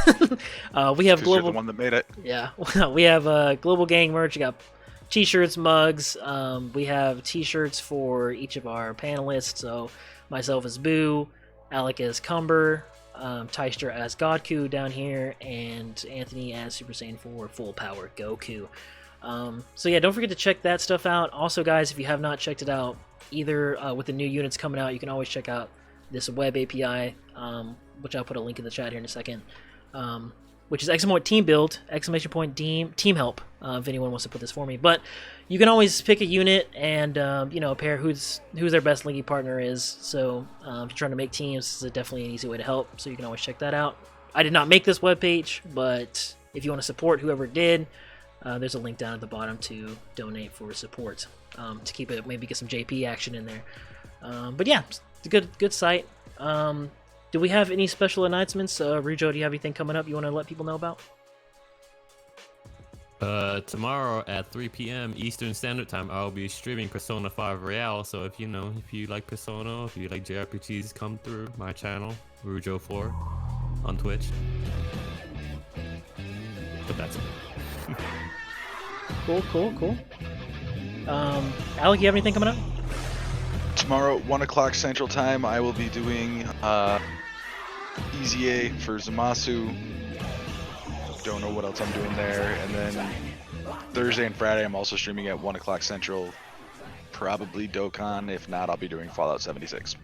we have Global. You're the one that made it. Yeah, we have Global Gang merch. You got t-shirts, mugs. We have t-shirts for each of our panelists. So myself as Boo, Alec as Cumber, Teister as Godku down here, and Anthony as Super Saiyan 4 Full Power Goku. So yeah, don't forget to check that stuff out. Also, guys, if you have not checked it out, either with the new units coming out, you can always check out this web API, which I'll put a link in the chat here in a second, which is !team build, !team help, if anyone wants to put this for me. But you can always pick a unit and pair who's their best linking partner is. So if you're trying to make teams, this is definitely an easy way to help. So you can always check that out. I did not make this webpage, but if you want to support whoever did, there's a link down at the bottom to donate for support, to keep it, maybe get some JP action in there. But yeah, it's a good site. Do we have any special announcements? Rujo, do you have anything coming up you want to let people know about? Tomorrow at 3 p.m. Eastern Standard Time, I'll be streaming Persona 5 Royale. So if you like Persona, if you like JRPGs, come through my channel, Rujo4, on Twitch. But that's it. Cool. Alec, you have anything coming up? Tomorrow at 1 o'clock Central Time, I will be doing EZA for Zamasu. Don't know what else I'm doing there. And then Thursday and Friday, I'm also streaming at 1 o'clock Central. Probably Dokkan. If not, I'll be doing Fallout 76.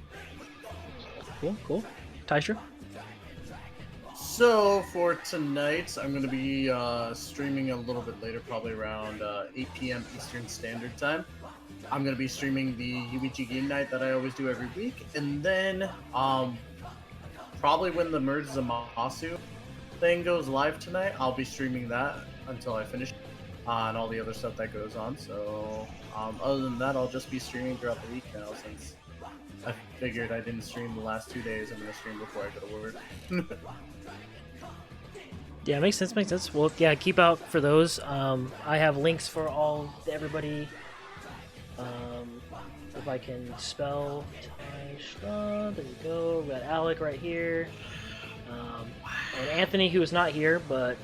Cool. Teister? So for tonight, I'm going to be streaming a little bit later, probably around 8 p.m. Eastern Standard Time. I'm going to be streaming the UBG Game Night that I always do every week. And then probably when the Merge Zamasu thing goes live tonight, I'll be streaming that until I finish and all the other stuff that goes on. So other than that, I'll just be streaming throughout the week now, since I figured I didn't stream the last 2 days. I'm going to stream before I go to work. Yeah, makes sense. Well, yeah, keep out for those. I have links for everybody. If I can spell Teister, there we go. We got Alec right here. And Anthony, who is not here, but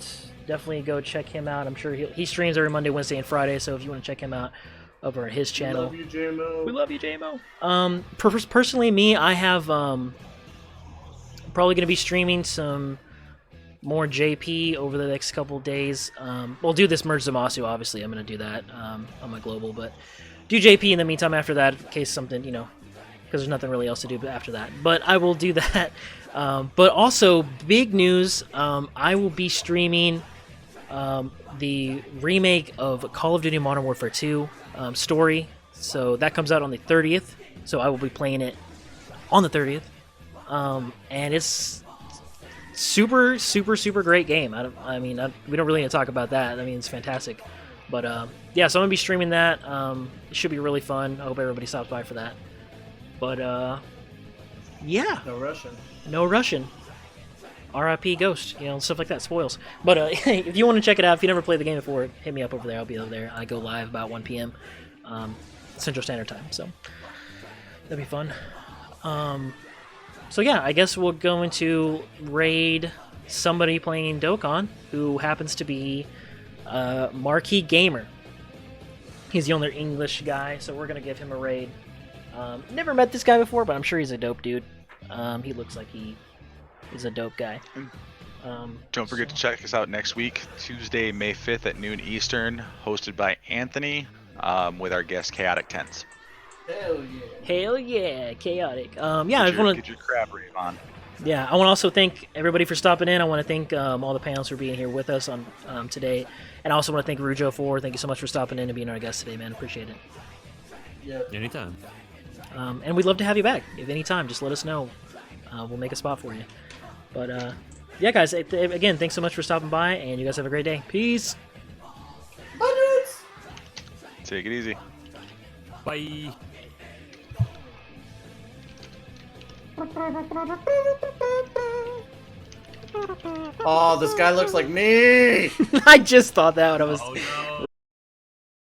definitely go check him out. I'm sure he streams every Monday, Wednesday, and Friday, so if you want to check him out over at his channel. We love you, JMO. Personally, me, I have probably going to be streaming some more JP over the next couple days. We'll do this Merge Zamasu, obviously. I'm going to do that on my global, but do JP in the meantime after that, in case something, because there's nothing really else to do after that. But I will do that. But also, big news, I will be streaming the remake of Call of Duty Modern Warfare 2 story. So that comes out on the 30th. So I will be playing it on the 30th. And it's super great game. We don't really need to talk about that. I mean, it's fantastic. But yeah, so I'm gonna be streaming that. It should be really fun. I hope everybody stops by for that. But yeah, no Russian. R.I.P. Ghost, stuff like that, spoils. But if you want to check it out, if you never played the game before, hit me up over there. I'll be over there. I go live about 1 p.m. Central Standard Time, so that'd be fun. So yeah, I guess we'll go into raid somebody playing Dokkan, who happens to be Marquee Gamer. He's the only English guy, so we're gonna give him a raid. Never met this guy before, but I'm sure he's a dope dude. He looks like he is a dope guy. Don't forget to check us out next week, Tuesday, May 5th at noon Eastern, hosted by Anthony. with our guest Chaotic Tense. Hell yeah. Hell yeah, chaotic. Yeah, I Get just want to. get your crab rave on. Yeah, I want to also thank everybody for stopping in. I want to thank all the panelists for being here with us on today, and I also want to thank Rujo4. Thank you so much for stopping in and being our guest today, man. Appreciate it. Yep. Anytime. And we'd love to have you back if any time. Just let us know. We'll make a spot for you. But yeah, guys. Again, thanks so much for stopping by, and you guys have a great day. Peace. Hundreds! Take it easy. Bye. Oh, this guy looks like me! I just thought that when I was. Oh no.